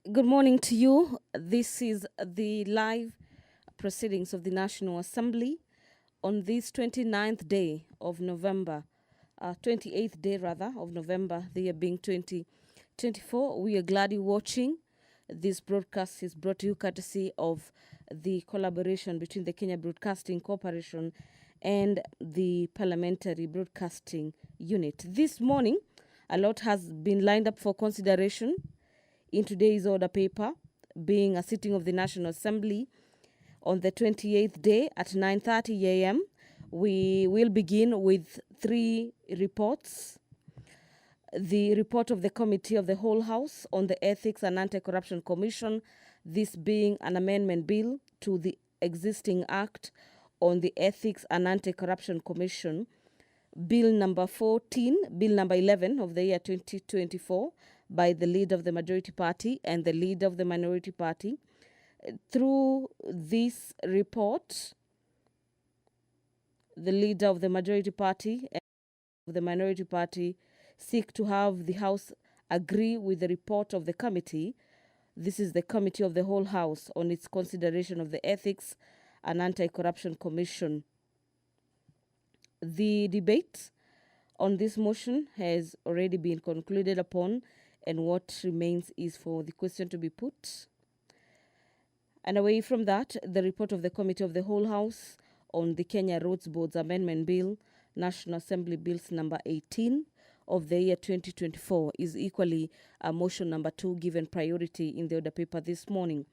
Good morning to you. This is the live proceedings of the National Assembly on this 29th day of November, 28th day rather of November, the year being 2024. We are glad you're watching. This broadcast is brought to you courtesy of the collaboration between the Kenya Broadcasting Corporation and the Parliamentary Broadcasting Unit. This morning, a lot has been lined up for consideration in today's order paper, being a sitting of the National Assembly on the 28th day at 9:30 a.m. We will begin with three reports. The report of the Committee of the Whole House on the Ethics and Anti-Corruption Commission, this being an amendment bill to the existing Act on the Ethics and Anti-Corruption Commission, Bill number 14, Bill number 11 of the year 2024, by the leader of the majority party and the leader of the minority party. Through this report, the leader of the majority party and of the minority party seek to have the House agree with the report of the committee. This is the Committee of the Whole House on its consideration of the Ethics and Anti-Corruption Commission. The debate on this motion has already been concluded upon, and what remains is for the question to be put. And away from that, the report of the Committee of the Whole House on the Kenya Roads Board's Amendment Bill, National Assembly Bills number 18 of the year 2024, is equally motion number 2 given priority in the order paper this morning.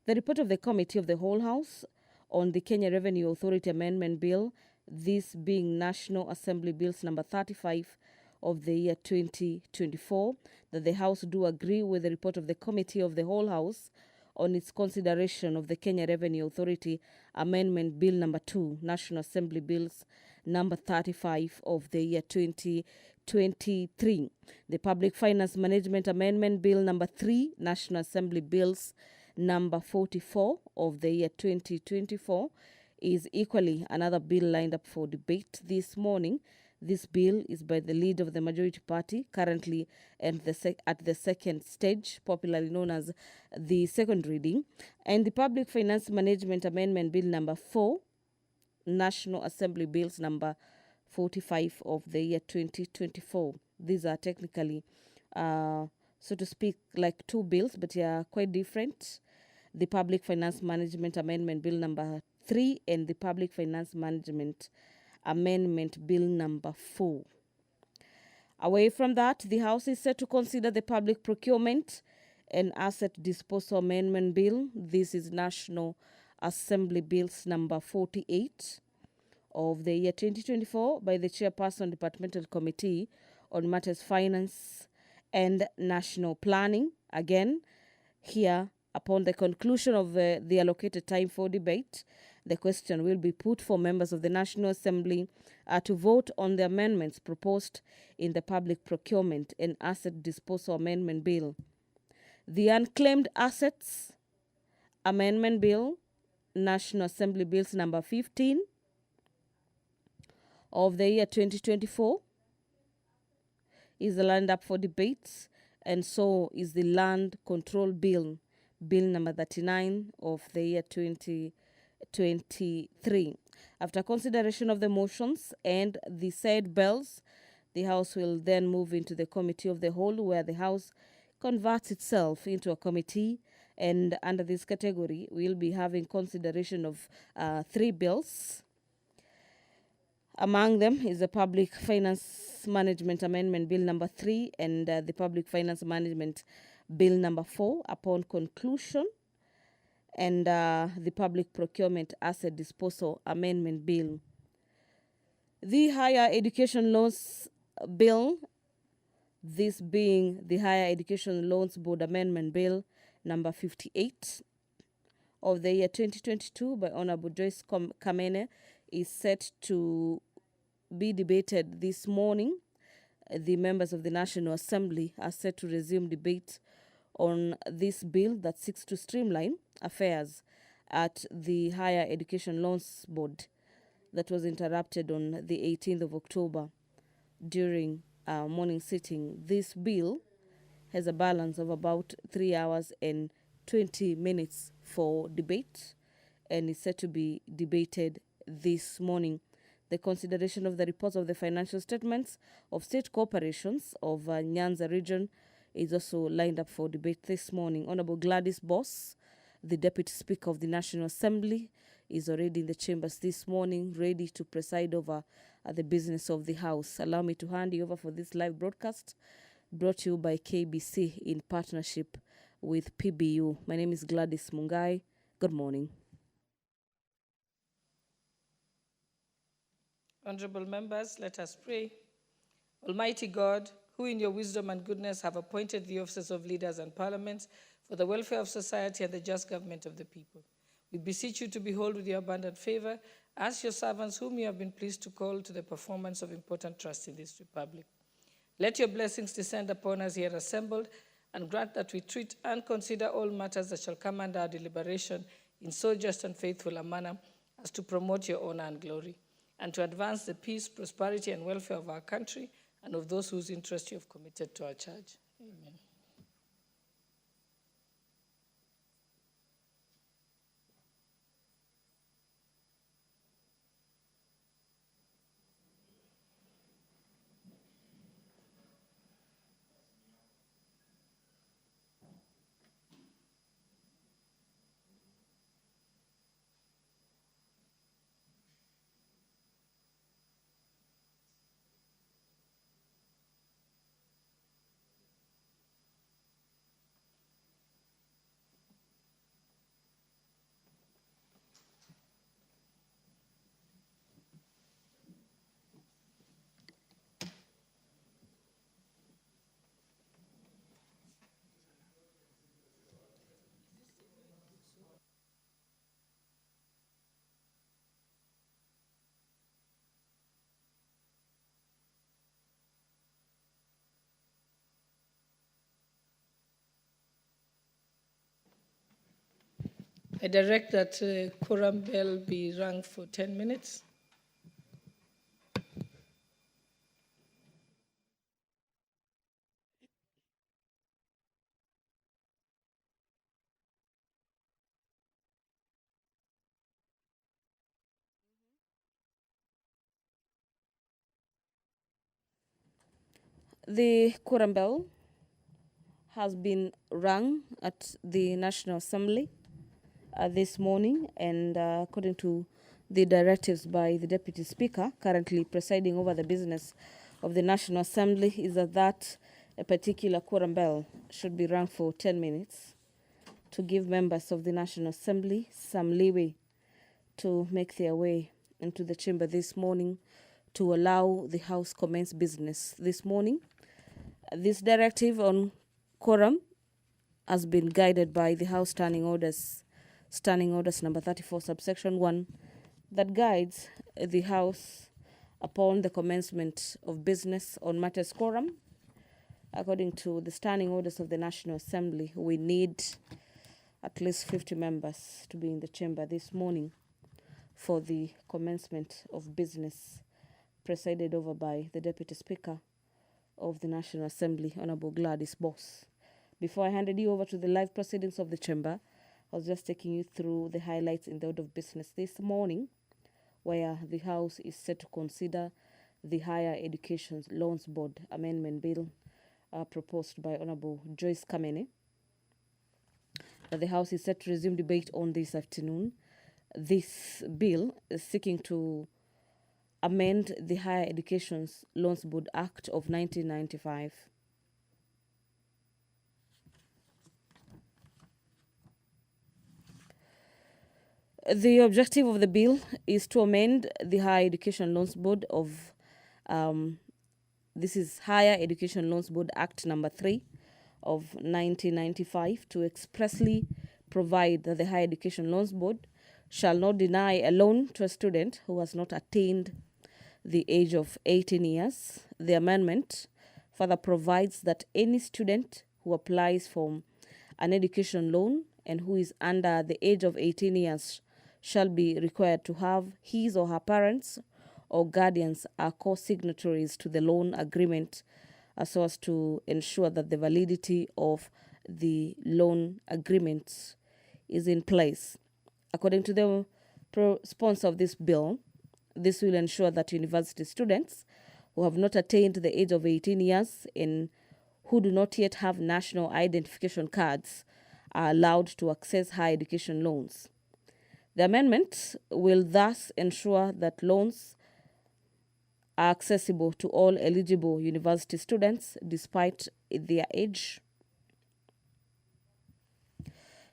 The report of the Committee of the Whole House on the Kenya Revenue Authority Amendment Bill, this being National Assembly Bills number 35 of the year 2024, that the House do agree with the report of the Committee of the Whole House on its consideration of the Kenya Revenue Authority Amendment Bill number 2, National Assembly Bills number 35 of the year 2023. The Public Finance Management Amendment Bill number 3, National Assembly Bills number 44 of the year 2024, is equally another bill lined up for debate this morning. This bill is by the leader of the majority party, currently at the second stage, popularly known as the second reading. And the Public Finance Management Amendment Bill number 4, National Assembly Bills number 45 of the year 2024. These are technically, so to speak, like two bills, but they are quite different. The Public Finance Management Amendment Bill number 3 and the Public Finance Management Amendment Bill number 4. Away from that, the House is set to consider the Public Procurement and Asset Disposal Amendment Bill. This is National Assembly Bills number 48 of the year 2024 by the Chairperson Departmental Committee on Matters Finance and National Planning. Again, here, upon the conclusion of the allocated time for debate, the question will be put for members of the National Assembly to vote on the amendments proposed in the Public Procurement and Asset Disposal Amendment Bill. The Unclaimed Assets Amendment Bill, National Assembly Bills number 15 of the year 2024, is lined up for debates, and so is the Land Control Bill, Bill number 39 of the year 2023. After consideration of the motions and the said bills, the House will then move into the Committee of the Whole, where the House converts itself into a committee. And under this category, we'll be having consideration of three bills. Among them is the Public Finance Management Amendment Bill number 3 and the Public Finance Management Bill number 4 upon conclusion, and the Public Procurement Asset Disposal Amendment Bill. The Higher Education Loans Bill, this being the Higher Education Loans Board Amendment Bill number 58 of the year 2022 by Honorable Joyce Kamene, is set to be debated this morning. The members of the National Assembly are set to resume debate on this bill that seeks to streamline affairs at the Higher Education Loans Board that was interrupted on the 18th of October during morning sitting. This bill has a balance of about 3 hours and 20 minutes for debate and is set to be debated this morning. The consideration of the reports of the financial statements of state corporations of Nyanza region is also lined up for debate this morning. Honorable Gladys Boss, the Deputy Speaker of the National Assembly, is already in the chambers this morning, ready to preside over the business of the House. Allow me to hand you over for this live broadcast brought to you by KBC in partnership with PBU. My name is Gladys Mungai. Good morning. Honorable members, let us pray. Almighty God, who in your wisdom and goodness have appointed the offices of leaders and parliaments for the welfare of society and the just government of the people, we beseech you to behold with your abundant favor us, your servants, whom you have been pleased to call to the performance of important trusts in this republic. Let your blessings descend upon us here assembled, and grant that we treat and consider all matters that shall come under our deliberation in so just and faithful a manner as to promote your honor and glory, and to advance the peace, prosperity, and welfare of our country and of those whose interest you have committed to our charge. Amen. I direct that quorum bell be rung for 10 minutes. The quorum bell has been rung at the National Assembly this morning, and according to the directives by the Deputy Speaker, currently presiding over the business of the National Assembly, is that a particular quorum bell should be rung for 10 minutes to give members of the National Assembly some leeway to make their way into the chamber this morning to allow the House commence business this morning. This directive on quorum has been guided by the House Standing Orders number 34, subsection 1, that guides the House upon the commencement of business on matters quorum. According to the Standing Orders of the National Assembly, we need at least 50 members to be in the chamber this morning for the commencement of business presided over by the Deputy Speaker of the National Assembly, Honorable Gladys Boss. Before I handed you over to the live proceedings of the chamber, I was just taking you through the highlights in the order of business this morning, where the House is set to consider the Higher Education Loans Board Amendment Bill proposed by Honorable Joyce Kamene. The House is set to resume debate on this afternoon. This bill is seeking to amend the Higher Education Loans Board Act of 1995. The objective of the bill is to amend the Higher Education Loans Board of, this is Higher Education Loans Board Act number 3 of 1995, to expressly provide that the Higher Education Loans Board shall not deny a loan to a student who has not attained the age of 18 years. The amendment further provides that any student who applies for an education loan and who is under the age of 18 years shall be required to have his or her parents or guardians are co-signatories to the loan agreement so as to ensure that the validity of the loan agreements is in place. According to the sponsor of this bill, this will ensure that university students who have not attained the age of 18 years and who do not yet have national identification cards are allowed to access higher education loans. The amendment will thus ensure that loans are accessible to all eligible university students despite their age.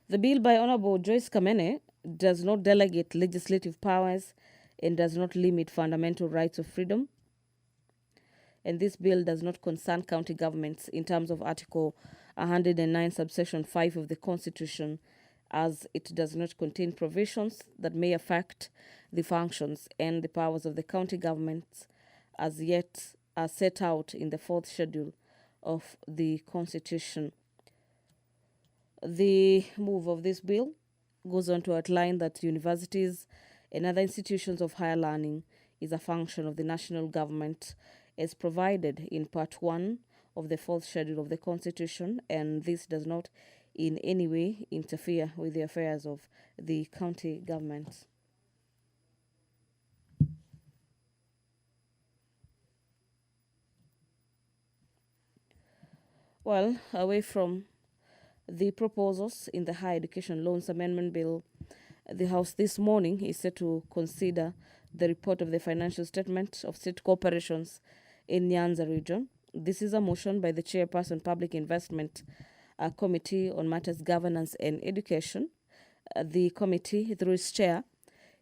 The bill by Honorable Joyce Kamene does not delegate legislative powers and does not limit fundamental rights of freedom. And this bill does not concern county governments in terms of Article 109, subsection 5 of the Constitution, as it does not contain provisions that may affect the functions and the powers of the county governments as yet are set out in the fourth schedule of the Constitution. The move of this bill goes on to outline that universities and other institutions of higher learning is a function of the national government as provided in Part 1 of the fourth schedule of the Constitution, and this does not in any way interfere with the affairs of the county governments. Well, away from the proposals in the Higher Education Loans Amendment Bill, the House this morning is set to consider the report of the financial statement of state corporations in Nyanza region. This is a motion by the Chairperson Public Investment Committee on Matters Governance and Education. The committee, through its chair,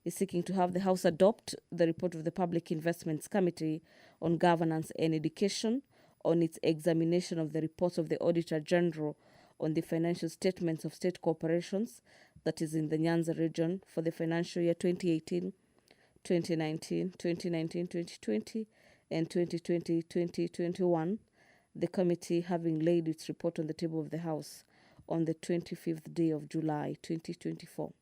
is seeking to have the House adopt the report of the Public Investments Committee on Governance and Education on its examination of the reports of the Auditor General on the financial statements of state corporations, that is in the Nyanza region, for the financial year 2018, 2019, 2020, and 2020-2021, the committee having laid its report on the table of the House on the 25th day of July 2024.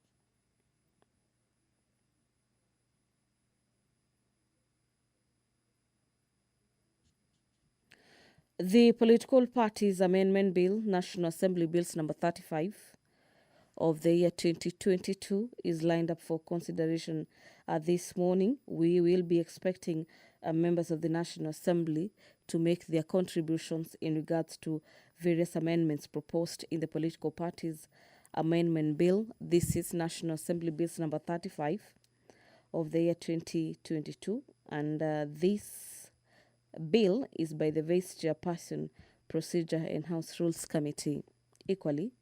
The Political Parties Amendment Bill, National Assembly Bills number 35 of the year 2022 is lined up for consideration this morning. We will be expecting members of the National Assembly to make their contributions in regards to various amendments proposed in the Political Parties Amendment Bill. This is National Assembly Bills number 35 of the year 2022, and this bill is by the Vice Chairperson, Procedure and House Rules Committee. Equally,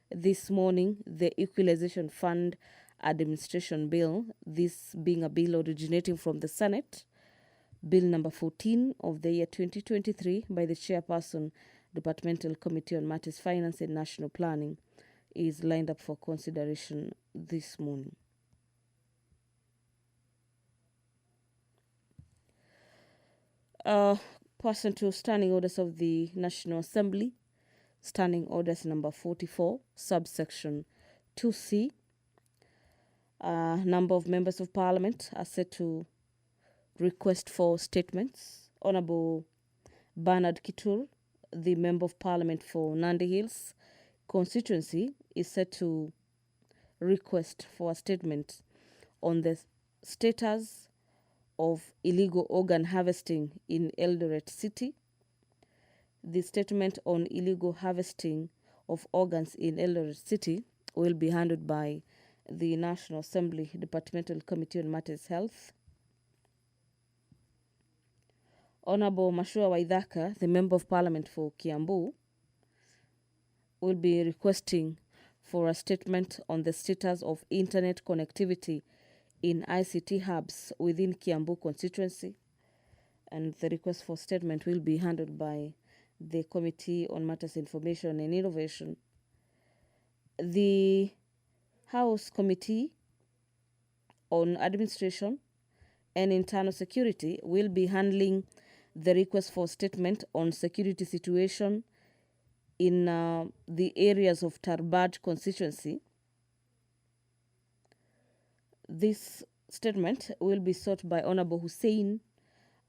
this morning, the Equalization Fund Administration Bill, this being a bill originating from the Senate, Bill number 14 of the year 2023 by the Chairperson, Departmental Committee on Matters Finance and National Planning, is lined up for consideration this morning. Person to Standing Orders of the National Assembly, Standing Orders number 44, subsection 2C. Number of members of Parliament are set to request for statements. Honorable Bernard Kitur, the Member of Parliament for Nandi Hills constituency, is set to request for a statement on the status of illegal organ harvesting in Eldoret City. The statement on illegal harvesting of organs in Eldoret City will be handled by the National Assembly Departmental Committee on Matters Health. Honorable Mashua Waithaka, the Member of Parliament for Kiambu, will be requesting for a statement on the status of internet connectivity in ICT hubs within Kiambu constituency, and the request for statement will be handled by the Committee on Matters Information and Innovation. The House Committee on Administration and Internal Security will be handling the request for statement on security situation in the areas of Tarbaj constituency. This statement will be sought by Honorable Hussein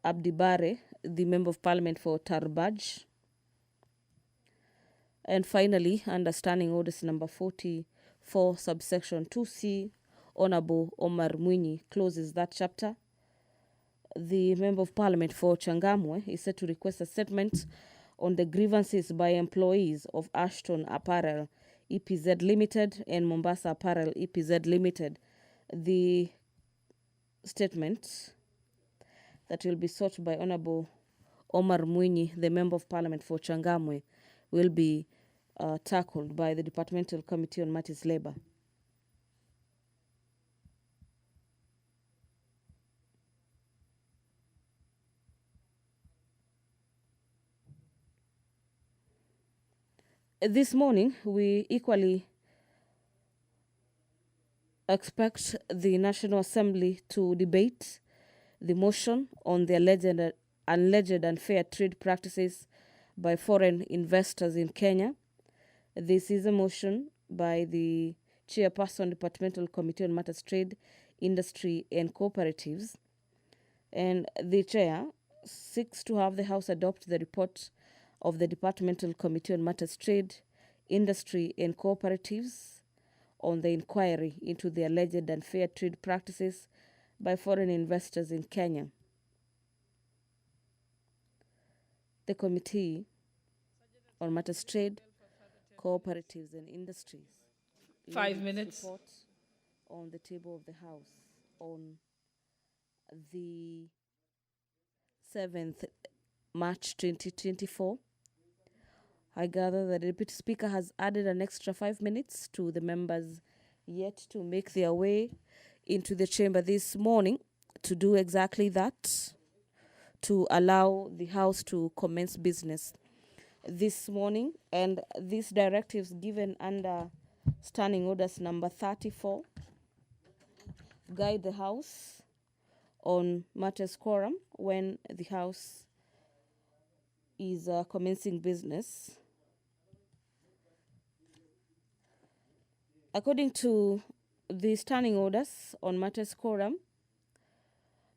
Abdibare, the Member of Parliament for Tarbaj. And finally, under Standing Orders number 44, subsection 2C, Honorable Omar Mwinyi closes that chapter. The Member of Parliament for Changamwe is set to request a statement on the grievances by employees of Ashton Apparel EPZ Limited and Mombasa Apparel EPZ Limited. The statement that will be sought by Honorable Omar Mwinyi, the Member of Parliament for Changamwe, will be tackled by the Departmental Committee on Matters Labour. This morning, we equally expect the National Assembly to debate the motion on the alleged unfair trade practices by foreign investors in Kenya. This is a motion by the Chairperson, Departmental Committee on Matters Trade, Industry and Cooperatives. And the Chair seeks to have the House adopt the report of the Departmental Committee on Matters Trade, Industry and Cooperatives on the inquiry into the alleged unfair trade practices by foreign investors in Kenya. The Committee on Matters Trade, Cooperatives and Industries. 5 minutes. Report on the table of the House on the 7th March 2024. I gather that the Deputy Speaker has added an extra 5 minutes to the members yet to make their way into the chamber this morning to do exactly that, to allow the House to commence business this morning. And these directives given under Standing Orders number 34 guide the House on matters quorum when the House is commencing business. According to the Standing Orders on matters quorum,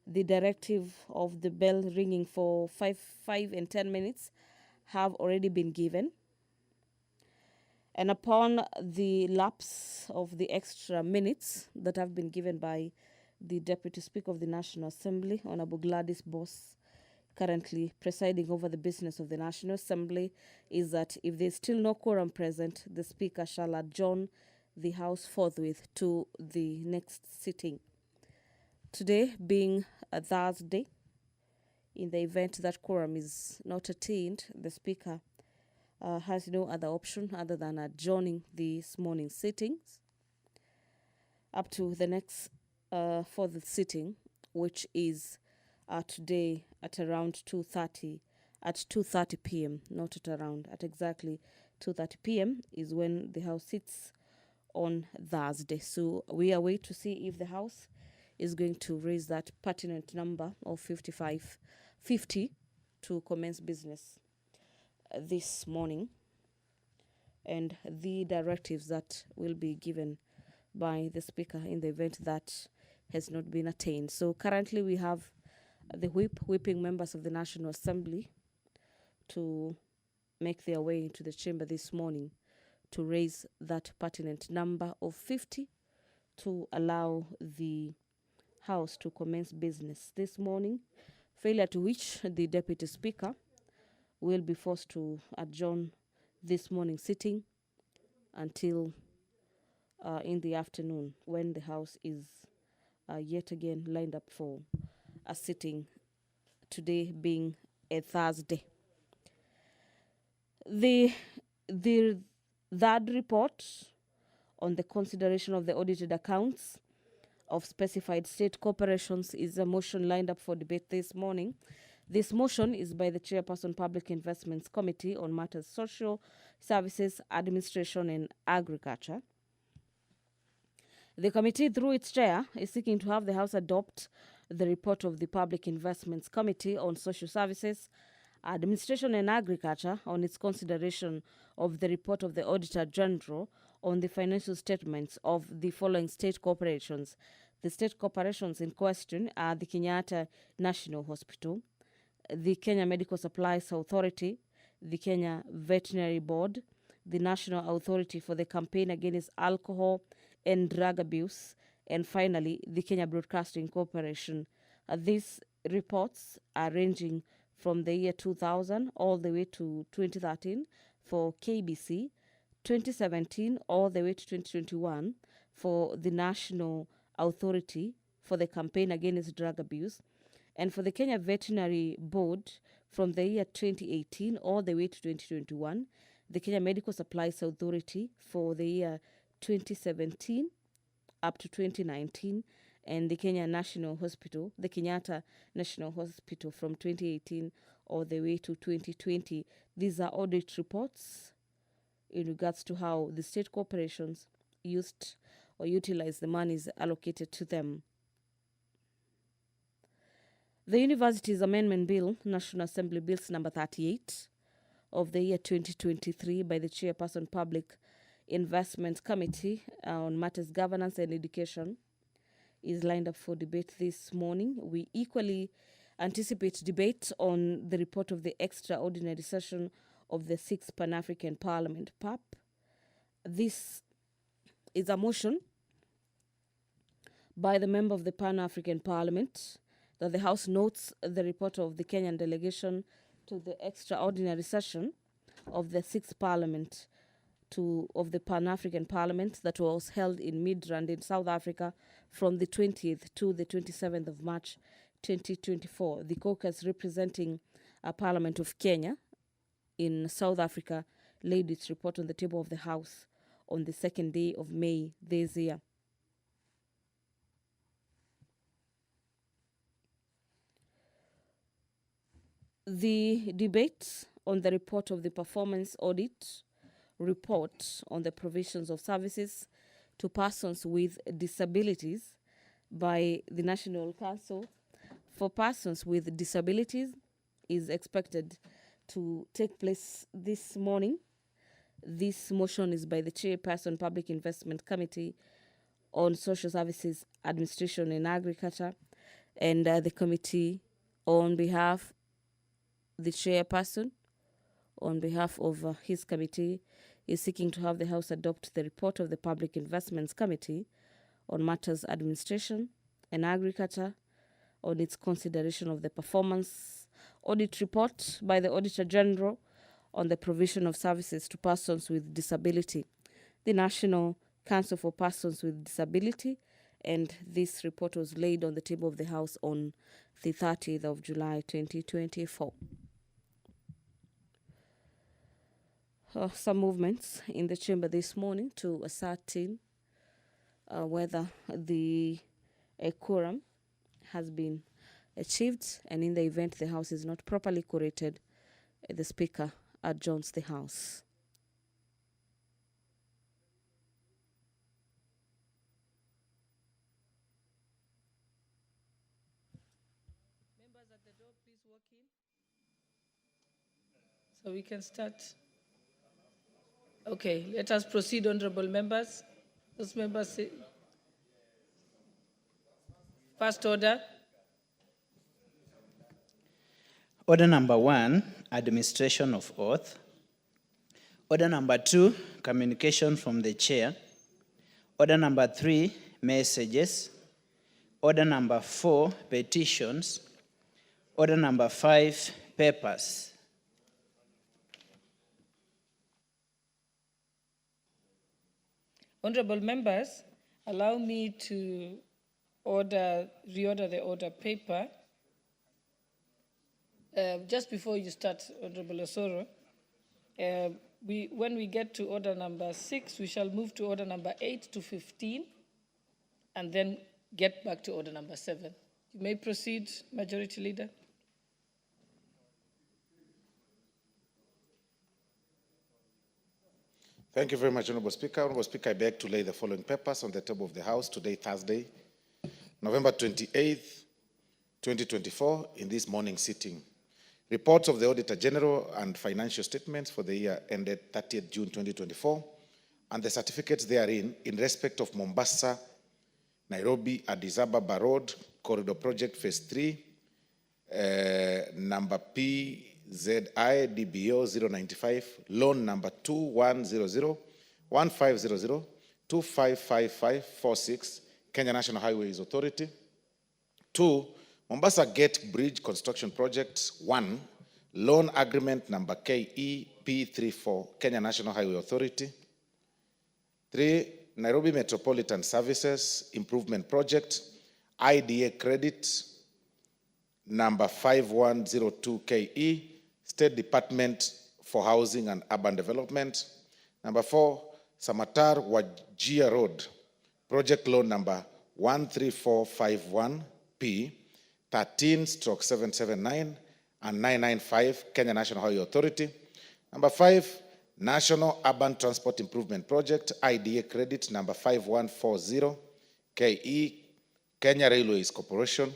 the directive of the bell ringing for 5 and 10 minutes have already been given. And upon the lapse of the extra minutes that have been given by the Deputy Speaker of the National Assembly, Honorable Gladys Boss, currently presiding over the business of the National Assembly, is that if there is still no quorum present, the Speaker shall adjourn the House forthwith to the next sitting. Today being a Thursday, in the event that quorum is not attained, the Speaker has no other option other than adjourning this morning's sittings up to the next fourth sitting, which is today at around 2:30, at 2:30 p.m., not at around, at exactly 2:30 p.m. is when the House sits on Thursday. So we await to see if the House is going to raise that pertinent number of 50 to commence business this morning, and the directives that will be given by the Speaker in the event that has not been attained. So currently we have the whipping members of the National Assembly to make their way into the chamber this morning to raise that pertinent number of 50 to allow the House to commence business this morning, failure to which the Deputy Speaker will be forced to adjourn this morning's sitting until in the afternoon, when the House is yet again lined up for a sitting, today being a Thursday. The third report on the consideration of the audited accounts of specified state corporations is a motion lined up for debate this morning. This motion is by the Chairperson, Public Investments Committee on Matters Social Services, Administration and Agriculture. The committee, through its chair, is seeking to have the House adopt the report of the Public Investments Committee on Social Services, Administration and Agriculture on its consideration of the report of the Auditor General on the financial statements of the following state corporations. The state corporations in question are the Kenyatta National Hospital, the Kenya Medical Supplies Authority, the Kenya Veterinary Board, the National Authority for the Campaign Against Alcohol and Drug Abuse, and finally, the Kenya Broadcasting Corporation. These reports are ranging from the year 2000 all the way to 2013 for KBC, 2017 all the way to 2021 for the National Authority for the Campaign Against Drug Abuse, and for the Kenya Veterinary Board from the year 2018 all the way to 2021, the Kenya Medical Supplies Authority for the year 2017 up to 2019, and the Kenya National Hospital, the Kenyatta National Hospital from 2018 all the way to 2020. These are audit reports in regards to how the state corporations used or utilized the monies allocated to them. The Universities Amendment Bill, National Assembly Bills number 38 of the year 2023 by the Chairperson Public Investment Committee on Matters Governance and Education is lined up for debate this morning. We equally anticipate debate on the report of the extraordinary session of the 6th Pan-African Parliament, PAP. This is a motion by the member of the Pan-African Parliament that the House notes the report of the Kenyan delegation to the extraordinary session of the 6th Parliament of the Pan-African Parliament that was held in Midrand in South Africa from the 20th to the 27th of March 2024. The caucus representing a Parliament of Kenya in South Africa laid its report on the table of the House on the 2nd day of May this year. The debate on the report of the performance audit report on the provisions of services to persons with disabilities by the National Council for Persons with Disabilities is expected to take place this morning. This motion is by the Chairperson Public Investment Committee on Social Services, Administration and Agriculture, and the committee on behalf the Chairperson on behalf of his committee is seeking to have the House adopt the report of the Public Investments Committee on Matters Administration and Agriculture on its consideration of the performance audit report by the Auditor General on the provision of services to persons with disability, the National Council for Persons with Disability, and this report was laid on the table of the House on the 30th of July 2024. Some movements in the chamber this morning to ascertain whether the quorum has been achieved, and in the event the House is not properly quorated, the Speaker adjourns the House. Members at the door, please walk in. So we can start. Okay, let us proceed, honorable members. Those members say. First order. Order number 1, administration of oath. Order number 2, communication from the chair. Order number 3, messages. Order number 4, petitions. Order number 5, papers. Honorable members, allow me to reorder the order paper. Just before you start, Honorable Osoro, when we get to order number 6, we shall move to order number 8 to 15, and then get back to order number 7. You may proceed, Majority Leader. Thank you very much, Honorable Speaker. Honorable Speaker, I beg to lay the following papers on the table of the House today, Thursday, November 28th, 2024, in this morning sitting. Reports of the Auditor General and financial statements for the year ended 30th June 2024, and the certificates therein in respect of Mombasa, Nairobi, Addis Ababa Road, Corridor Project Phase 3, number PZI DBO 095, loan number 2100 1500 255546, Kenya National Highways Authority. 2, Mombasa Gate Bridge Construction Project 1, loan agreement number KEP34, Kenya National Highway Authority. 3, Nairobi Metropolitan Services Improvement Project, IDA credit number 5102 KE, State Department for Housing and Urban Development. Number 4, Samatar Wajir Road, project loan number 13451P, 13/779 and 995, Kenya National Highway Authority. Number 5, National Urban Transport Improvement Project, IDA credit number 5140 KE, Kenya Railways Corporation.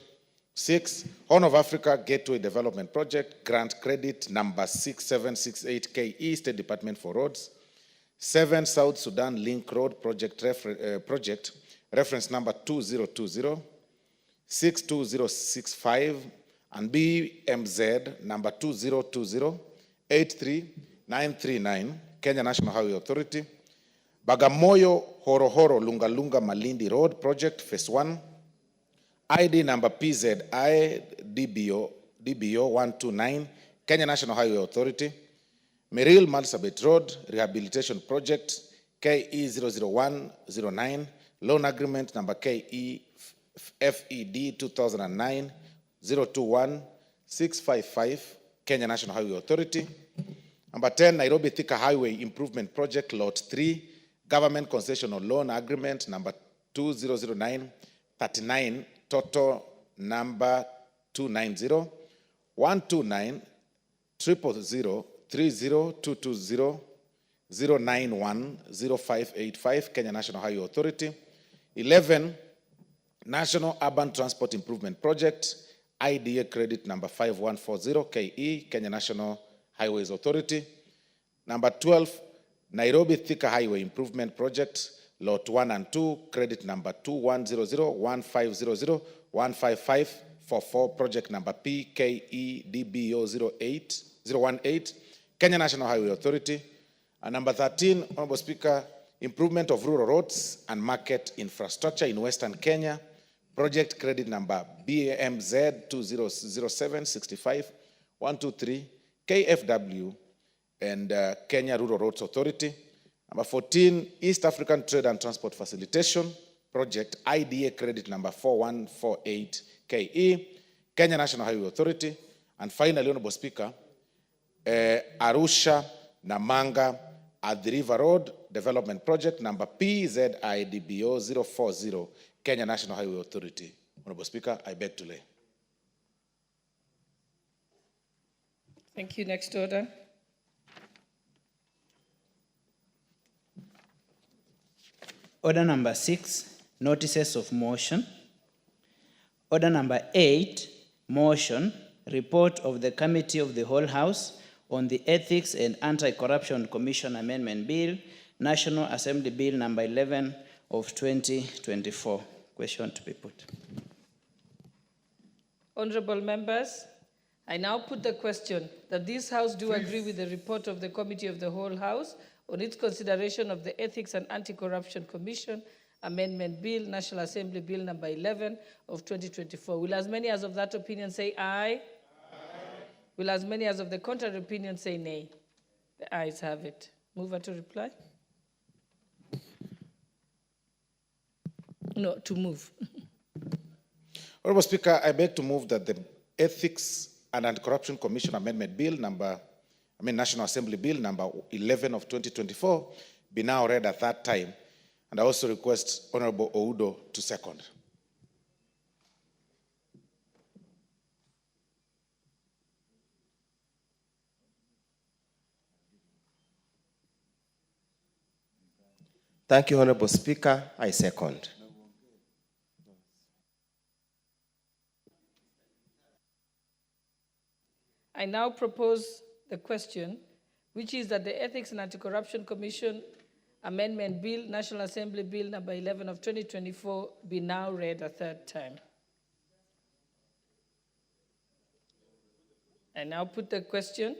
6, Horn of Africa Gateway Development Project, grant credit number 6768 KE, State Department for Roads. 7, South Sudan Link Road Project, reference number 2020 62065, and BMZ number 2020 83939, Kenya National Highway Authority. Bagamoyo Horohoro Lungalunga Malindi Road Project, Phase 1, ID number PZI DBO 129, Kenya National Highway Authority. Meril Marsabit Road Rehabilitation Project, KE 00109, loan agreement number KE FED 2009 021 655, Kenya National Highway Authority. Number 10, Nairobi Thika Highway Improvement Project, Lot 3, Government Concessional Loan Agreement number 2009-39, total number 290 129 000 30220 091 0585, Kenya National Highway Authority. 11, National Urban Transport Improvement Project, IDA credit number 5140 KE, Kenya National Highways Authority. Number 12, Nairobi Thika Highway Improvement Project, Lot 1 and 2, credit number 2100 1500 15544, project number PKEDBO 018, Kenya National Highway Authority. And number 13, Honorable Speaker, improvement of rural roads and market infrastructure in Western Kenya, project credit number BAMZ 200765 123, KFW and Kenya Rural Roads Authority. Number 14, East African Trade and Transport Facilitation Project, IDA credit number 4148 KE, Kenya National Highway Authority. And finally, Honorable Speaker, Arusha Namanga at the River Road Development Project number PZIDBO 040, Kenya National Highway Authority. Honorable Speaker, I beg to lay. Thank you. Next order. Order number 6, notices of motion. Order number 8, motion, report of the Committee of the Whole House on the Ethics and Anti-Corruption Commission Amendment Bill, National Assembly Bill number 11 of 2024. Question to be put. Honorable members, I now put the question that this House do agree with the report of the Committee of the Whole House on its consideration of the Ethics and Anti-Corruption Commission Amendment Bill, National Assembly Bill number 11 of 2024. Will as many as of that opinion say aye? Aye. Will as many as of the contrary opinion say nay? The ayes have it. Mover to reply? No, to move. Honorable Speaker, I beg to move that the Ethics and Anti-Corruption Commission Amendment Bill National Assembly Bill number 11 of 2024 be now read at that time. And I also request Honorable Oudo to second. Thank you, Honorable Speaker. I second. I now propose the question, which is that the Ethics and Anti-Corruption Commission Amendment Bill, National Assembly Bill number 11 of 2024, be now read a third time. I now put the question,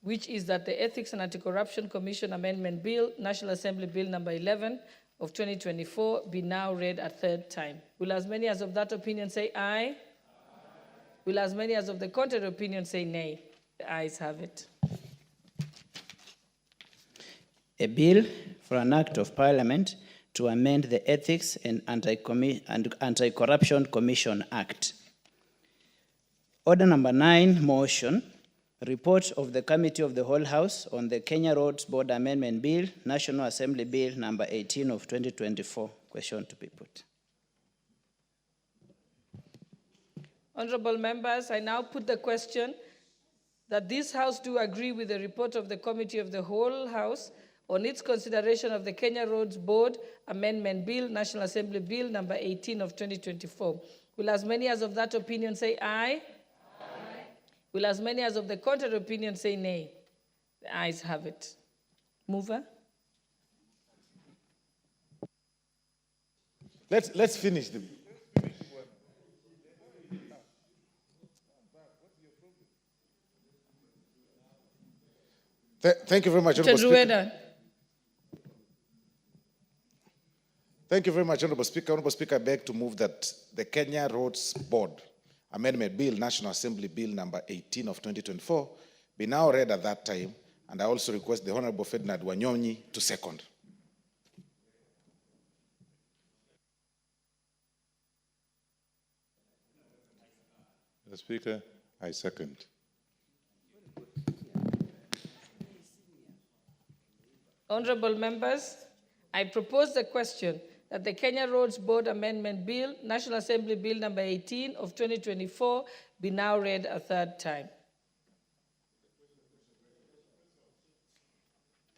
which is that the Ethics and Anti-Corruption Commission Amendment Bill, National Assembly Bill number 11 of 2024, be now read a third time. Will as many as of that opinion say aye? Aye. Will as many as of the contrary opinion say nay? The ayes have it. A bill for an act of parliament to amend the Ethics and Anti-Corruption Commission Act. Order number 9, motion, report of the Committee of the Whole House on the Kenya Roads Board Amendment Bill, National Assembly Bill number 18 of 2024. Question to be put. Honorable members, I now put the question that this House do agree with the report of the Committee of the Whole House on its consideration of the Kenya Roads Board Amendment Bill, National Assembly Bill number 18 of 2024. Will as many as of that opinion say aye? Aye. Will as many as of the contrary opinion say nay? The ayes have it. Mover? Let's finish the. Thank you very much, Honorable Speaker. Thank you very much, Honorable Speaker. Honorable Speaker, I beg to move that the Kenya Roads Board Amendment Bill, National Assembly Bill number 18 of 2024, be now read at that time, and I also request the Honorable Ferdinand Wanyonyi to second. Mr. Speaker, I second. Honorable members, I propose the question that the Kenya Roads Board Amendment Bill, National Assembly Bill number 18 of 2024, be now read a third time.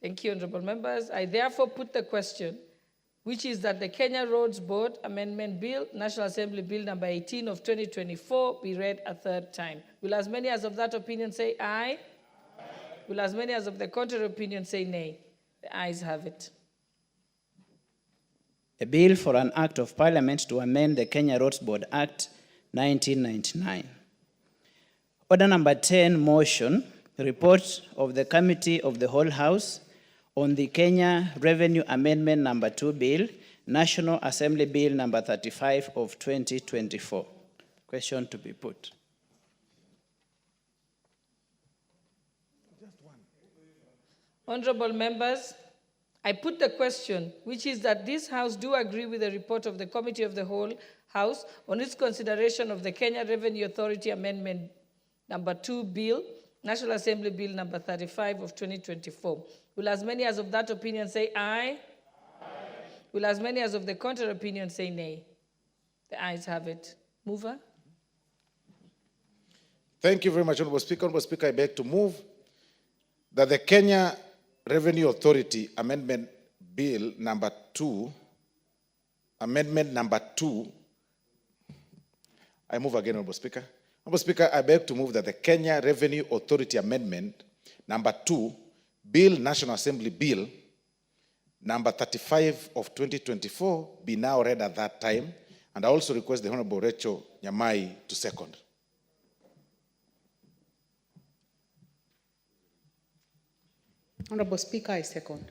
Thank you, honorable members. I therefore put the question, which is that the Kenya Roads Board Amendment Bill, National Assembly Bill number 18 of 2024, be read a third time. Will as many as of that opinion say aye? Aye. Will as many as of the contrary opinion say nay? The ayes have it. A bill for an act of parliament to amend the Kenya Roads Board Act 1999. Order number 10, motion, report of the Committee of the Whole House on the Kenya Revenue Amendment number 2 Bill, National Assembly Bill number 35 of 2024. Question to be put. Honorable members, I put the question, which is that this House do agree with the report of the Committee of the Whole House on its consideration of the Kenya Revenue Authority Amendment number 2 Bill, National Assembly Bill number 35 of 2024. Will as many as of that opinion say aye? Aye. Will as many as of the contrary opinion say nay? The ayes have it. Mover? Thank you very much, Honorable Speaker. Honorable Speaker, I beg to move that the Kenya Revenue Authority Amendment Bill number 2, Amendment number 2, I move again, Honorable Speaker. Honorable Speaker, I beg to move that the Kenya Revenue Authority Amendment number 2, Bill, National Assembly Bill number 35 of 2024 be now read at that time, and I also request the Honorable Rachel Nyamai to second. Honorable Speaker, I second.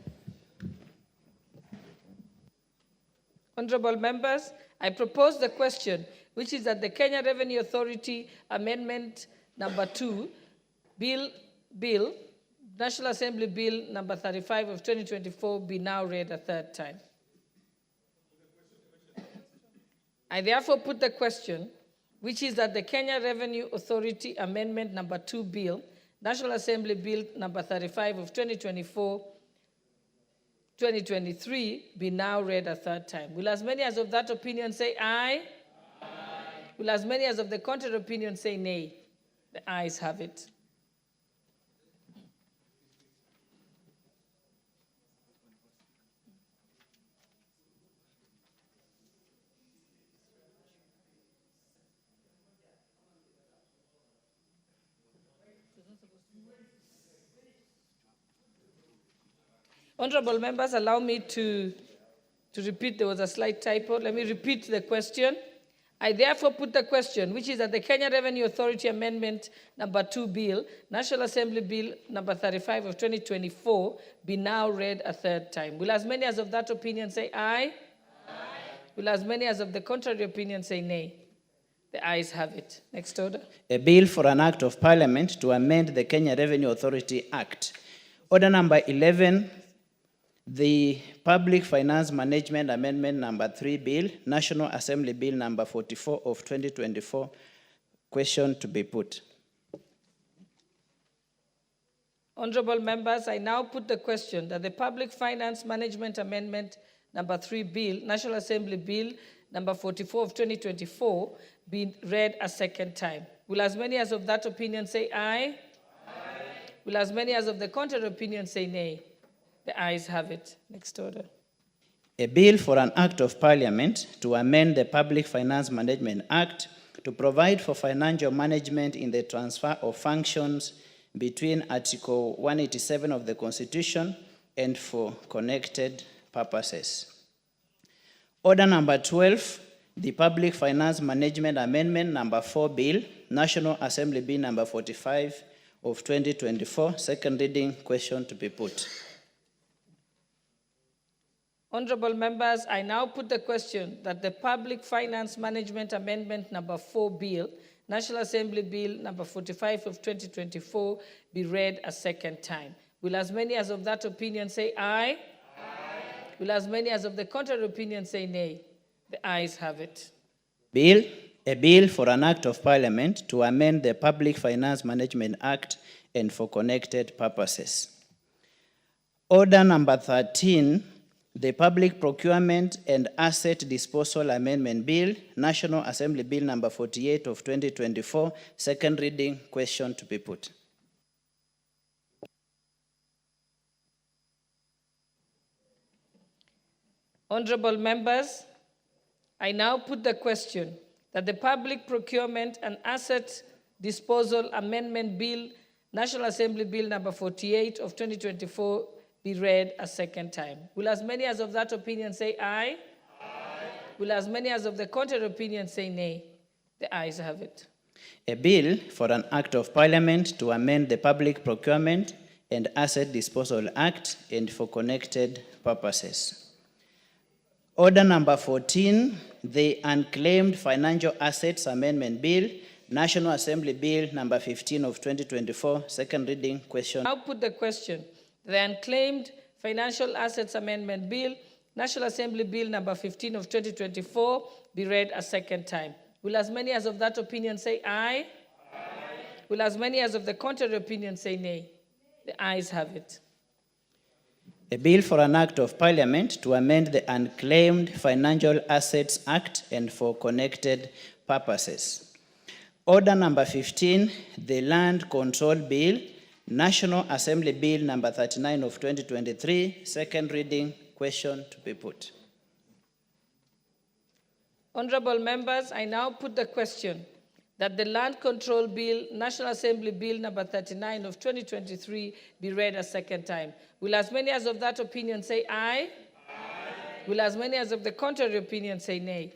Honorable members, I propose the question, which is that the Kenya Revenue Authority Amendment number 2, Bill, National Assembly Bill number 35 of 2024 be now read a third time. I therefore put the question, which is that the Kenya Revenue Authority Amendment number 2 Bill, National Assembly Bill number 35 of 2023 be now read a third time. Will as many as of that opinion say aye? Aye. Will as many as of the contrary opinion say nay? The ayes have it. Honorable members, allow me to repeat. There was a slight typo. Let me repeat the question. I therefore put the question, which is that the Kenya Revenue Authority Amendment Number 2 Bill, National Assembly Bill Number 35 of 2024, be now read a third time. Will as many as of that opinion say aye? Aye. Will as many as of the contrary opinion say nay? The ayes have it. Next order. A bill for an act of parliament to amend the Kenya Revenue Authority Act. Order number 11, the Public Finance Management Amendment Number 3 Bill, National Assembly Bill Number 44 of 2024. Question to be put. Honorable members, I now put the question that the Public Finance Management Amendment Number 3 Bill, National Assembly Bill Number 44 of 2024, be read a second time. Will as many as of that opinion say aye? Aye. Will as many as of the contrary opinion say nay? The ayes have it. Next order. A bill for an act of parliament to amend the Public Finance Management Act to provide for financial management in the transfer of functions between Article 187 of the Constitution and for connected purposes. Order number 12, the Public Finance Management Amendment Number 4 Bill, National Assembly Bill Number 45 of 2024, second reading. Question to be put. Honorable members, I now put the question that the Public Finance Management Amendment Number 4 Bill, National Assembly Bill Number 45 of 2024, be read a second time. Will as many as of that opinion say aye? Aye. Will as many as of the contrary opinion say nay? The ayes have it. A bill for an act of parliament to amend the Public Finance Management Act and for connected purposes. Order number 13, the Public Procurement and Asset Disposal Amendment Bill, National Assembly Bill Number 48 of 2024, second reading. Question to be put. Honorable members, I now put the question that the Public Procurement and Asset Disposal Amendment Bill, National Assembly Bill Number 48 of 2024, be read a second time. Will as many as of that opinion say aye? Aye. Will as many as of the contrary opinion say nay? The ayes have it. A bill for an act of parliament to amend the Public Procurement and Asset Disposal Act and for connected purposes. Order number 14, the Unclaimed Financial Assets Amendment Bill, National Assembly Bill Number 15 of 2024, second reading. Question. I'll put the question. The Unclaimed Financial Assets Amendment Bill, National Assembly Bill Number 15 of 2024, be read a second time. Will as many as of that opinion say aye? Aye. Will as many as of the contrary opinion say nay? The ayes have it. A bill for an act of parliament to amend the Unclaimed Financial Assets Act and for connected purposes. Order number 15, the Land Control Bill, National Assembly Bill Number 39 of 2023, second reading. Question to be put. Honorable members, I now put the question that the Land Control Bill, National Assembly Bill Number 39 of 2023, be read a second time. Will as many as of that opinion say aye? Aye. Will as many as of the contrary opinion say nay?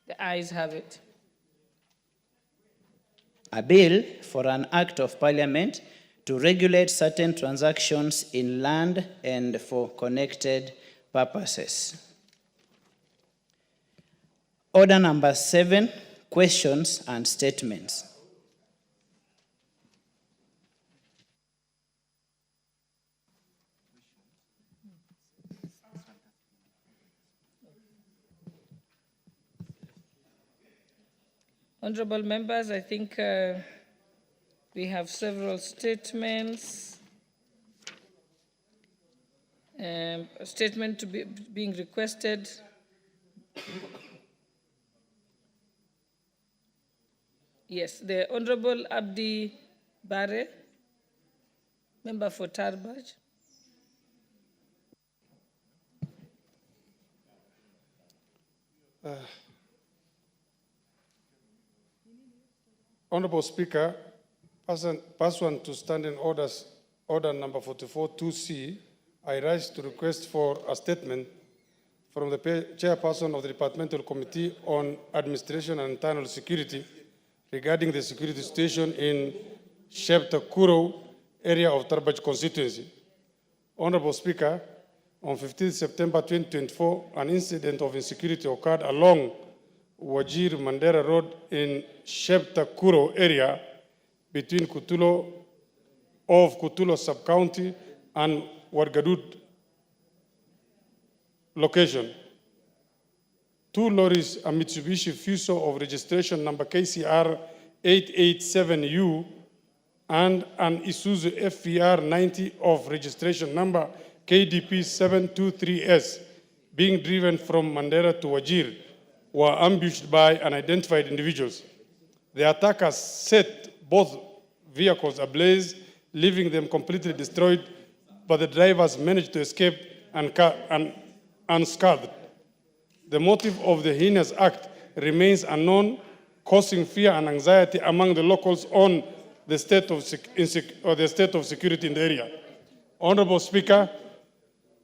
The ayes have it. A bill for an act of parliament to regulate certain transactions in land and for connected purposes. Order number 7, questions and statements. Honorable members, I think we have several statements. A statement to be being requested. Yes, the Honorable Abdi Bare, member for Tarbaj. Honorable Speaker, pursuant to Standing Orders, Order number 44 2C, I rise to request for a statement from the chairperson of the Departmental Committee on Administration and Internal Security regarding the security situation in Sheptakuro area of Tarbaj constituency. Honorable Speaker, on 15 September 2024, an incident of insecurity occurred along Wajir Mandera Road in Sheptakuro area between Kutulo sub-county and Wargadud location. Two lorries, a Mitsubishi Fuso of registration number KCR 887U and an Isuzu FVR 90 of registration number KDP 723S, being driven from Mandera to Wajir, were ambushed by unidentified individuals. The attackers set both vehicles ablaze, leaving them completely destroyed, but the drivers managed to escape unscathed. The motive of the heinous act remains unknown, causing fear and anxiety among the locals on the state of security in the area. Honorable Speaker,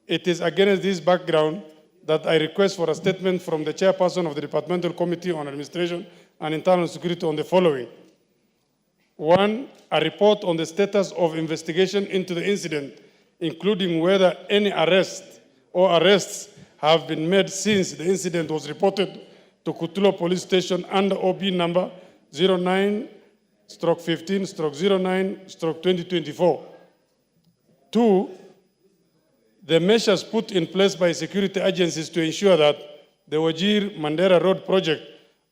it is against this background that I request for a statement from the chairperson of the Departmental Committee on Administration and Internal Security on the following. 1, a report on the status of investigation into the incident, including whether any arrests have been made since the incident was reported to Kutulo Police Station under OB number 09/15/09/2024. 2, the measures put in place by security agencies to ensure that the Wajir Mandera Road project,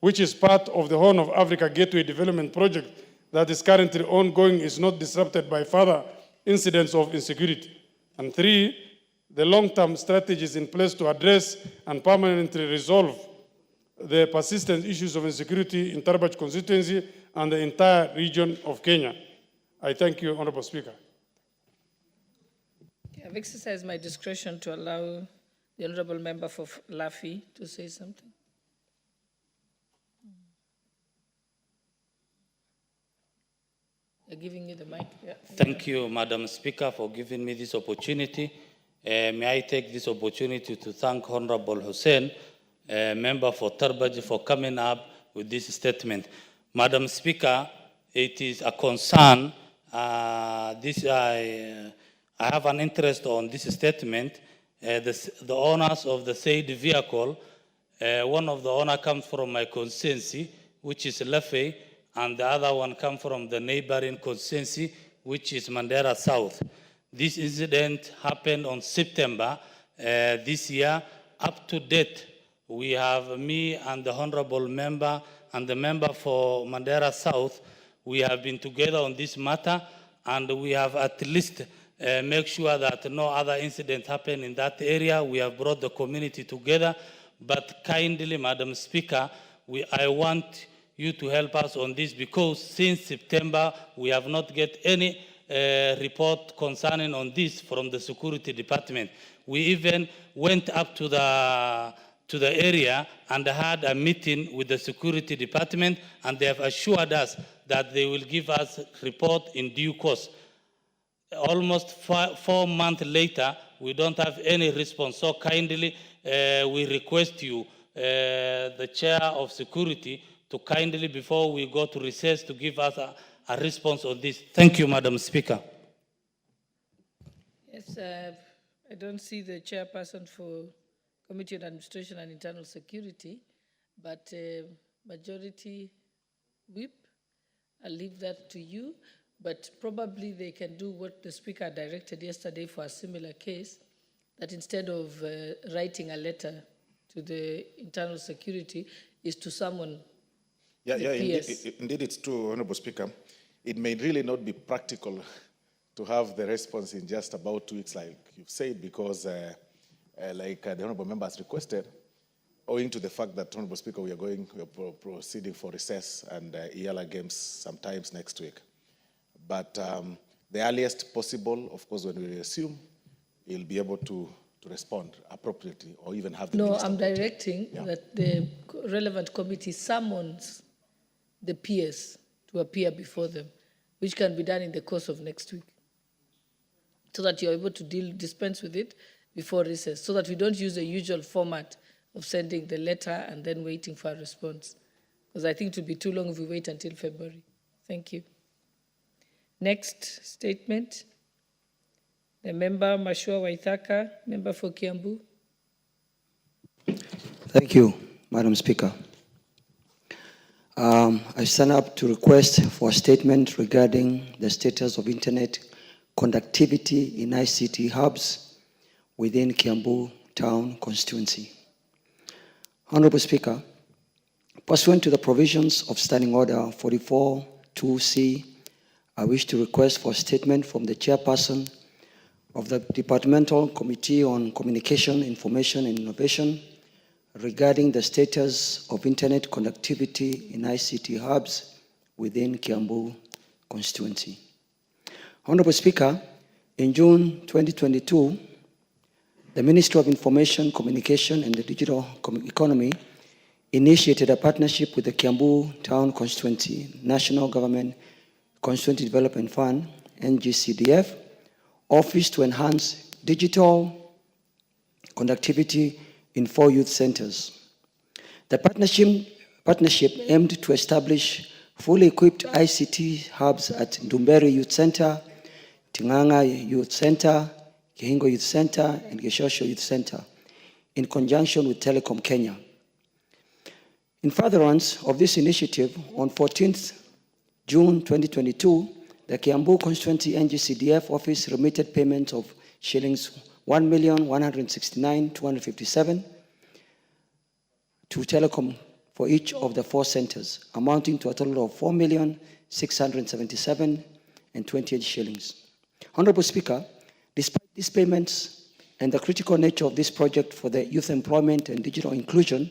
which is part of the Horn of Africa Gateway Development Project that is currently ongoing, is not disrupted by further incidents of insecurity. And 3, the long-term strategies in place to address and permanently resolve the persistent issues of insecurity in Tarbaj constituency and the entire region of Kenya. I thank you, Honorable Speaker. I've exercised my discretion to allow the Honorable Member for Lafi to say something. They're giving you the mic. Yeah. Thank you, Madam Speaker, for giving me this opportunity. May I take this opportunity to thank Honorable Hussein, member for Tarbaj, for coming up with this statement. Madam Speaker, it is a concern. I have an interest on this statement. The owners of the said vehicle, one of the owner comes from my constituency, which is Lefe, and the other one comes from the neighboring constituency, which is Mandera South. This incident happened on September this year. Up to date, we have me and the honorable member and the member for Mandera South. We have been together on this matter, and we have at least make sure that no other incident happen in that area. We have brought the community together. But kindly, Madam Speaker, I want you to help us on this, because since September, we have not get any report concerning on this from the security department. We even went up to the area and had a meeting with the security department, and they have assured us that they will give us report in due course. Almost 4 months later, we don't have any response. So kindly, we request you, the chair of security, to kindly, before we go to recess, to give us a response on this. Thank you, Madam Speaker. Yes, I don't see the chairperson for Committee on Administration and Internal Security, but Majority Whip, I'll leave that to you. But probably they can do what the Speaker directed yesterday for a similar case, that instead of writing a letter to the Internal Security, is to summon indeed it's true, Honorable Speaker. It may really not be practical to have the response in just about 2 weeks, like you've said, because like the Honorable Member has requested, owing to the fact that, Honorable Speaker, we are proceeding for recess and ELA games sometimes next week. But the earliest possible, of course, when we resume, you'll be able to respond appropriately, or even have the minister. No, I'm directing that the relevant committee summons the peers to appear before them, which can be done in the course of next week, so that you're able to dispense with it before recess, so that we don't use the usual format of sending the letter and then waiting for a response. Because I think it will be too long if we wait until February. Thank you. Next statement. The member Mashua Waithaka, member for Kiambu. Thank you, Madam Speaker. I stand up to request for a statement regarding the status of internet conductivity in ICT hubs within Kiambu Town constituency. Honorable Speaker, pursuant to the provisions of Standing Order 44-2C, I wish to request for a statement from the chairperson of the Departmental Committee on Communication, Information and Innovation regarding the status of internet connectivity in ICT hubs within Kiambu constituency. Honorable Speaker, in June 2022, the Ministry of Information, Communication and the Digital Economy initiated a partnership with the Kiambu Town Constituency National Government Constituency Development Fund, NGCDF, Office to enhance digital conductivity in 4 youth centers. The partnership aimed to establish fully equipped ICT hubs at Ndumberi Youth Center, Tinganga Youth Center, Kihingo Youth Center, and Geshosho Youth Center, in conjunction with Telecom Kenya. In furtherance of this initiative, on 14th June 2022, the Kiambu Constituency NGCDF office remitted payments of shillings 1,169,257 to Telecom for each of the 4 centers, amounting to a total of 4,677,028 shillings. Honorable Speaker, despite these payments and the critical nature of this project for the youth employment and digital inclusion,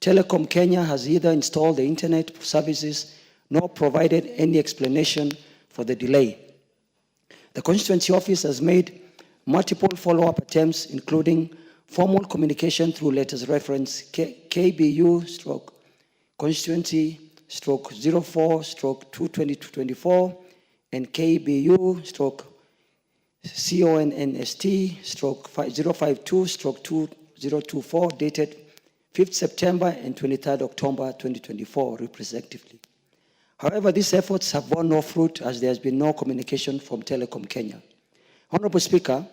Telecom Kenya has either installed the internet services nor provided any explanation for the delay. The constituency office has made multiple follow-up attempts, including formal communication through letters reference KBU/constituency/04/22024 and KBU/CONNST/052/2024 dated 5th September and 23rd October 2024, respectively. However, these efforts have borne no fruit as there has been no communication from Telecom Kenya. Honorable Speaker,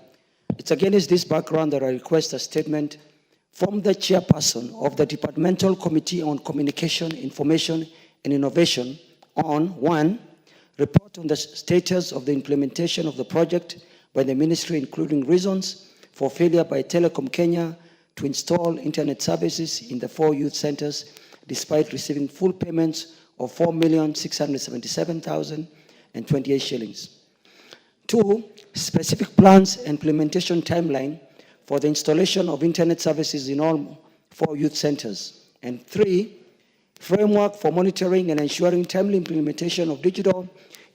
it's against this background that I request a statement from the chairperson of the Departmental Committee on Communication, Information and Innovation on 1, report on the status of the implementation of the project by the ministry, including reasons for failure by Telecom Kenya to install internet services in the 4 youth centers despite receiving full payments of 4,677,028 shillings. 2, specific plans and implementation timeline for the installation of internet services in all 4 youth centers. And 3, framework for monitoring and ensuring timely implementation of digital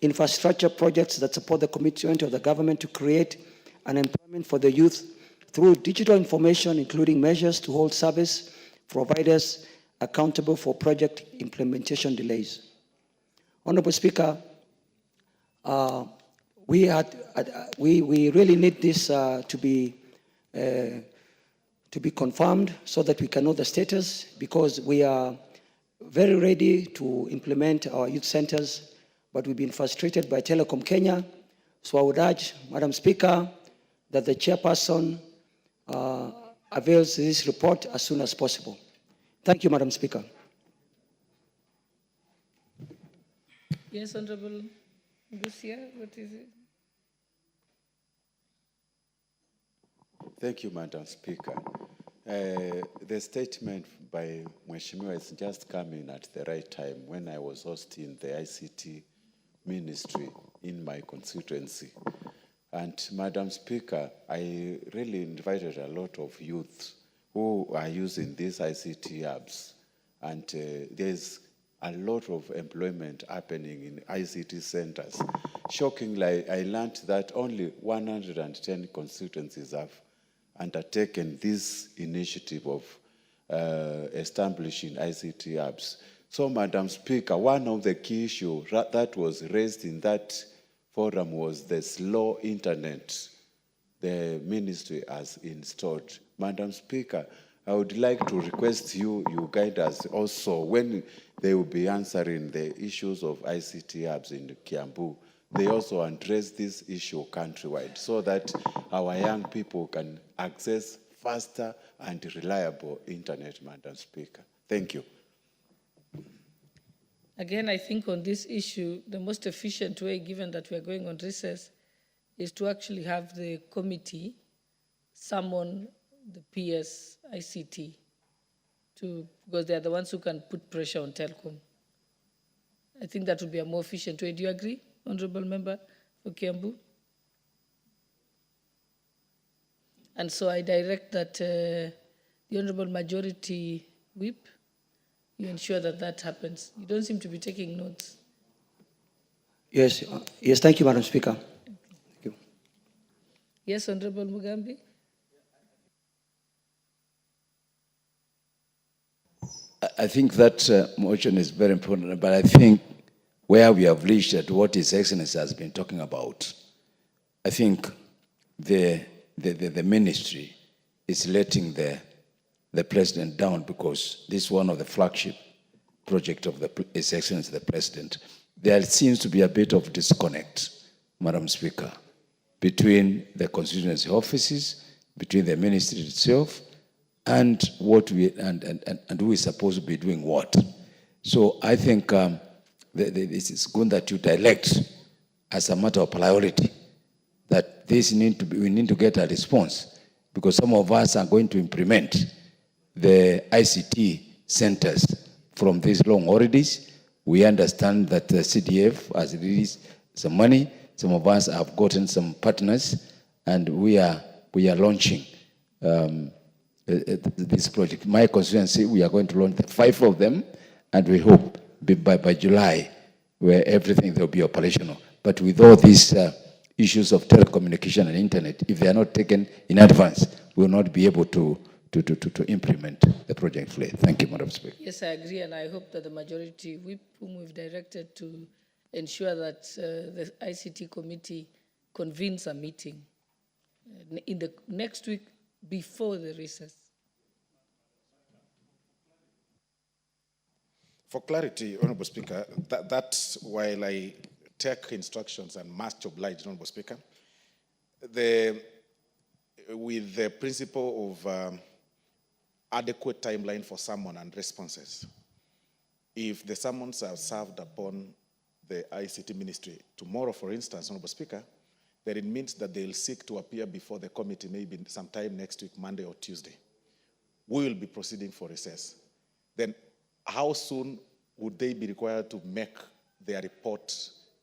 infrastructure projects that support the commitment of the government to create an employment for the youth through digital information, including measures to hold service providers accountable for project implementation delays. Honorable Speaker, we really need this to be confirmed so that we can know the status, because we are very ready to implement our youth centers, but we've been frustrated by Telecom Kenya. So I would urge, Madam Speaker, that the chairperson avails this report as soon as possible. Thank you, Madam Speaker. Yes, Honorable Busia, what is it? Thank you, Madam Speaker. The statement by Mheshimiwa is just coming at the right time when I was hosting the ICT ministry in my constituency. And Madam Speaker, I really invited a lot of youth who are using these ICT apps. And there's a lot of employment happening in ICT centers. Shockingly, I learned that only 110 constituencies have undertaken this initiative of establishing ICT apps. So, Madam Speaker, one of the key issues that was raised in that forum was the slow internet the ministry has installed. Madam Speaker, I would like to request you guide us also when they will be answering the issues of ICT hubs in Kiambu. They also address this issue countrywide so that our young people can access faster and reliable internet, Madam Speaker. Thank you. Again, I think on this issue, the most efficient way, given that we are going on recess, is to actually have the committee summon the PS ICT because they are the ones who can put pressure on Telcom. I think that would be a more efficient way. Do you agree, Honorable Member for Kiambu? And so I direct that the Honorable Majority Whip, you ensure that that happens. You don't seem to be taking notes. Yes, yes, thank you, Madam Speaker. Thank you. Yes, Honorable Mugambi? I think that motion is very important, but I think where we have reached at what His Excellency has been talking about, I think the ministry is letting the president down because this is one of the flagship projects of His Excellency the President. There seems to be a bit of disconnect, Madam Speaker, between the constituency offices, between the ministry itself, and what we and who is supposed to be doing what. So I think this is good that you direct as a matter of priority that we need to get a response because some of us are going to implement the ICT centers from these long holidays. We understand that the CDF has released some money. Some of us have gotten some partners, and we are launching this project. My constituency, we are going to launch 5 of them, and we hope by July, where everything will be operational. But with all these issues of telecommunication and internet, if they are not taken in advance, we will not be able to implement the project fully. Thank you, Madam Speaker. Yes, I agree, and I hope that the majority whip, whom we've directed to ensure that the ICT committee convenes a meeting in the next week before the recess. For clarity, Honorable Speaker, that while I take instructions and must oblige, Honorable Speaker, with the principle of adequate timeline for summon and responses, if the summons are served upon the ICT ministry tomorrow, for instance, Honorable Speaker, then it means that they'll seek to appear before the committee maybe sometime next week, Monday or Tuesday. We will be proceeding for recess. Then how soon would they be required to make their report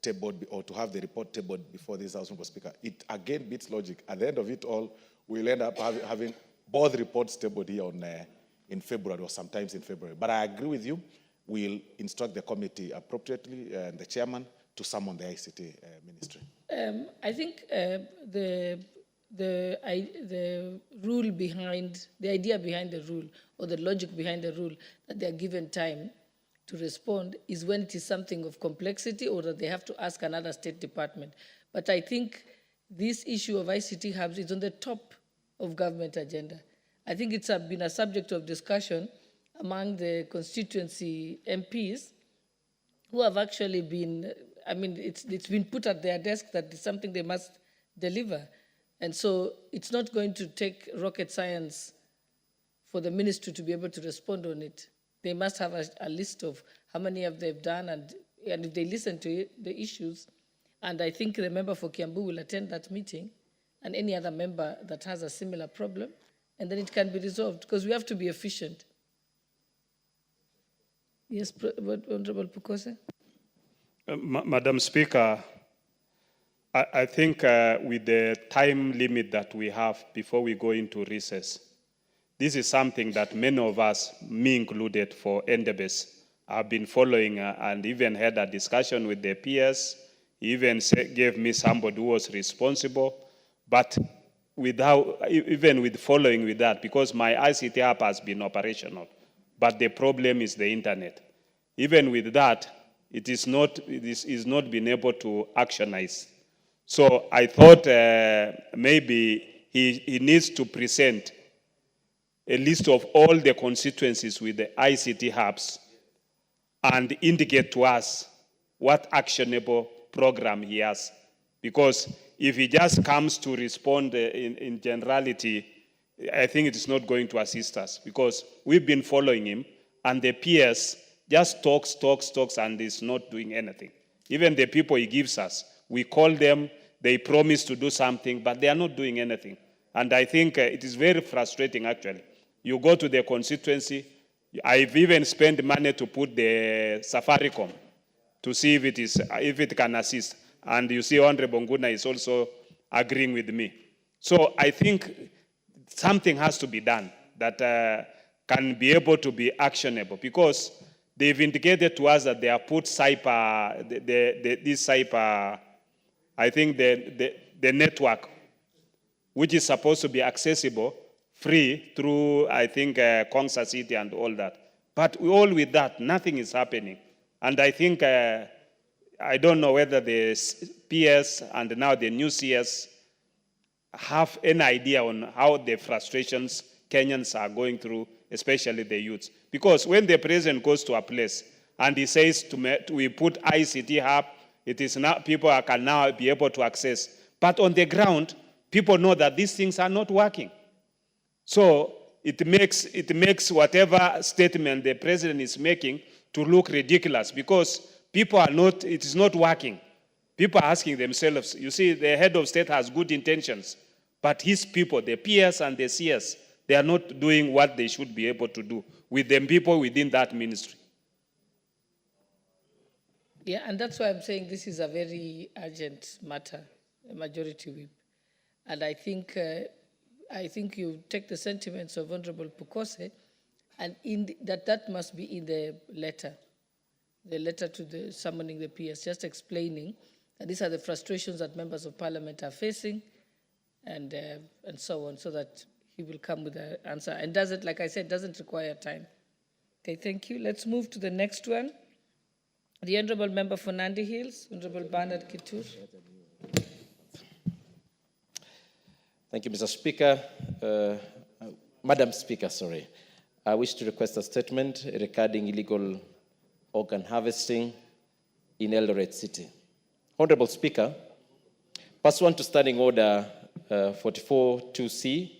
tabled or to have the report tabled before this House, Honorable Speaker? It again beats logic. At the end of it all, we'll end up having both reports tabled here in February or sometimes in February. But I agree with you. We'll instruct the committee appropriately and the chairman to summon the ICT ministry. I think the rule behind, the idea behind the rule or the logic behind the rule that they are given time to respond is when it is something of complexity or that they have to ask another state department. But I think this issue of ICT hubs is on the top of government agenda. I think it's been a subject of discussion among the constituency MPs who have actually been, I mean, it's been put at their desk that it's something they must deliver. And so it's not going to take rocket science for the ministry to be able to respond on it. They must have a list of how many of they've done and if they listen to it, the issues. And I think the member for Kiambu will attend that meeting and any other member that has a similar problem, and then it can be resolved because we have to be efficient. Yes, Honorable Pukose. Madam Speaker, I think with the time limit that we have before we go into recess, this is something that many of us, me included, for NDBS, have been following and even had a discussion with their peers. He even gave me somebody who was responsible. But even with following with that, because my ICT app has been operational, but the problem is the internet. Even with that, it is not been able to actionize. So I thought maybe he needs to present a list of all the constituencies with the ICT hubs and indicate to us what actionable program he has. Because if he just comes to respond in generality, I think it is not going to assist us, because we've been following him and the PS just talks, and is not doing anything. Even the people he gives us, we call them, they promise to do something, but they are not doing anything. And I think it is very frustrating, actually. You go to the constituency, I've even spent money to put the Safaricom to see if it can assist. And you see Honorable Nguna is also agreeing with me. So I think something has to be done that can be able to be actionable, because they've indicated to us that they have put cyber, this cyber, I think the network, which is supposed to be accessible, free through, I think, Kongsa City and all that. But all with that, nothing is happening. And I think, I don't know whether the PS and now the new CS have an idea on how the frustrations Kenyans are going through, especially the youths. Because when the president goes to a place and he says, we put ICT hub, it is now, people can now be able to access. But on the ground, people know that these things are not working. So it makes whatever statement the president is making to look ridiculous, because people are not, it is not working. People are asking themselves, you see, the head of state has good intentions, but his people, the PS and the CS, they are not doing what they should be able to do with the people within that ministry. Yeah, and that's why I'm saying this is a very urgent matter, a majority whip. And I think you take the sentiments of Honorable Pukose, and that must be in the letter to the summoning the PS, just explaining that these are the frustrations that members of parliament are facing, and so on, so that he will come with an answer. And doesn't, like I said, doesn't require time. Okay, thank you. Let's move to the next one. The Honorable Member for Nandi Hills, Honorable Bernard Kitur. Thank you, Mr. Speaker. Madam Speaker, sorry. I wish to request a statement regarding illegal organ harvesting in Eldoret City. Honorable Speaker, pursuant to Standing Order 44-2C,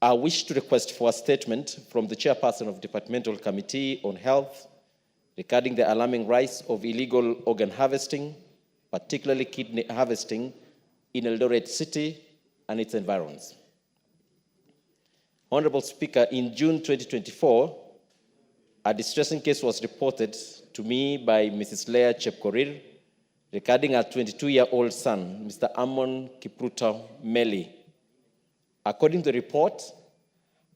I wish to request for a statement from the Chairperson of Departmental Committee on Health regarding the alarming rise of illegal organ harvesting, particularly kidney harvesting, in Eldoret City and its environs. Honorable Speaker, in June 2024, a distressing case was reported to me by Mrs. Leah Chepkorir regarding her 22-year-old son, Mr. Amon Kipruto Meli. According to the report,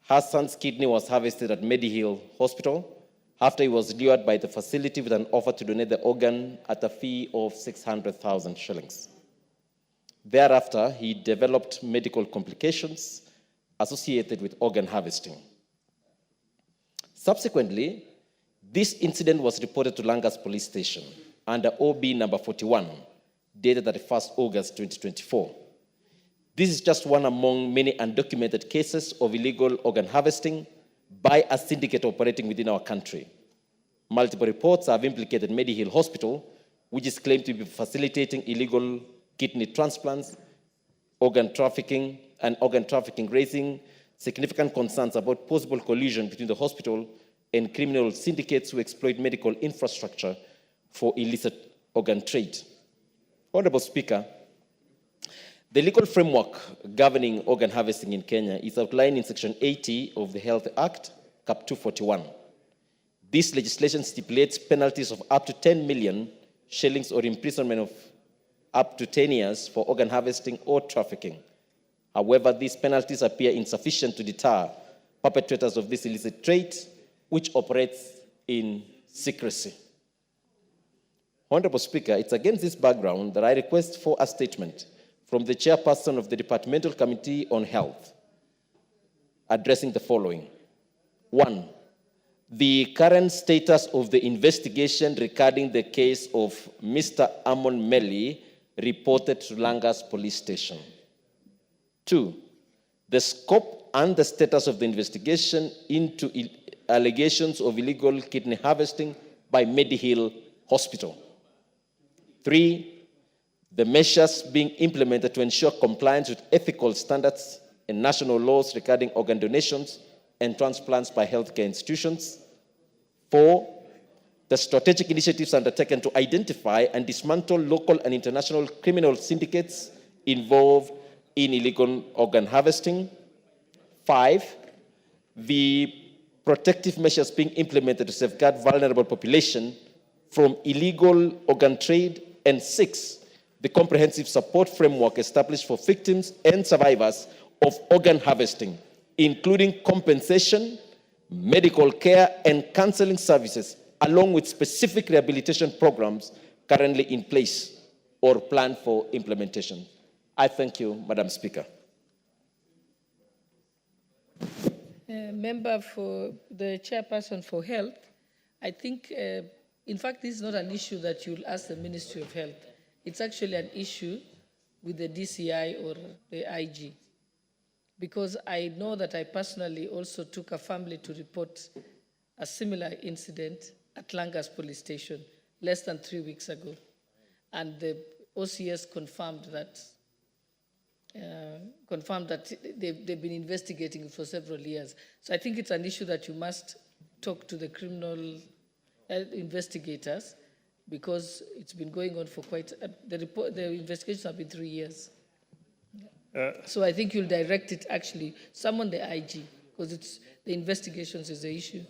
her son's kidney was harvested at Medihill Hospital after he was lured by the facility with an offer to donate the organ at a fee of 600,000 shillings. Thereafter, he developed medical complications associated with organ harvesting. Subsequently, this incident was reported to Langas Police Station under OB number 41, dated 31st August 2024. This is just one among many undocumented cases of illegal organ harvesting by a syndicate operating within our country. Multiple reports have implicated Medihill Hospital, which is claimed to be facilitating illegal kidney transplants, organ trafficking, raising significant concerns about possible collusion between the hospital and criminal syndicates who exploit medical infrastructure for illicit organ trade. Honorable Speaker, the legal framework governing organ harvesting in Kenya is outlined in Section 80 of the Health Act, Cap 241. This legislation stipulates penalties of up to 10 million shillings or imprisonment of up to 10 years for organ harvesting or trafficking. However, these penalties appear insufficient to deter perpetrators of this illicit trade, which operates in secrecy. Honorable Speaker, it's against this background that I request for a statement from the Chairperson of the Departmental Committee on Health, addressing the following. 1, the current status of the investigation regarding the case of Mr. Amon Meli reported to Langas Police Station. 2, the scope and the status of the investigation into allegations of illegal kidney harvesting by Medihill Hospital. 3, the measures being implemented to ensure compliance with ethical standards and national laws regarding organ donations and transplants by healthcare institutions. 4, the strategic initiatives undertaken to identify and dismantle local and international criminal syndicates involved in illegal organ harvesting. 5, the protective measures being implemented to safeguard vulnerable population from illegal organ trade. And 6, the comprehensive support framework established for victims and survivors of organ harvesting, including compensation, medical care, and counseling services, along with specific rehabilitation programs currently in place or planned for implementation. I thank you, Madam Speaker. Member for the chairperson for health, I think, in fact, this is not an issue that you'll ask the Ministry of Health. It's actually an issue with the DCI or the IG. Because I know that I personally also took a family to report a similar incident at Langas Police Station less than 3 weeks ago. And the OCS confirmed that they've been investigating it for several years. So I think it's an issue that you must talk to the criminal investigators, because it's been going on for quite, the investigations have been 3 years. So I think you'll direct it, actually, summon the IG, because it's the investigations is the issue.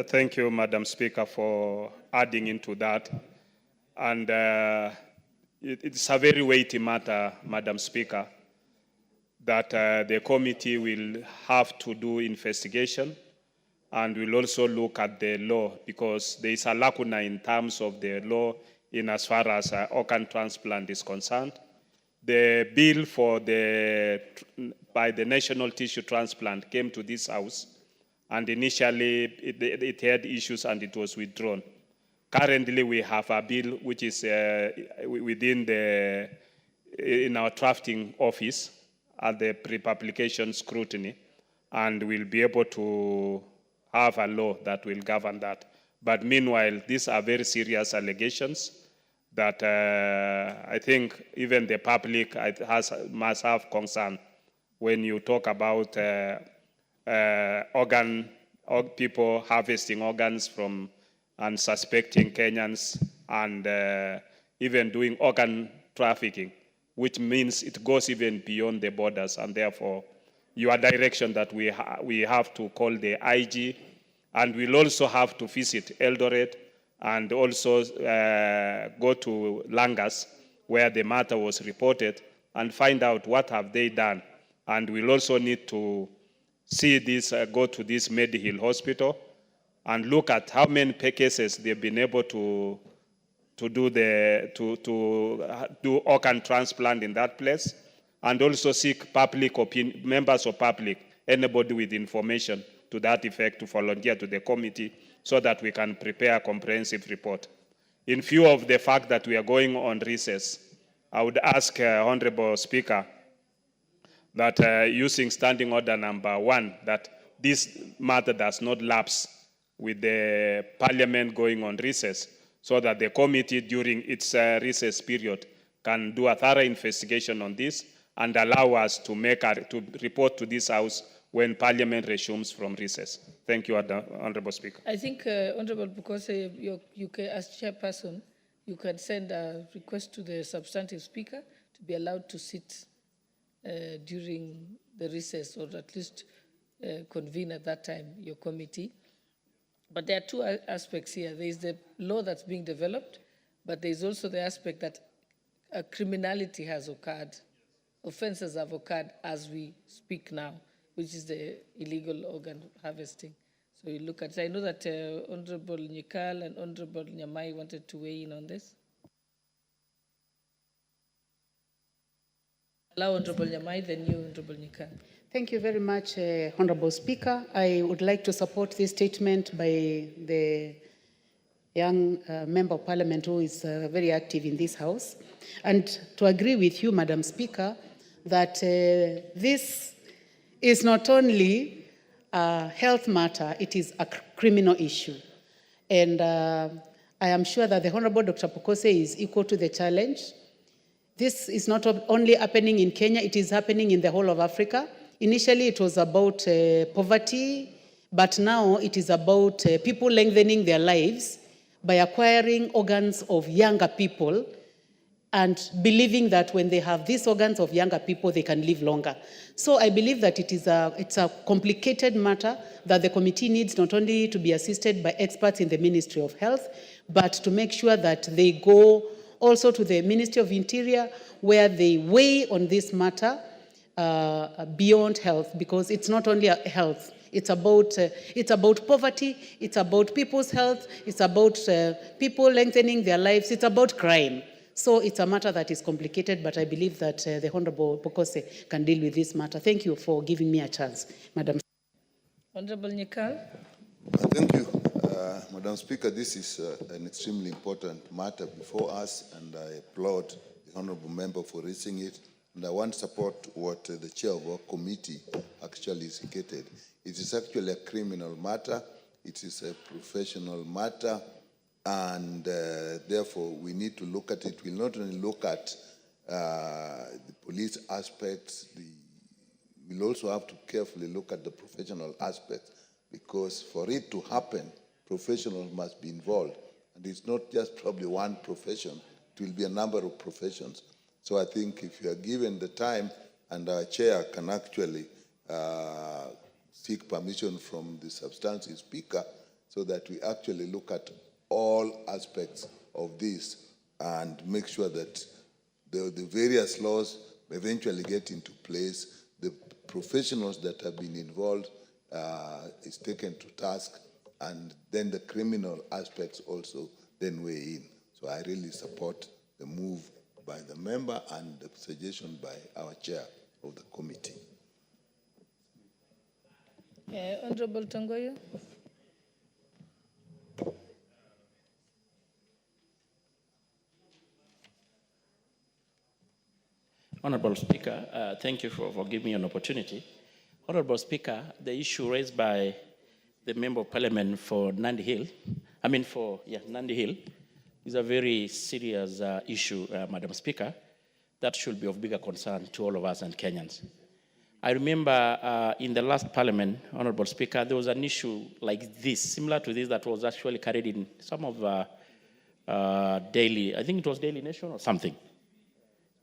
Thank you, Madam Speaker, for adding into that. And it's a very weighty matter, Madam Speaker, that the committee will have to do investigation, and will also look at the law, because there is a lacuna in terms of the law in as far as organ transplant is concerned. The bill for by the National Tissue Transplant came to this House, and initially it had issues and it was withdrawn. Currently, we have a bill which is in our drafting office at the pre-publication scrutiny, and we'll be able to have a law that will govern that. But meanwhile, these are very serious allegations that I think even the public must have concern when you talk about people harvesting organs from unsuspecting Kenyans, and even doing organ trafficking, which means it goes even beyond the borders. And therefore, your direction that we have to call the IG, and we'll also have to visit Eldoret and also go to Langas, where the matter was reported, and find out what have they done. And we'll also need to see this, go to this Medihill Hospital and look at how many cases they've been able to do organ transplant in that place, and also seek public opinion, members of public, anybody with information to that effect, to volunteer to the committee so that we can prepare a comprehensive report. In view of the fact that we are going on recess, I would ask Honorable Speaker that using standing order number 1, that this matter does not lapse with the Parliament going on recess, so that the committee during its recess period can do a thorough investigation on this and allow us to report to this House when Parliament resumes from recess. Thank you, Honorable Speaker. I think, Honorable, because you can, as chairperson, you can send a request to the substantive speaker to be allowed to sit during the recess, or at least convene at that time your committee. But there are two aspects here. There is the law that's being developed, but there is also the aspect that criminality has occurred. Offenses have occurred as we speak now, which is the illegal organ harvesting. So you look at it. I know that Honorable Nyikal and Honorable Nyamai wanted to weigh in on this. Allow Honorable Nyamai, then you, Honorable Nyikal. Thank you very much, Honorable Speaker. I would like to support this statement by the young member of parliament who is very active in this house, and to agree with you, Madam Speaker, that this is not only a health matter, it is a criminal issue. And I am sure that the Honorable Dr. Pokose is equal to the challenge. This is not only happening in Kenya, it is happening in the whole of Africa. Initially, it was about poverty, but now it is about people lengthening their lives by acquiring organs of younger people and believing that when they have these organs of younger people, they can live longer. So I believe that it's a complicated matter that the committee needs not only to be assisted by experts in the Ministry of Health, but to make sure that they go also to the Ministry of Interior, where they weigh on this matter beyond health, because it's not only health. It's about poverty, it's about people's health, it's about people lengthening their lives, it's about crime. So it's a matter that is complicated, but I believe that the Honorable Pokose can deal with this matter. Thank you for giving me a chance, Madam. Honorable Nyikal. Thank you, Madam Speaker. This is an extremely important matter before us, and I applaud the Honorable Member for raising it. And I want to support what the chair of our committee actually indicated. It is actually a criminal matter. It is a professional matter. And therefore, we need to look at it. We'll not only look at the police aspects, we'll also have to carefully look at the professional aspects, because for it to happen, professionals must be involved. And it's not just probably one profession, it will be a number of professions. So I think if you are given the time, and our chair can actually seek permission from the substantive speaker, so that we actually look at all aspects of this and make sure that the various laws eventually get into place, the professionals that have been involved is taken to task, and then the criminal aspects also then weigh in. So I really support the move by the member and the suggestion by our chair of the committee. Honorable Tangoyo. Honorable Speaker, thank you for giving me an opportunity. Honorable Speaker, the issue raised by the Member of Parliament for Nandi Hill, Nandi Hill, is a very serious issue, Madam Speaker, that should be of bigger concern to all of us and Kenyans. I remember in the last Parliament, Honorable Speaker, there was an issue like this, similar to this, that was actually carried in some of Daily, I think it was Daily Nation or something,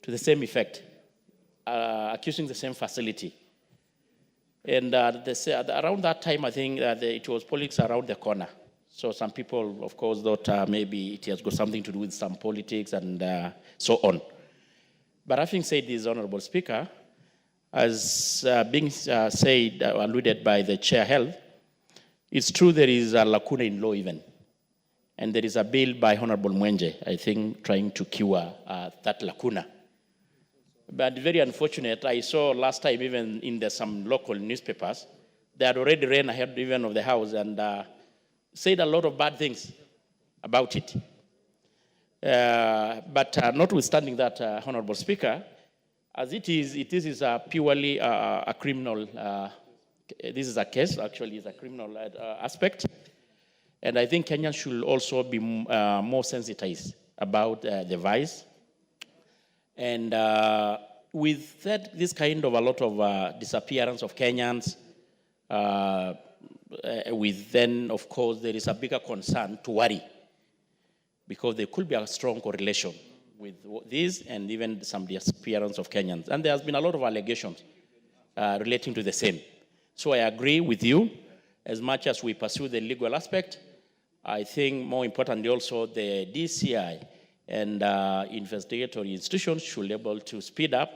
to the same effect, accusing the same facility. And around that time, I think it was politics around the corner. So some people, of course, thought maybe it has got something to do with some politics and so on. But having said this, Honorable Speaker, as being said, alluded by the Chair Health, it's true there is a lacuna in law even. And there is a bill by Honorable Mwenje, I think, trying to cure that lacuna. But very unfortunate, I saw last time even in some local newspapers, they had already ran ahead even of the House and said a lot of bad things about it. But notwithstanding that, Honorable Speaker, as it is purely a criminal, this is a case, actually, it's a criminal aspect. And I think Kenyans should also be more sensitized about the vice. And with this kind of a lot of disappearance of Kenyans, with then, of course, there is a bigger concern to worry, because there could be a strong correlation with this and even some disappearance of Kenyans. And there has been a lot of allegations relating to the same. So I agree with you. As much as we pursue the legal aspect, I think more importantly also the DCI and investigatory institutions should be able to speed up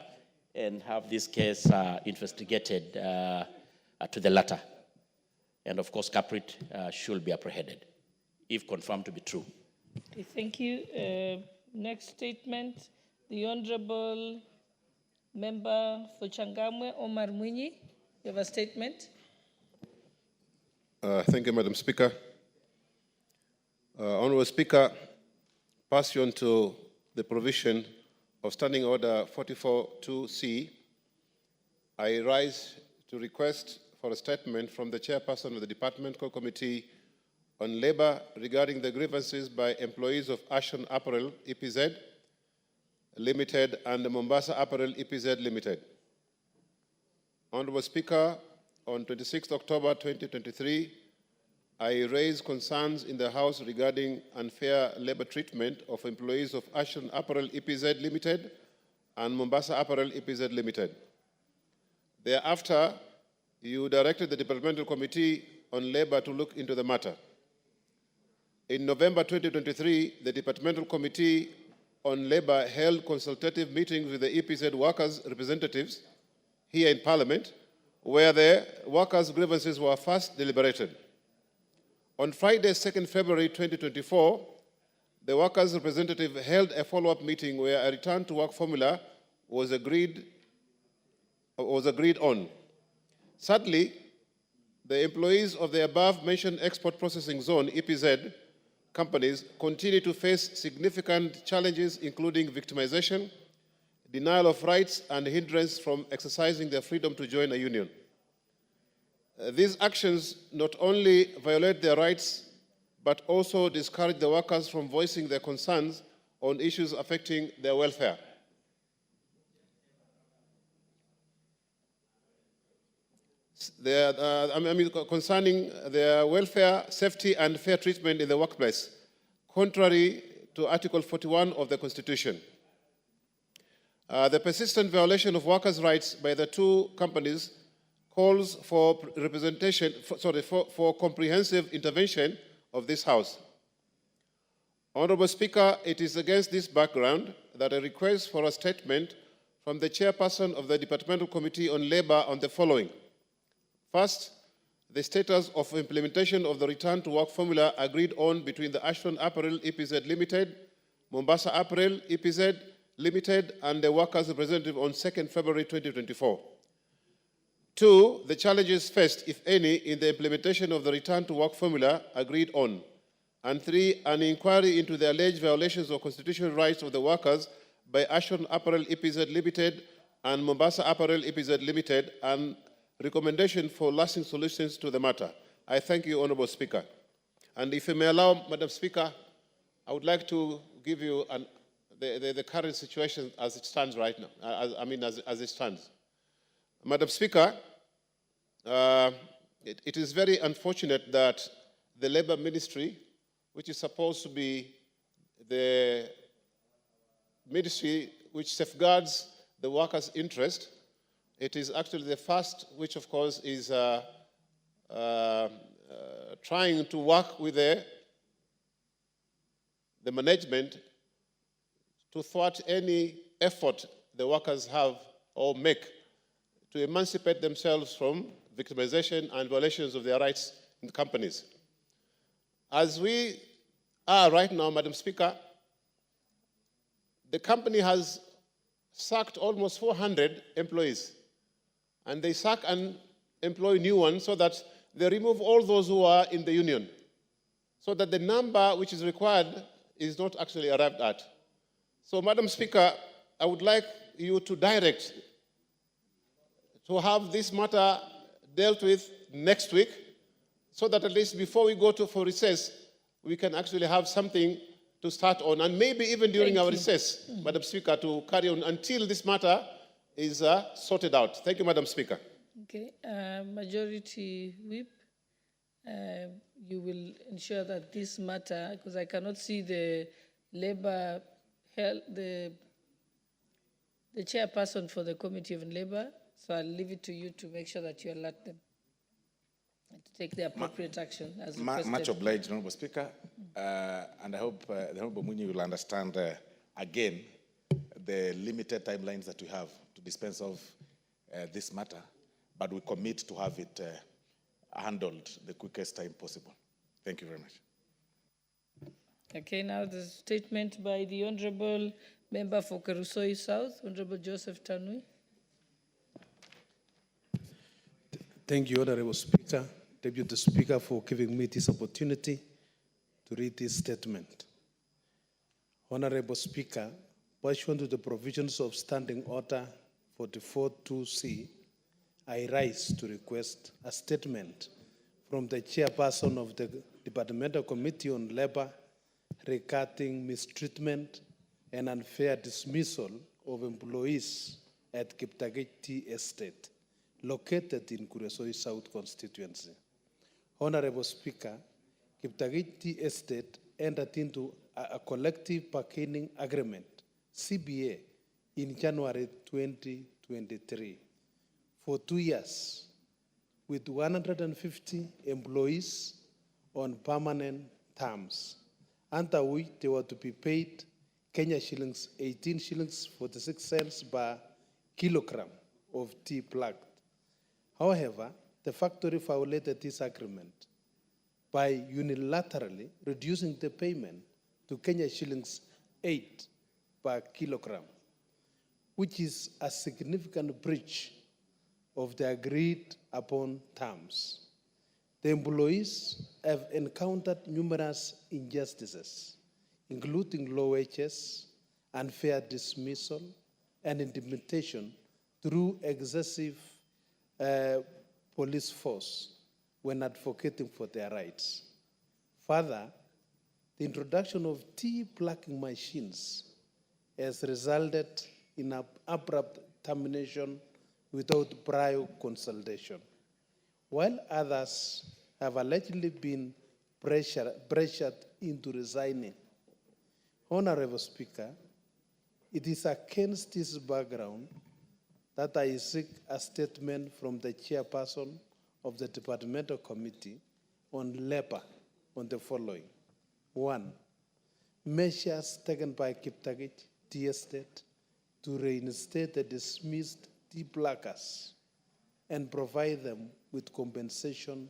and have this case investigated to the latter. And of course, culprit should be apprehended, if confirmed to be true. Okay, thank you. Next statement, the Honorable Member for Changamwe, Omar Mwinyi. You have a statement? Thank you, Madam Speaker. Honourable Speaker, pursuant to the provision of Standing Order 44.2c, I rise to request for a statement from the Chairperson of the Departmental Committee on Labour regarding the grievances by employees of Ashton Apparel EPZ Limited and the Mombasa Apparel EPZ Limited. Honourable Speaker, on 26 October 2023, I raised concerns in the House regarding unfair labour treatment of employees of Ashton Apparel EPZ Limited and Mombasa Apparel EPZ Limited. Thereafter, you directed the Departmental Committee on Labour to look into the matter. In November 2023, the Departmental Committee on Labour held consultative meetings with the EPZ workers' representatives here in Parliament, where the workers' grievances were first deliberated. On Friday, 2nd February 2024, the workers' representative held a follow-up meeting where a return to work formula was agreed on. Sadly, the employees of the above-mentioned export processing zone, EPZ, companies continue to face significant challenges, including victimization, denial of rights, and hindrance from exercising their freedom to join a union. These actions not only violate their rights, but also discourage the workers from voicing their concerns on issues affecting their welfare. Concerning their welfare, safety, and fair treatment in the workplace, contrary to Article 41 of the Constitution. The persistent violation of workers' rights by the two companies calls for for comprehensive intervention of this House. Honourable Speaker, it is against this background that I request for a statement from the Chairperson of the Departmental Committee on Labour on the following. First, the status of implementation of the return to work formula agreed on between the Ashton Apparel EPZ Limited, Mombasa Apparel EPZ Limited, and the workers' representative on 2nd February 2024. Two, the challenges faced, if any, in the implementation of the return to work formula agreed on. And three, an inquiry into the alleged violations of constitutional rights of the workers by Ashton Apparel EPZ Limited and Mombasa Apparel EPZ Limited, and recommendation for lasting solutions to the matter. I thank you, Honourable Speaker. And if you may allow, Madam Speaker, I would like to give you the current situation as it stands right now, as it stands. Madam Speaker, it is very unfortunate that the Labour Ministry, which is supposed to be the ministry which safeguards the workers' interest, it is actually the first which, of course, is trying to work with the management to thwart any effort the workers have or make to emancipate themselves from victimization and violations of their rights in companies. As we are right now, Madam Speaker, the company has sacked almost 400 employees, and they sack and employ new ones so that they remove all those who are in the union, so that the number which is required is not actually arrived at. So, Madam Speaker, I would like you to direct to have this matter dealt with next week, so that at least before we go for recess, we can actually have something to start on, and maybe even during our recess, Madam Speaker, to carry on until this matter is sorted out. Thank you, Madam Speaker. Okay, Majority Whip, you will ensure that this matter, because I cannot see the Labour, the chairperson for the Committee on Labour, so I'll leave it to you to make sure that you alert them and to take the appropriate action as requested. Much obliged, Honourable Speaker, and I hope the Honourable Munyi will understand again the limited timelines that we have to dispense of this matter, but we commit to have it handled the quickest time possible. Thank you very much. Okay, now the statement by the Honourable Member for Kerusoi South, Honourable Joseph Tanui. Thank you, Honourable Speaker, Deputy Speaker, for giving me this opportunity to read this statement. Honorable Speaker, pursuant to the provisions of Standing Order 44.2c, I rise to request a statement from the chairperson of the Departmental Committee on Labor regarding mistreatment and unfair dismissal of employees at Kiptagich Tea Estate, located in Kuresoi South constituency. Honorable Speaker, Kiptagich Tea Estate entered into a collective bargaining agreement, CBA, in January 2023 for 2 years with 150 employees on permanent terms, under which they were to be paid Kenya shillings 18 shillings 46 cents per kilogram of tea plucked. However, the factory violated this agreement by unilaterally reducing the payment to Kenya shillings 8 per kilogram, which is a significant breach of the agreed upon terms. The employees have encountered numerous injustices, including low wages, unfair dismissal, and intimidation through excessive police force when advocating for their rights. Further, the introduction of tea plucking machines has resulted in an abrupt termination without prior consultation, while others have allegedly been pressured into resigning. Honorable Speaker, it is against this background that I seek a statement from the chairperson of the Departmental Committee on Labor on the following. 1. Measures taken by Kiptagich Tea Estate to reinstate the dismissed tea pluckers and provide them with compensation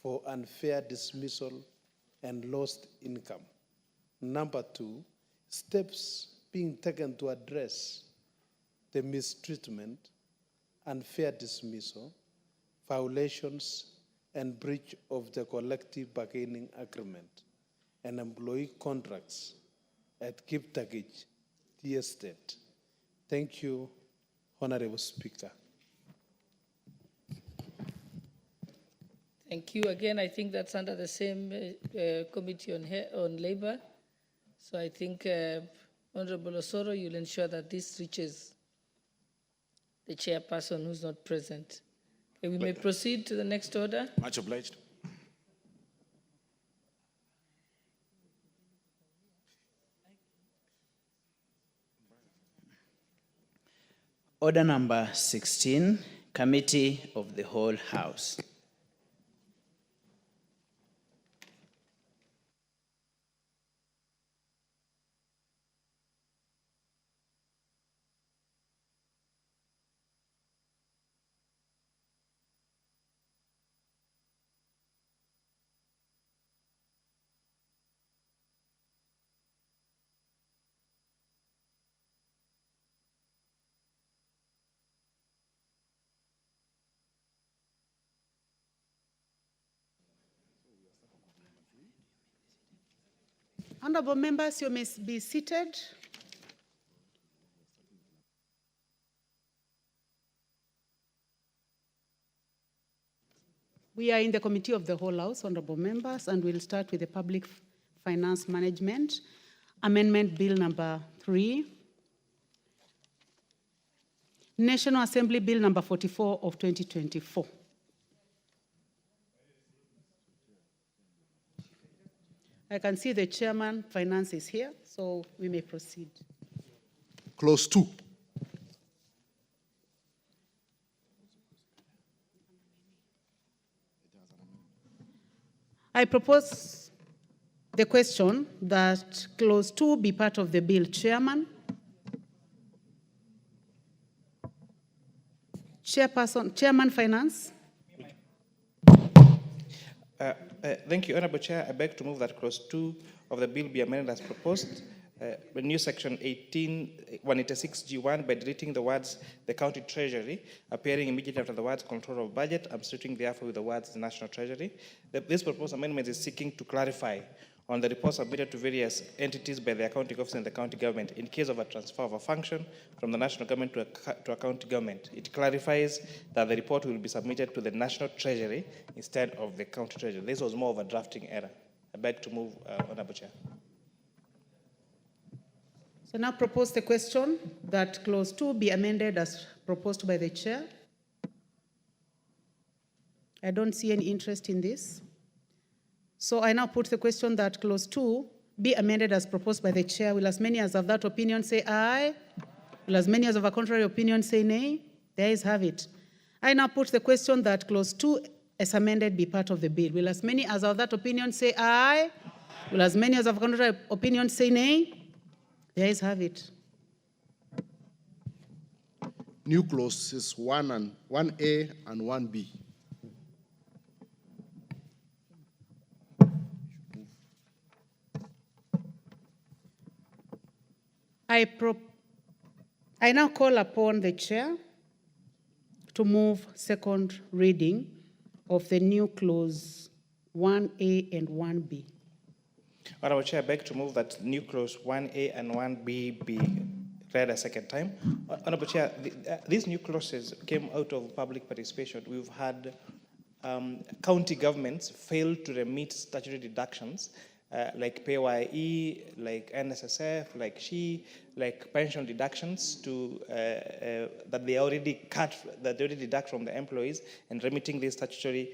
for unfair dismissal and lost income. Number 2, steps being taken to address the mistreatment, unfair dismissal, violations, and breach of the collective bargaining agreement and employee contracts at Kiptagich Tea Estate. Thank you, Honorable Speaker. Thank you. Again, I think that's under the same Committee on Labor. So I think, Honorable Osoro, you'll ensure that this reaches the chairperson who's not present. Okay, we may proceed to the next order. Much obliged. Order number 16, Committee of the Whole House. Honorable members, you may be seated. We are in the Committee of the Whole House, honorable members, and we'll start with the Public Finance Management Amendment Bill number 3. National Assembly Bill number 44 of 2024. I can see the Chairman Finance is here, so we may proceed. Clause 2. I propose the question that Clause 2 be part of the bill. Chairman. Chairman Finance. Thank you, Honorable Chair. I beg to move that Clause 2 of the bill be amended as proposed. The new section 186G1 by deleting the words "the county treasury," appearing immediately after the words "control of budget," substituting therefore with the words "the national treasury." This proposed amendment is seeking to clarify on the report submitted to various entities by the accounting office and the county government in case of a transfer of a function from the national government to a county government. It clarifies that the report will be submitted to the national treasury instead of the county treasury. This was more of a drafting error. I beg to move, Honorable Chair. So now propose the question that clause 2 be amended as proposed by the chair. I don't see any interest in this. So I now put the question that clause 2 be amended as proposed by the chair. Will as many as of that opinion say aye? Will as many as of a contrary opinion say nay? The ayes have it. I now put the question that clause 2 as amended be part of the bill. Will as many as of that opinion say aye? Will as many as of a contrary opinion say nay? The ayes have it. New clauses 1A and 1B. I now call upon the chair to move second reading of the new clause 1A and 1B. Honorable Chair, I beg to move that new clause 1A and 1B be read a second time. Honorable Chair, these new clauses came out of public participation. We've had county governments fail to remit statutory deductions like PYE, like NSSF, like SHE, like pension deductions to that they already deduct from the employees and remitting these statutory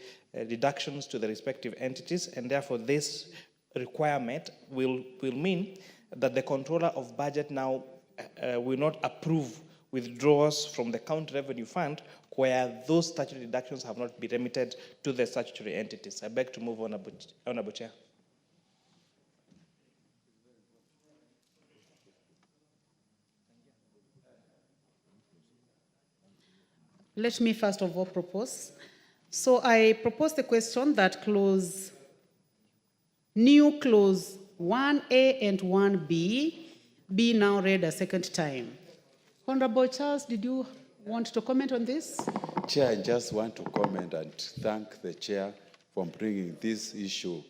deductions to the respective entities, and therefore this requirement will mean that the controller of budget now will not approve withdrawals from the county revenue fund where those statutory deductions have not been remitted to the statutory entities. I beg to move, Honorable Chair. Let me first of all propose. So I propose the question that new clause 1A and 1B be now read a second time. Honorable Charles, did you want to comment on this? Chair, I just want to comment and thank the chair for bringing this issue.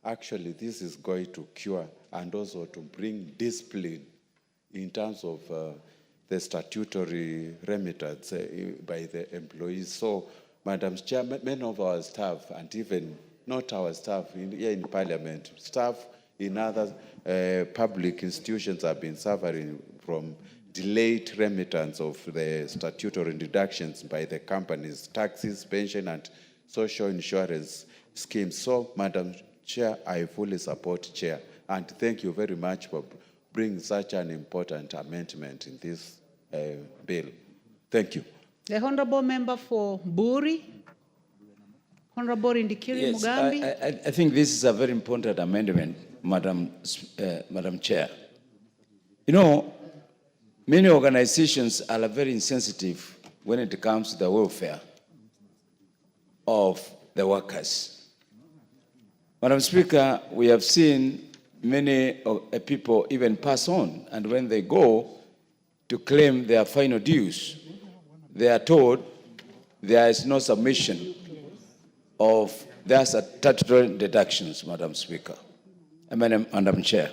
Actually, this is going to cure and also to bring discipline in terms of the statutory remittance by the employees. So, Madam Chair, many of our staff, and even not our staff here in Parliament, staff in other public institutions have been suffering from delayed remittance of the statutory deductions by the companies, taxes, pension, and social insurance schemes. So, Madam Chair, I fully support Chair, and thank you very much for bringing such an important amendment in this bill. Thank you. The Honorable Member for Buri, Honorable Indikiri Mugambi. I think this is a very important amendment, Madam Chair. You know, many organizations are very insensitive when it comes to the welfare of the workers. Madam Speaker, we have seen many people even pass on, and when they go to claim their final dues, they are told there is no submission of their statutory deductions, Madam Speaker, Madam Chair.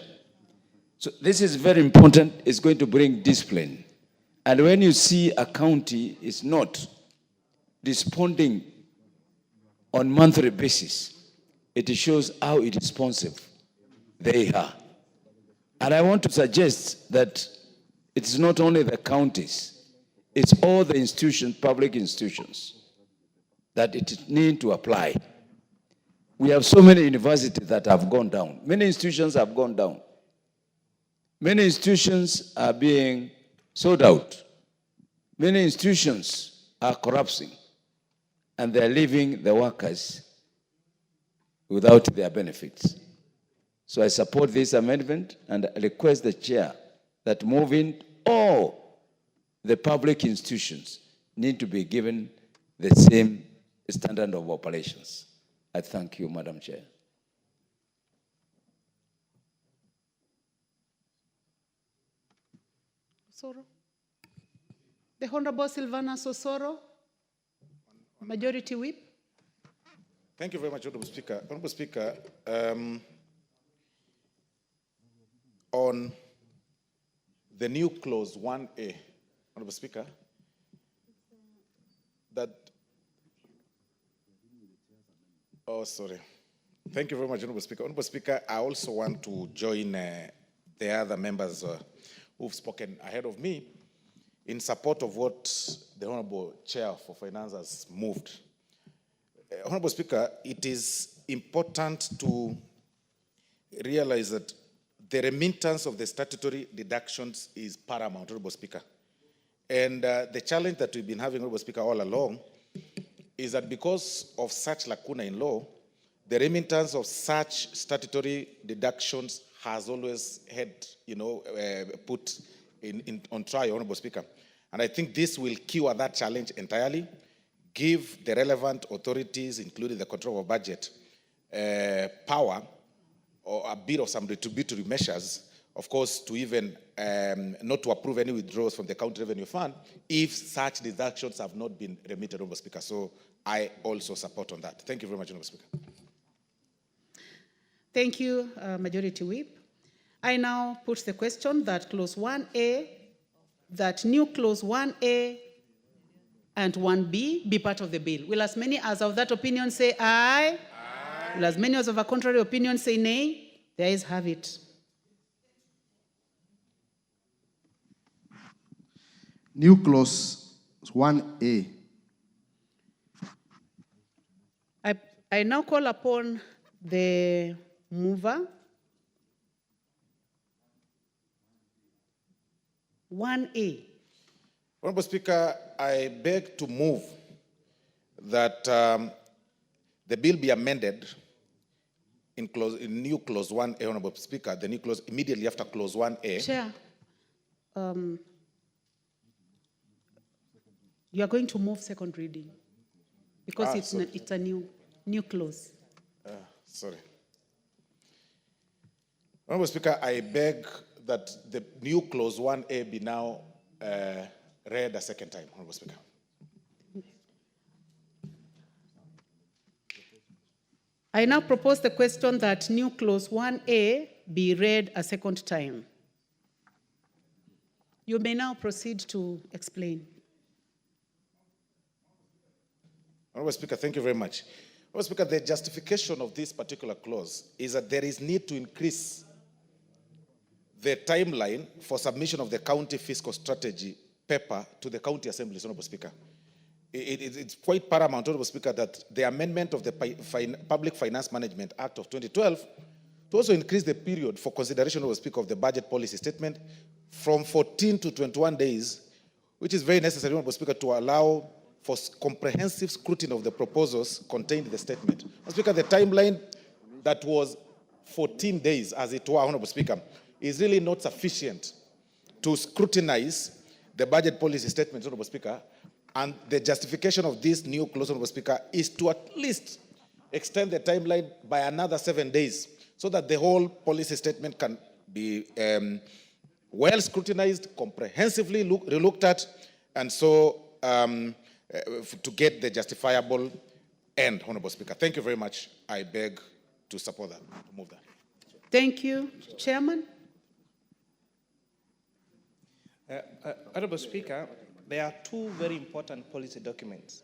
So this is very important. It's going to bring discipline. And when you see a county is not responding on monthly basis, it shows how irresponsive they are. And I want to suggest that it's not only the counties, it's all the institutions, public institutions, that it need to apply. We have so many universities that have gone down. Many institutions have gone down. Many institutions are being sold out. Many institutions are collapsing, and they're leaving the workers without their benefits. So I support this amendment and request the chair that moving all the public institutions need to be given the same standard of operations. I thank you, Madam Chair. Sosoro. The Honorable Silvana Sosoro, Majority Whip. Thank you very much, Honorable Speaker. Honorable Speaker, on the new clause 1A, Honorable Speaker, that, oh, sorry. Thank you very much, Honorable Speaker. Honorable Speaker, I also want to join the other members who've spoken ahead of me in support of what the Honorable Chair for Finance has moved. Honorable Speaker, it is important to realize that the remittance of the statutory deductions is paramount, Honorable Speaker. And the challenge that we've been having, Honorable Speaker, all along is that because of such lacuna in law, the remittance of such statutory deductions has always had, put on trial, Honorable Speaker. And I think this will cure that challenge entirely, give the relevant authorities, including the Control of Budget, power or a bit of some retributory measures, of course, to even not to approve any withdrawals from the County Revenue Fund if such deductions have not been remitted, Honorable Speaker. So I also support on that. Thank you very much, Honorable Speaker. Thank you, Majority Whip. I now put the question that clause 1A, that new clause 1A and 1B be part of the bill. Will as many as of that opinion say aye? Aye. Will as many as of a contrary opinion say nay? The ayes have it. New clause 1A. I now call upon the mover. 1A. Honorable Speaker, I beg to move that the bill be amended in new clause 1A, Honorable Speaker, the new clause immediately after clause 1A. Chair, you are going to move second reading because it's a new clause. Sorry. Honorable Speaker, I beg that the new clause 1A be now read a second time, Honorable Speaker. I now propose the question that new clause 1A be read a second time. You may now proceed to explain. Honorable Speaker, thank you very much. Honorable Speaker, the justification of this particular clause is that there is need to increase the timeline for submission of the county fiscal strategy paper to the county assemblies, Honorable Speaker. It's quite paramount, Honorable Speaker, that the amendment of the Public Finance Management Act of 2012 to also increase the period for consideration, Honorable Speaker, of the budget policy statement from 14 to 21 days, which is very necessary, Honorable Speaker, to allow for comprehensive scrutiny of the proposals contained in the statement. Honorable Speaker, the timeline that was 14 days, as it were, Honorable Speaker, is really not sufficient to scrutinize the budget policy statement, Honorable Speaker, and the justification of this new clause, Honorable Speaker, is to at least extend the timeline by another 7 days so that the whole policy statement can be well scrutinized, comprehensively relooked at, and so to get the justifiable end, Honorable Speaker. Thank you very much. I beg to support that, to move that. Thank you, Chairman. Honorable Speaker, there are two very important policy documents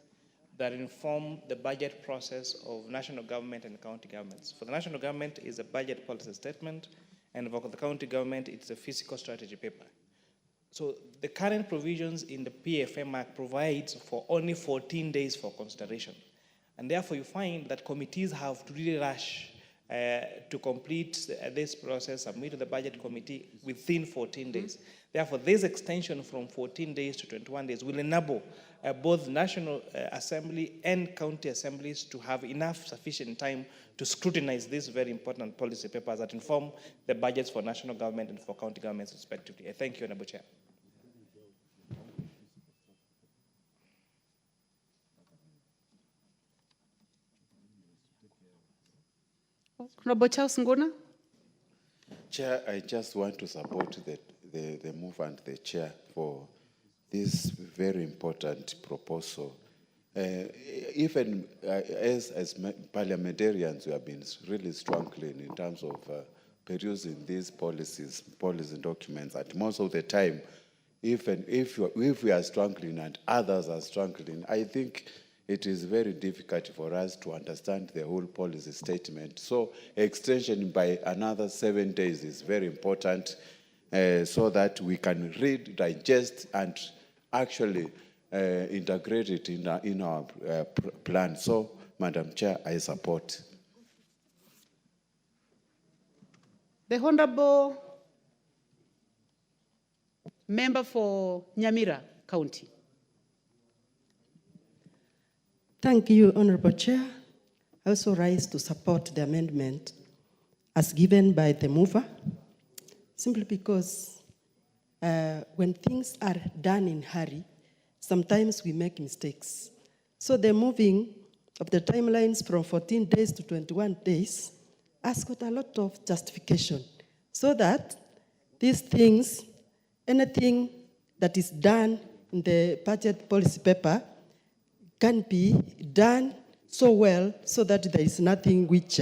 that inform the budget process of national government and county governments. For the national government, it's a budget policy statement, and for the county government, it's a fiscal strategy paper. So the current provisions in the PFM Act provides for only 14 days for consideration. And therefore, you find that committees have to really rush to complete this process, submit to the budget committee within 14 days. Therefore, this extension from 14 days to 21 days will enable both National Assembly and county assemblies to have enough sufficient time to scrutinize these very important policy papers that inform the budgets for national government and for county governments respectively. I thank you, Honorable Chair. Honorable Charles Nguna. Chair, I just want to support the move and the chair for this very important proposal. As parliamentarians, we have been really struggling in terms of perusing these policy documents, and most of the time, even if we are struggling and others are struggling, I think it is very difficult for us to understand the whole policy statement. So extension by another 7 days is very important so that we can read, digest, and actually integrate it in our plan. So, Madam Chair, I support. The Honorable Member for Nyamira County. Thank you, Honorable Chair. I also rise to support the amendment as given by the mover, simply because when things are done in hurry, sometimes we make mistakes. So the moving of the timelines from 14 days to 21 days has got a lot of justification, so that these things, anything that is done in the budget policy paper can be done so well so that there is nothing which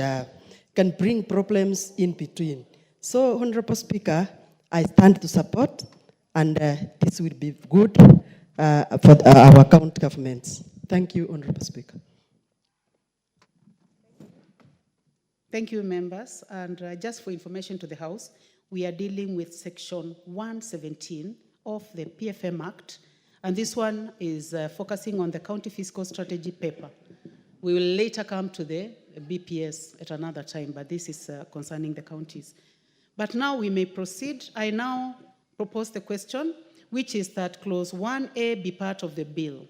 can bring problems in between. So, Honorable Speaker, I stand to support, and this will be good for our county governments. Thank you, Honorable Speaker. Thank you, members. And just for information to the House, we are dealing with Section 117 of the PFM Act, and this one is focusing on the county fiscal strategy paper. We will later come to the BPS at another time, but this is concerning the counties. But now we may proceed. I now propose the question, which is that Clause 1A be part of the bill.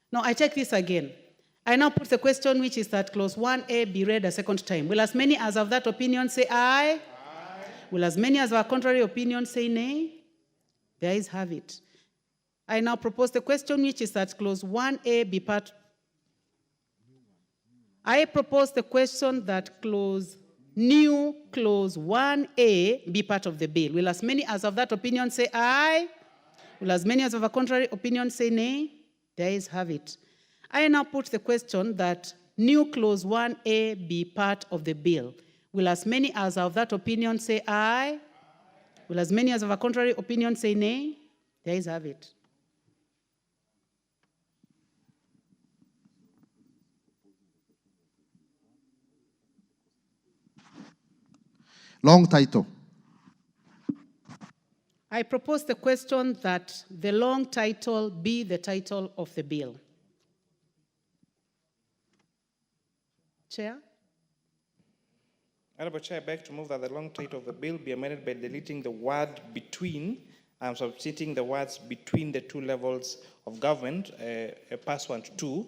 Now, I take this again. I now put the question, which is that Clause 1A be read a second time. Will as many as have that opinion say aye? Aye. Will as many as have contrary opinion say nay? The ayes have it. I now propose the question, which is that Clause 1A be part. I propose the question that new Clause 1A be part of the bill. Will as many as have that opinion say aye? Will as many as have a contrary opinion say nay? The ayes have it. I now put the question that new Clause 1A be part of the bill. Will as many as have that opinion say aye? Will as many as have a contrary opinion say nay? The ayes have it. Long title. I propose the question that the long title be the title of the bill. Chair? Honorable Chair, I beg to move that the long title of the bill be amended by deleting the word between and substituting the words between the two levels of government, pursuant to.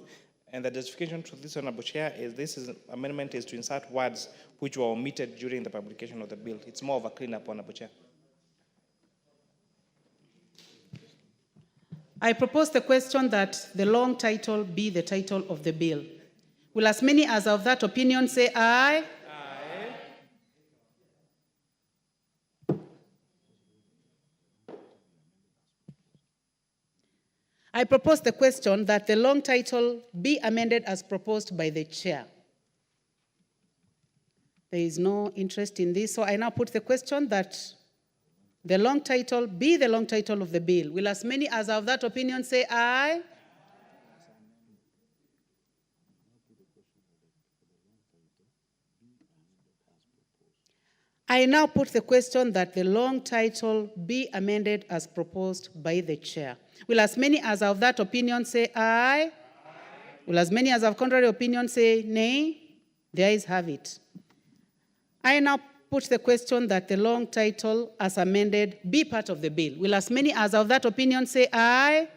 And the justification to this, Honorable Chair, is amendment is to insert words which were omitted during the publication of the bill. It's more of a cleanup, Honorable Chair. I propose the question that the long title be the title of the bill. Will as many as of that opinion say aye? Aye. I propose the question that the long title be amended as proposed by the chair. There is no interest in this, so I now put the question that the long title be the long title of the bill. Will as many as have that opinion say aye? I now put the question that the long title be amended as proposed by the chair. Will as many as have that opinion say aye? Aye. Will as many as have contrary opinion say nay? The ayes have it. I now put the question that the long title as amended be part of the bill. Will as many as have that opinion say aye? Aye.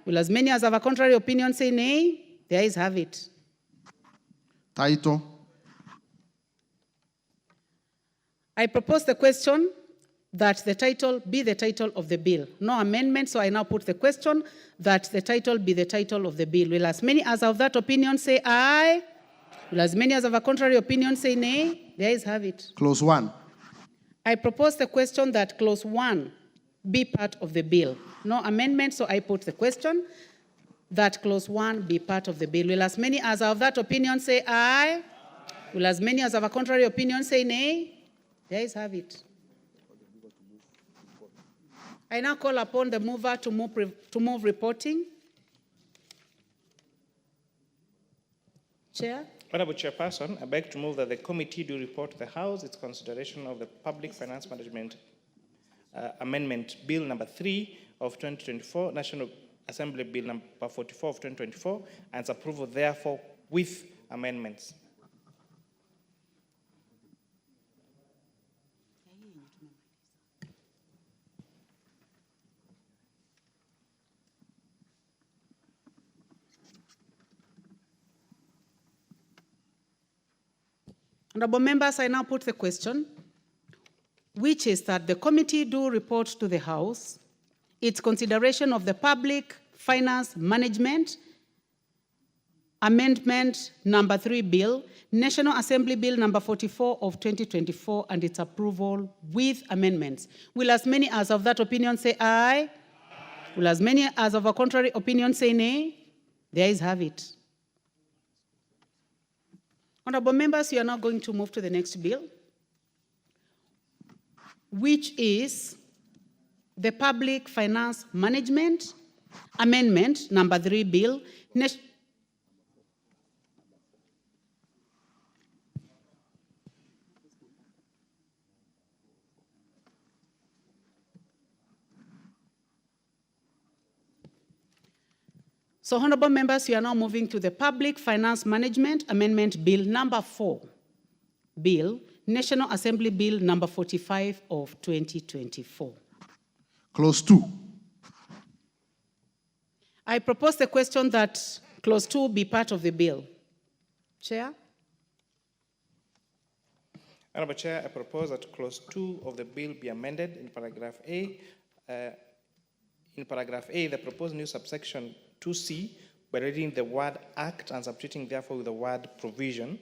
Will as many as have a contrary opinion say nay? The ayes have it. Title. I propose the question that the title be the title of the bill. No amendment, so I now put the question that the title be the title of the bill. Will as many as have that opinion say aye? Will as many as have a contrary opinion say nay? The ayes have it. Clause 1. I propose the question that Clause 1 be part of the bill. No amendment, so I put the question that clause 1 be part of the bill. Will as many as are of that opinion say aye? Will as many as have a contrary opinion say nay? The ayes have it. I now call upon the mover to move reporting. Chair. Honorable Chairperson, I beg to move that the committee do report to the House its consideration of the Public Finance Management Amendment Bill number 3 of 2024, National Assembly Bill number 44 of 2024, and its approval therefore with amendments. Honorable members, I now put the question, which is that the committee do report to the House its consideration of the Public Finance Management Amendment number 3 Bill, National Assembly Bill number 44 of 2024, and its approval with amendments. Will as many as of that opinion say aye? Will as many as of a contrary opinion say nay? The ayes have it. Honorable members, you are now going to move to the next bill, which is the Public Finance Management Amendment number 3 Bill. So, honorable members, you are now moving to the Public Finance Management Amendment Bill number 4 Bill, National Assembly Bill number 45 of 2024. Clause 2. I propose the question that clause 2 be part of the bill. Chair? Honorable Chair, I propose that clause 2 of the bill be amended in paragraph A. In paragraph A, the proposed new subsection 2C by reading the word act and substituting therefore with the word provision,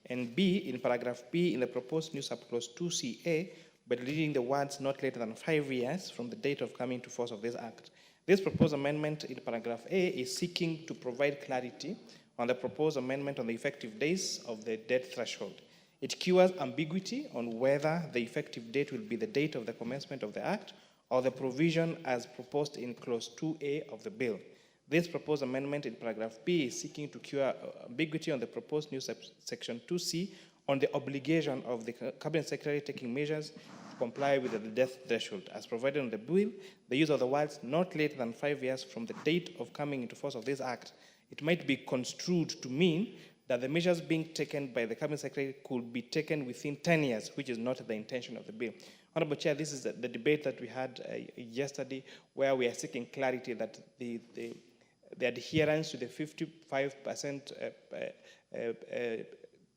and B, in paragraph B, in the proposed new subclause 2CA by reading the words not later than 5 years from the date of coming into force of this act. This proposed amendment in paragraph A is seeking to provide clarity on the proposed amendment on the effective days of the debt threshold. It cures ambiguity on whether the effective date will be the date of the commencement of the act or the provision as proposed in clause 2A of the bill. This proposed amendment in paragraph B is seeking to cure ambiguity on the proposed new subsection 2C on the obligation of the Cabinet Secretary taking measures to comply with the debt threshold. As provided in the bill, the use of the words not later than 5 years from the date of coming into force of this act, it might be construed to mean that the measures being taken by the Cabinet Secretary could be taken within 10 years, which is not the intention of the bill. Honorable Chair, this is the debate that we had yesterday, where we are seeking clarity that the adherence to the 55%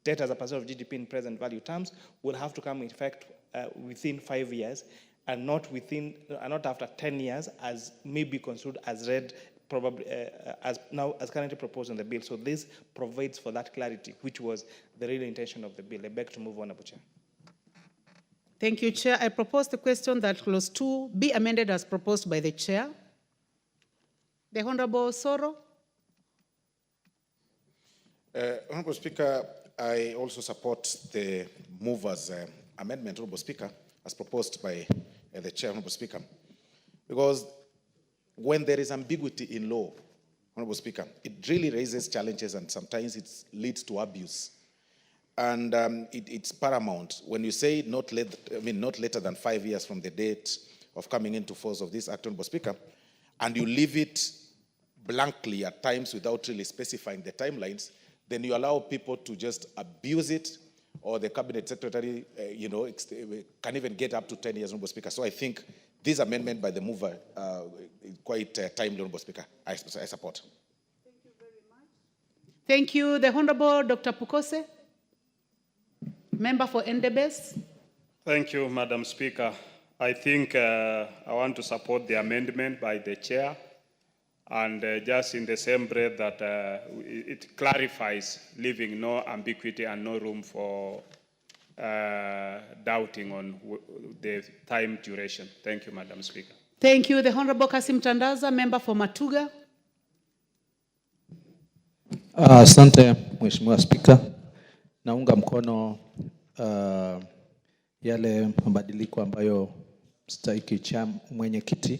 debt as a percent of GDP in present value terms will have to come in effect within 5 years, and not after 10 years, as may be construed as read probably as currently proposed in the bill. So this provides for that clarity, which was the real intention of the bill. I beg to move on, Honorable Chair. Thank you, Chair. I propose the question that clause 2 be amended as proposed by the Chair. The Honorable Soro. Honorable Speaker, I also support the mover's amendment, Honorable Speaker, as proposed by the Chair, Honorable Speaker, because when there is ambiguity in law, Honorable Speaker, it really raises challenges and sometimes it leads to abuse. And it's paramount when you say not later than 5 years from the date of coming into force of this act, Honorable Speaker, and you leave it blankly at times without really specifying the timelines, then you allow people to just abuse it, or the Cabinet Secretary, can even get up to 10 years, Honorable Speaker. So I think this amendment by the mover is quite timely, Honorable Speaker. I support. Thank you very much. Thank you. The Honorable Dr. Pukose, member for Endebess. Thank you, Madam Speaker. I think I want to support the amendment by the Chair, and just in the same breath that it clarifies, leaving no ambiguity and no room for doubting on the time duration. Thank you, Madam Speaker. Thank you. The Honorable Kasim Tandaza, member for Matuga. Asante Mheshimiwa Spika. Naunga mkono yale mabadiliko ambayo mstahiki mwenyekiti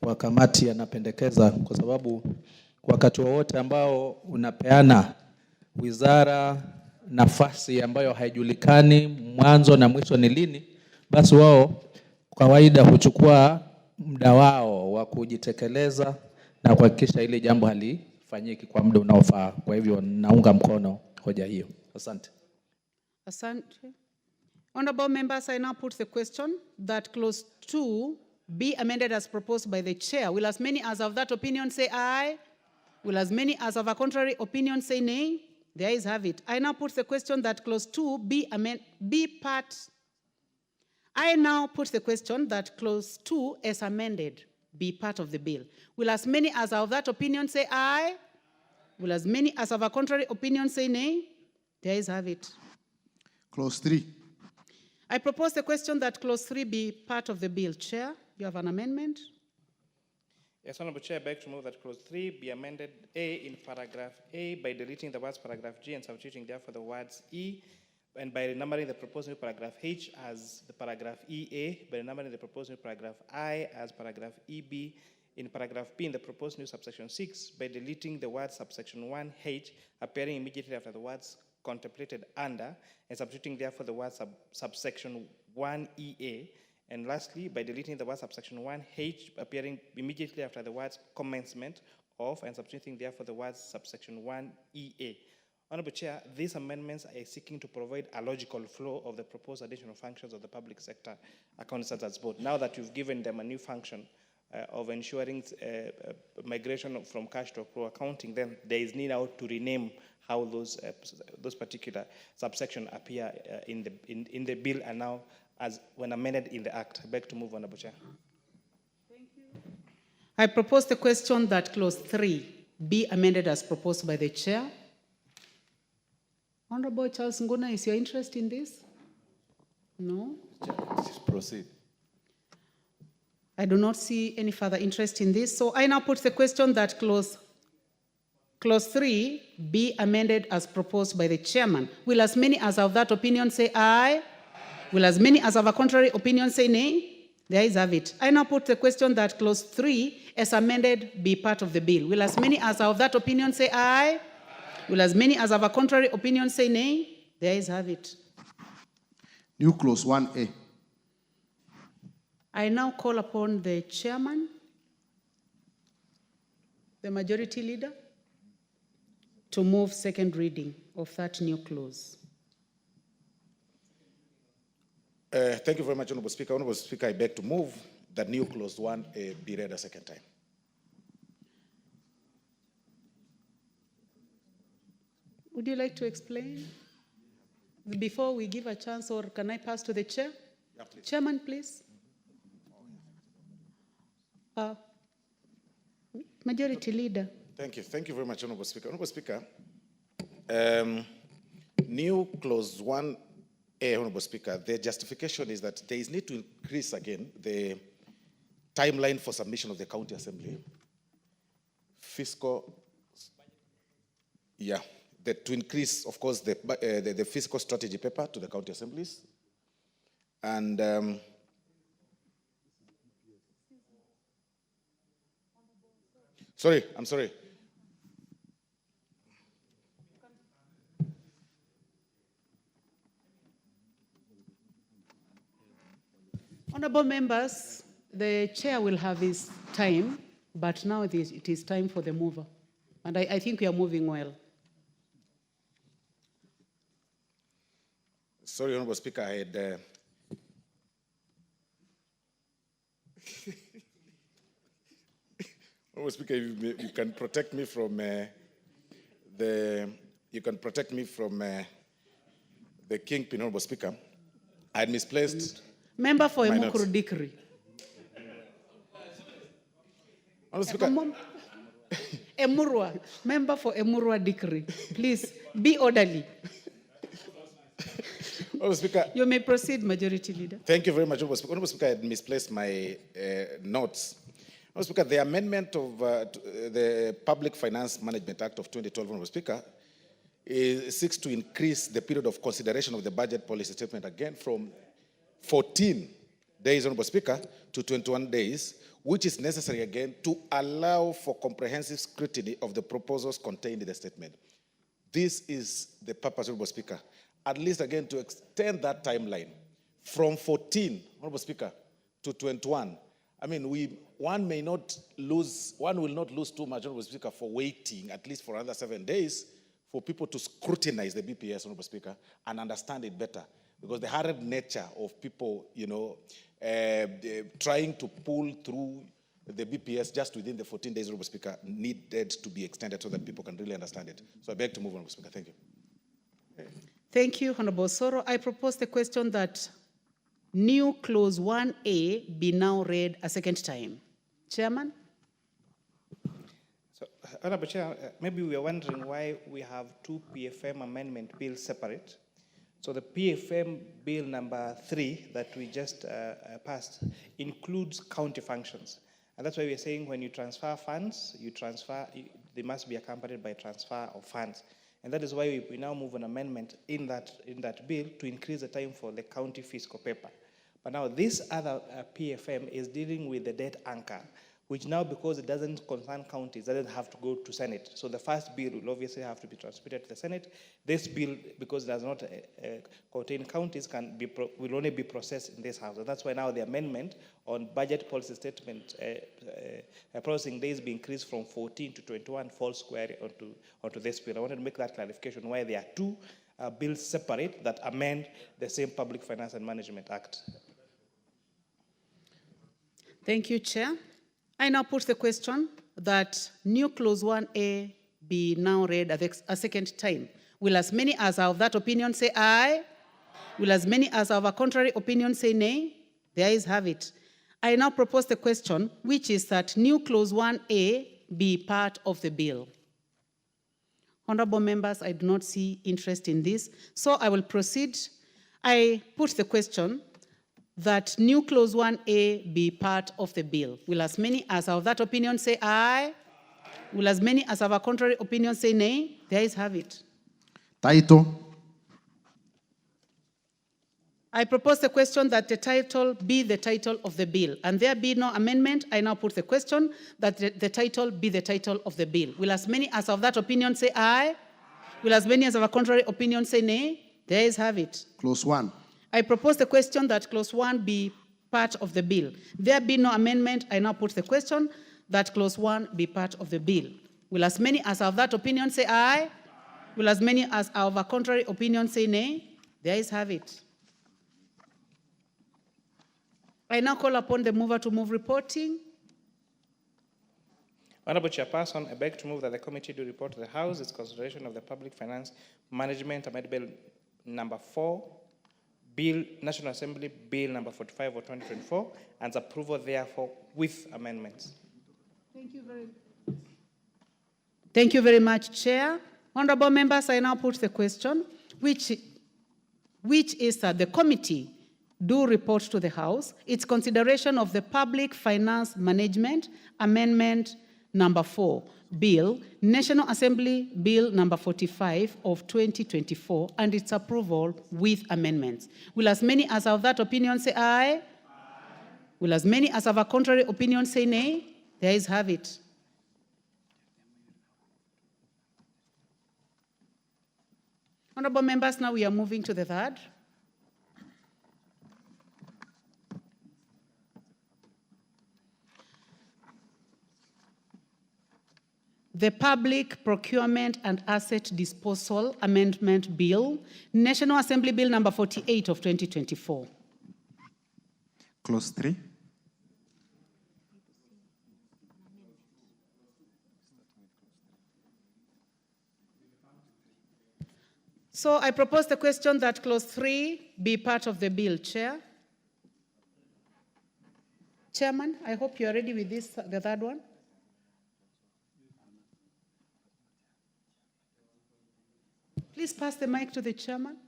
wa kamati anapendekeza, kwa sababu wakati wowote ambao unapeana wizara nafasi ambayo haijulikani mwanzo na mwisho ni lini, basi wao kawaida huchukua muda wao wa kujitekeleza na kuhakikisha ile jambo halifanyiki kwa muda unaofaa. Kwa hivyo naunga mkono hoja hiyo. Asante. Asante. Honorable members, I now put the question that clause 2 be amended as proposed by the chair. Will as many as of that opinion say aye? Will as many as of a contrary opinion say nay? The ayes have it. I now put the question that clause 2 I now put the question that clause 2 as amended be part of the bill. Will as many as of that opinion say aye? Will as many as of a contrary opinion say nay? The ayes have it. Clause 3. I propose the question that clause 3 be part of the bill. Chair, you have an amendment? Yes, Honorable Chair, I beg to move that clause 3 be amended A in paragraph A by deleting the words paragraph G and substituting therefore the words E, and by renumbering the proposed new paragraph H as the paragraph EA, by renumbering the proposed new paragraph I as paragraph EB, in paragraph B in the proposed new subsection 6, by deleting the word subsection 1H appearing immediately after the words contemplated under, and substituting therefore the word subsection 1EA, and lastly, by deleting the word subsection 1H appearing immediately after the words commencement of, and substituting therefore the words subsection 1EA. Honorable Chair, these amendments are seeking to provide a logical flow of the proposed additional functions of the public sector accounting standards board. Now that you've given them a new function of ensuring migration from cash to accrual accounting, then there is need now to rename how those particular subsections appear in the bill and now as when amended in the act. I beg to move, Honorable Chair. Thank you. I propose the question that clause 3 be amended as proposed by the chair. Honorable Charles Nguna, is your interest in this? No? Just proceed. I do not see any further interest in this. So I now put the question that clause 3 be amended as proposed by the chairman. Will as many as of that opinion say aye? Will as many as of a contrary opinion say nay? The ayes have it. I now put the question that clause 3 as amended be part of the bill. Will as many as of that opinion say aye? Will as many as of a contrary opinion say nay? The ayes have it. New clause 1A. I now call upon the chairman, the majority leader, to move second reading of that new clause. Thank you very much, Honorable Speaker. Honorable Speaker, I beg to move that new clause 1A be read a second time. Would you like to explain before we give a chance, or can I pass to the chair? Yeah, please. Chairman, please. Majority Leader. Thank you. Thank you very much, Honorable Speaker. Honorable Speaker, new clause 1A, Honorable Speaker, the justification is that there is need to increase again the timeline for submission of the County Assembly. To increase, of course, the fiscal strategy paper to the county assemblies. And I'm sorry. Honorable members, the chair will have his time, but now it is time for the mover. And I think we are moving well. Sorry, Honorable Speaker, I had... Honorable Speaker, you can protect me from the kingpin, Honorable Speaker. I had misplaced... Member for Emukuru Dikri. Honorable Speaker... Emurwa. Member for Emurwa Dikri. Please, be orderly. Honorable Speaker, you may proceed, Majority Leader. Thank you very much, Honorable Speaker. Honorable Speaker, I had misplaced my notes. Mr. Speaker, the amendment of the Public Finance Management Act of 2012, Mr. Speaker, seeks to increase the period of consideration of the budget policy statement again from 14 days, Honorable Speaker, to 21 days, which is necessary again to allow for comprehensive scrutiny of the proposals contained in the statement. This is the purpose, Honorable Speaker, at least again to extend that timeline from 14, Honorable Speaker, to 21. I mean, one will not lose too much, Honorable Speaker, for waiting at least for another 7 days for people to scrutinize the BPS, Honorable Speaker, and understand it better. Because the hurried nature of people, trying to pull through the BPS just within the 14 days, Honorable Speaker, needed to be extended so that people can really understand it. So I beg to move, Honorable Speaker. Thank you. Thank you, Honorable Soro. I propose the question that new clause 1A be now read a second time. Chairman? So, Honorable Chair, maybe we are wondering why we have two PFM amendment bills separate. So the PFM bill number 3 that we just passed includes county functions. And that's why we're saying when you transfer funds, they must be accompanied by transfer of funds. And that is why we now move an amendment in that bill to increase the time for the county fiscal paper. But now this other PFM is dealing with the debt anchor, which now, because it doesn't concern counties, doesn't have to go to Senate. So the first bill will obviously have to be transmitted to the Senate. This bill, because it does not contain counties, will only be processed in this House. And that's why now the amendment on budget policy statement processing days be increased from 14 to 21 falls square onto this bill. I wanted to make that clarification why there are two bills separate that amend the same Public Finance and Management Act. Thank you, Chair. I now put the question that new clause 1A be now read a second time. Will as many as are of that opinion say aye? Will as many as are of a contrary opinion say nay? The ayes have it. I now propose the question, which is that new clause 1A be part of the bill. Honorable members, I do not see interest in this, so I will proceed. I put the question that new clause 1A be part of the bill. Will as many as are of that opinion say aye? Will as many as have a contrary opinion say nay? The ayes have it. Title. I propose the question that the title be the title of the bill, and there be no amendment. I now put the question that the title be the title of the bill. Will as many as of that opinion say aye? Will as many as have a contrary opinion say nay? The ayes have it. Clause 1. I propose the question that clause 1 be part of the bill. There be no amendment. I now put the question that clause 1 be part of the bill. Will as many as have that opinion say aye? Will as many as are of a contrary opinion say nay? The ayes have it. I now call upon the mover to move reporting. Honorable Chairperson, I beg to move that the committee do report to the House its consideration of the Public Finance Management Amendment Bill number 4, National Assembly Bill number 45 of 2024, and approval therefore with amendments. Thank you very much, Chair. Honorable members, I now put the question, which is that the committee do report to the House its consideration of the Public Finance Management Amendment number 4, Bill, National Assembly Bill number 45 of 2024, and its approval with amendments. Will as many as have that opinion say aye? Will as many as have a contrary opinion say nay? The ayes have it. Honorable members, now we are moving to the third. The Public Procurement and Asset Disposal Amendment Bill, National Assembly Bill number 48 of 2024. Clause 3. So I propose the question that clause 3 be part of the bill, Chair. Chairman, I hope you are ready with this, the third one. Please pass the mic to the chairman.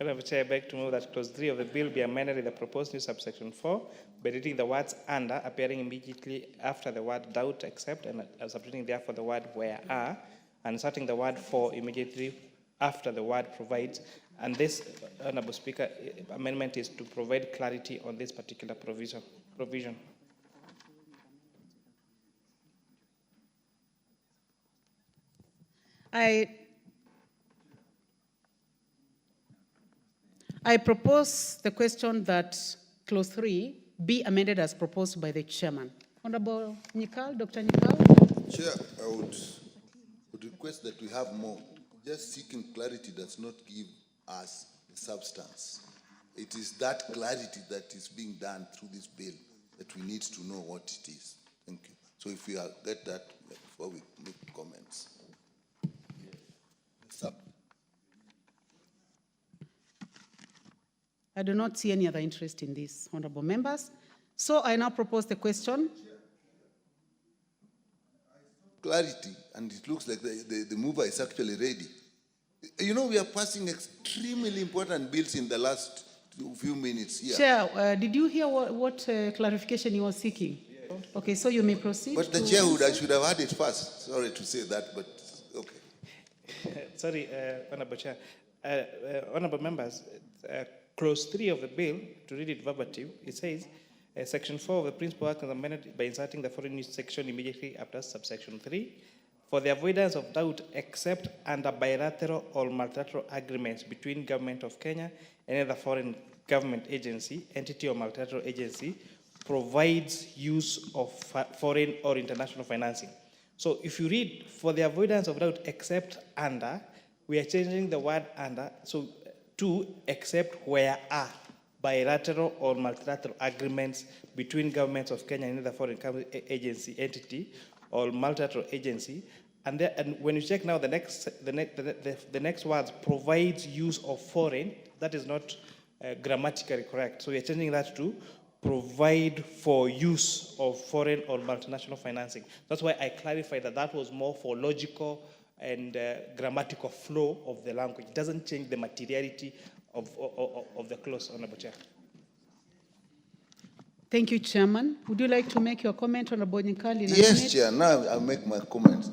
Honorable Chair, I beg to move that clause 3 of the bill be amended in the proposed new subsection 4 by deleting the words under appearing immediately after the word doubt except and substituting therefore the word where are and inserting the word for immediately after the word provides. And this, Honorable Speaker, amendment is to provide clarity on this particular provision. I propose the question that clause 3 be amended as proposed by the chairman. Honorable Nyikal, Dr. Nyikal. Chair, I would request that we have more. Just seeking clarity does not give us the substance. It is that clarity that is being done through this bill that we need to know what it is. Thank you. So if we get that before we make comments. I do not see any other interest in this, honorable members. So I now propose the question. Clarity, and it looks like the mover is actually ready. You know, we are passing extremely important bills in the last few minutes here. Chair, did you hear what clarification you were seeking? Okay, so you may proceed. But the chair I should have had it first. Sorry to say that, but okay. Sorry, Honorable Chair. Honorable members, clause 3 of the bill, to read it verbatim, it says, section 4 of the principal act is amended by inserting the following new section immediately after subsection 3. For the avoidance of doubt, except under bilateral or multilateral agreements between Government of Kenya and any other foreign government agency, entity or multilateral agency, provides use of foreign or international financing. So if you read, for the avoidance of doubt, except under, we are changing the word under, so to except where are bilateral or multilateral agreements between governments of Kenya and another foreign agency, entity, or multilateral agency. And when you check now the next words, provides use of foreign, that is not grammatically correct. So we are changing that to provide for use of foreign or multinational financing. That's why I clarified that was more for logical and grammatical flow of the language. It doesn't change the materiality of the clause, Honorable Chair. Thank you, Chairman. Would you like to make your comment, Honorable Nyikal? Yes, Chair. Now I'll make my comment.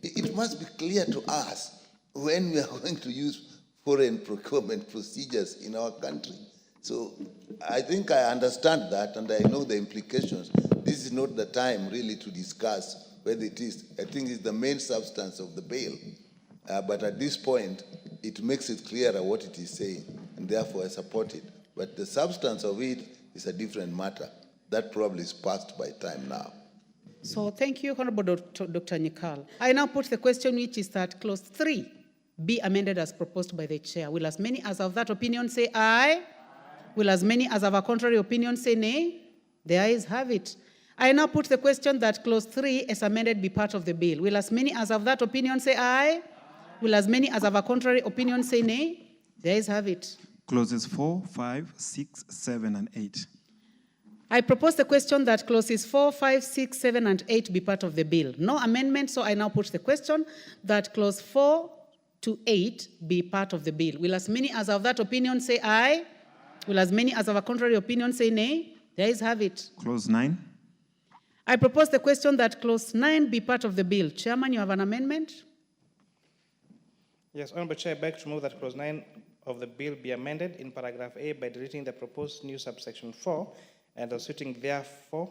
It must be clear to us when we are going to use foreign procurement procedures in our country. So I think I understand that and I know the implications. This is not the time really to discuss whether it is. I think it's the main substance of the bill. But at this point, it makes it clearer what it is saying, and therefore I support it. But the substance of it is a different matter. That probably is passed by time now. So thank you, Honorable Dr. Nyikal. I now put the question, which is that clause 3 be amended as proposed by the chair. Will as many as of that opinion say aye? Will as many as of a contrary opinion say nay? The ayes have it. I now put the question that clause 3 as amended be part of the bill. Will as many as of that opinion say aye? Will as many as of a contrary opinion say nay? The ayes have it. Clauses 4, 5, 6, 7, and 8. I propose the question that clauses 4, 5, 6, 7, and 8 be part of the bill. No amendment, so I now put the question that clause 4 to 8 be part of the bill. Will as many as of that opinion say aye? Will as many as of a contrary opinion say nay? The ayes have it. Clause 9. I propose the question that clause 9 be part of the bill. Chairman, you have an amendment? Yes, Honorable Chair, I beg to move that clause 9 of the bill be amended in paragraph A by deleting the proposed new subsection 4 and substituting therefore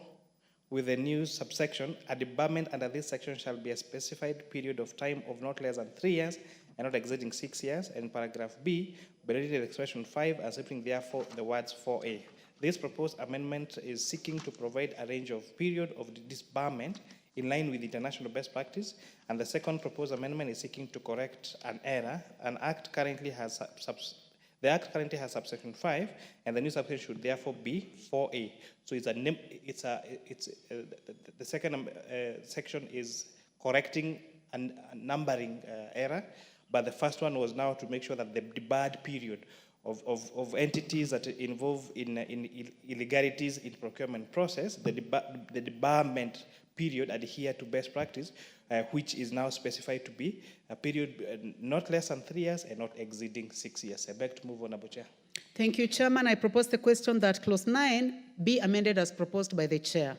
with a new subsection, a debarment under this section shall be a specified period of time of not less than 3 years and not exceeding 6 years. And paragraph B, by deleting the expression 5 and substituting therefore the words 4A. This proposed amendment is seeking to provide a range of period of disbarment in line with international best practice. And the second proposed amendment is seeking to correct an error. The Act currently has subsection 5, and the new subsection should therefore be 4A. So the second section is correcting a numbering error, but the first one was now to make sure that the debarred period of entities that are involved in illegalities in procurement process, the debarment period adhere to best practice, which is now specified to be a period not less than 3 years and not exceeding 6 years. I beg to move, Honorable Chair. Thank you, Chairman. I propose the question that clause 9 be amended as proposed by the chair.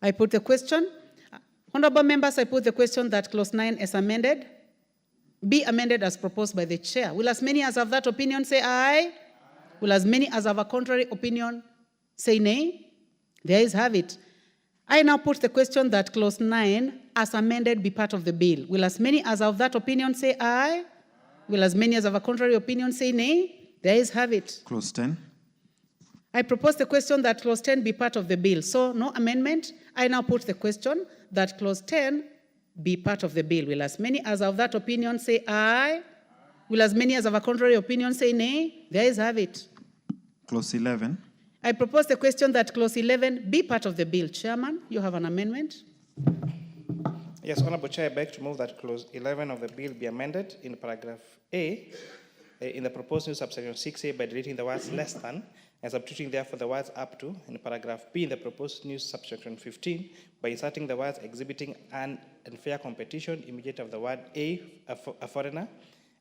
I put the question. Honorable members, I put the question that clause 9 is amended, be amended as proposed by the chair. Will as many as have that opinion say aye? Will as many as have a contrary opinion say nay? The ayes have it. I now put the question that clause 9 as amended be part of the bill. Will as many as have that opinion say aye? Will as many as have a contrary opinion say nay? The ayes have it. Clause 10. I propose the question that clause 10 be part of the bill. So no amendment. I now put the question that clause 10 be part of the bill. Will as many as have that opinion say aye? Will as many as have a contrary opinion say nay? The ayes have it. Clause 11. I propose the question that clause 11 be part of the bill. Chairman, you have an amendment. Yes, Honorable Chair, I beg to move that clause 11 of the bill be amended in paragraph A, in the proposed new subsection 6A by deleting the words less than and substituting therefore the words up to, in paragraph B in the proposed new subsection 15 by inserting the words exhibiting an unfair competition immediate of the word a foreigner,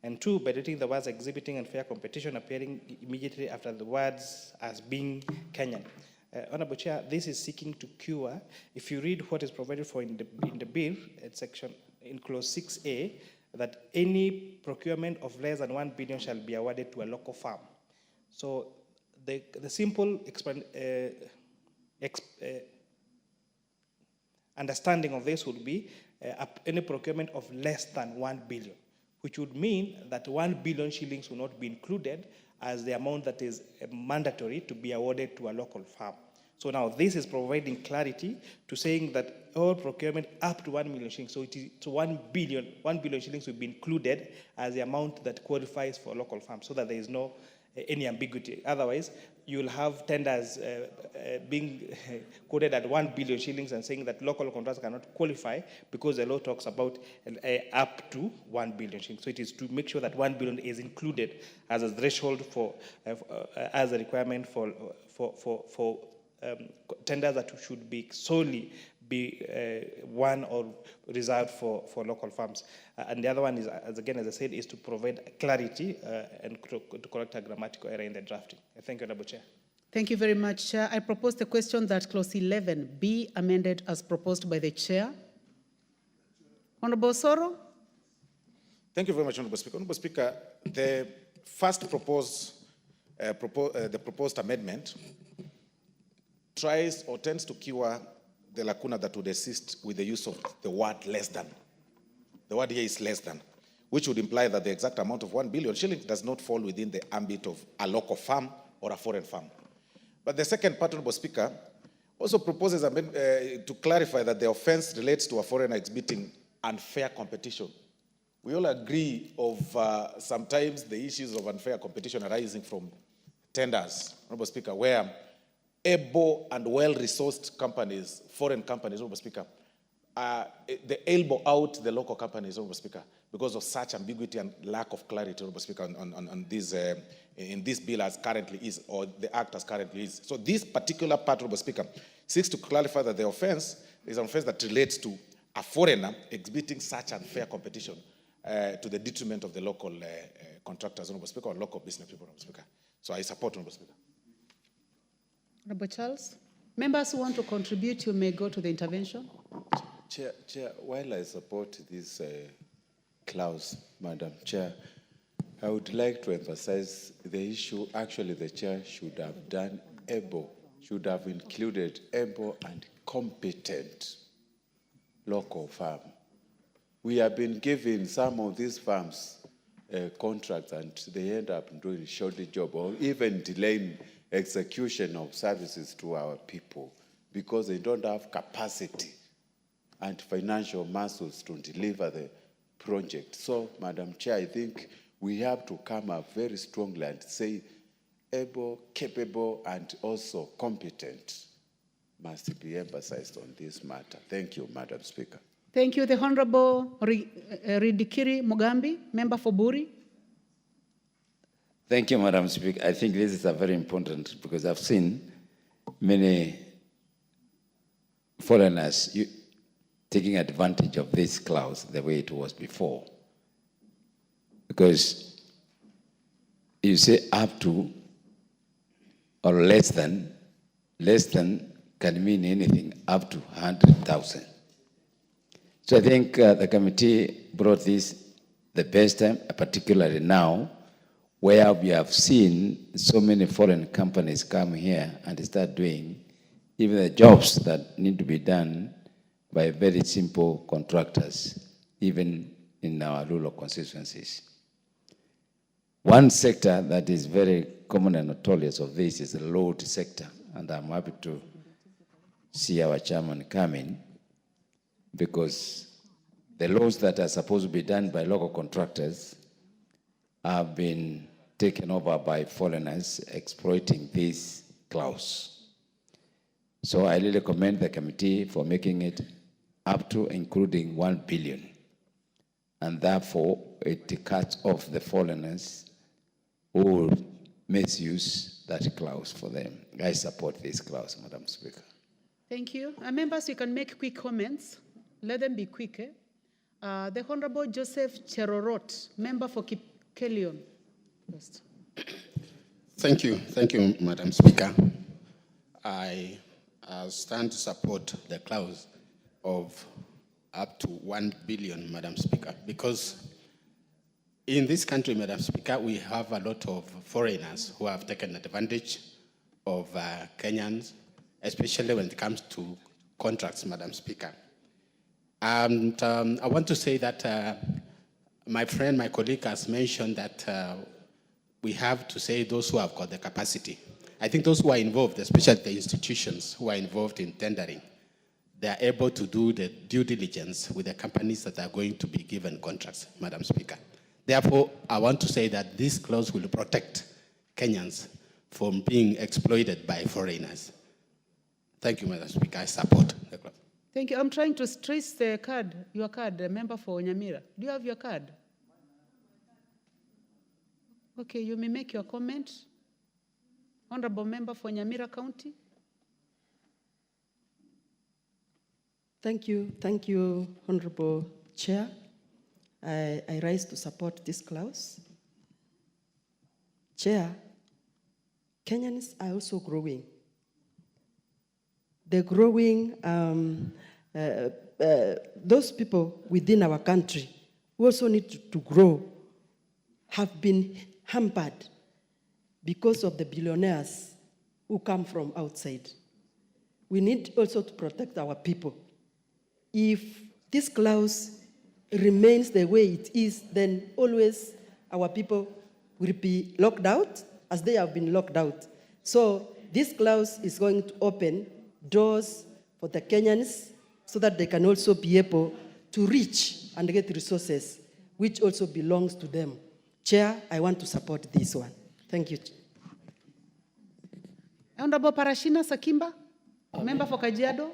and 2 by deleting the words exhibiting unfair competition appearing immediately after the words as being Kenyan. Honorable Chair, this is seeking to cure, if you read what is provided for in the bill, in clause 6A, that any procurement of less than 1 billion shall be awarded to a local firm. So the simple understanding of this would be any procurement of less than 1 billion, which would mean that 1 billion shillings will not be included as the amount that is mandatory to be awarded to a local firm. So now this is providing clarity to saying that all procurement up to 1 million shillings, so it is to 1 billion shillings will be included as the amount that qualifies for a local firm, so that there is no any ambiguity. Otherwise, you will have tenders being quoted at 1 billion shillings and saying that local contractors cannot qualify because the law talks about up to 1 billion shillings. So it is to make sure that 1 billion is included as a threshold for, as a requirement for tenders that should be solely be won or reserved for local firms. And the other one is, as I said, is to provide clarity and to correct a grammatical error in the drafting. Thank you, Honorable Chair. Thank you very much, Chair. I propose the question that clause 11 be amended as proposed by the Chair. Honorable Soro. Thank you very much, Honorable Speaker. Honorable Speaker, the first proposed amendment tries or tends to cure the lacuna that would exist with the use of the word less than. The word here is less than, which would imply that the exact amount of 1 billion shillings does not fall within the ambit of a local firm or a foreign firm. But the second part, Honorable Speaker, also proposes to clarify that the offense relates to a foreigner exhibiting unfair competition. We all agree of sometimes the issues of unfair competition arising from tenders, Honorable Speaker, where able and well-resourced companies, foreign companies, Honorable Speaker, they elbow out the local companies, Honorable Speaker, because of such ambiguity and lack of clarity, Honorable Speaker, on this, in this bill as currently is, or the act as currently is. So this particular part, Honorable Speaker, seeks to clarify that the offense is an offense that relates to a foreigner exhibiting such unfair competition to the detriment of the local contractors, Honorable Speaker, or local business people, Honorable Speaker. So I support, Honorable Speaker. Honorable Charles. Members who want to contribute, you may go to the intervention. Chair, while I support this clause, Madam Chair, I would like to emphasize the issue. Actually, the Chair should have done able, should have included able and competent local firm. We have been giving some of these firms contracts and they end up doing a shoddy job or even delaying execution of services to our people because they don't have capacity and financial muscles to deliver the project. So, Madam Chair, I think we have to come up very strongly and say able, capable, and also competent must be emphasized on this matter. Thank you, Madam Speaker. Thank you. The Honorable Ridikiri Mugambi, member for Buri. Thank you, Madam Speaker. I think this is a very important because I've seen many foreigners taking advantage of this clause the way it was before. Because you say up to or less than can mean anything up to 100,000. So I think the committee brought this the best time, particularly now, where we have seen so many foreign companies come here and start doing even the jobs that need to be done by very simple contractors, even in our rural constituencies. One sector that is very common and notorious of this is the road sector, and I'm happy to see our chairman coming, because the laws that are supposed to be done by local contractors have been taken over by foreigners exploiting this clause. So I really commend the committee for making it up to including 1 billion. And therefore, it cuts off the foreigners who misuse that clause for them. I support this clause, Madam Speaker. Thank you. Members, you can make quick comments. Let them be quick. The Honorable Joseph Cherorot, member for Kipkelion. First. Thank you, Madam Speaker. I stand to support the clause of up to 1 billion, Madam Speaker, because in this country, Madam Speaker, we have a lot of foreigners who have taken advantage of Kenyans, especially when it comes to contracts, Madam Speaker. And I want to say that my colleague has mentioned that we have to say those who have got the capacity. I think those who are involved, especially the institutions who are involved in tendering, they are able to do the due diligence with the companies that are going to be given contracts, Madam Speaker. Therefore, I want to say that this clause will protect Kenyans from being exploited by foreigners. Thank you, Madam Speaker. I support the clause. Thank you. I'm trying to trace the card, your card, the member for Nyamira. Do you have your card? Okay, you may make your comment. Honorable member for Nyamira County. Thank you, Honorable Chair. I rise to support this clause. Chair, Kenyans are also growing. They're growing, those people within our country who also need to grow have been hampered because of the billionaires who come from outside. We need also to protect our people. If this clause remains the way it is, then always our people will be locked out as they have been locked out. So this clause is going to open doors for the Kenyans so that they can also be able to reach and get resources which also belongs to them. Chair, I want to support this one. Thank you. Honorable Parashina Sakimba, member for Kajiado.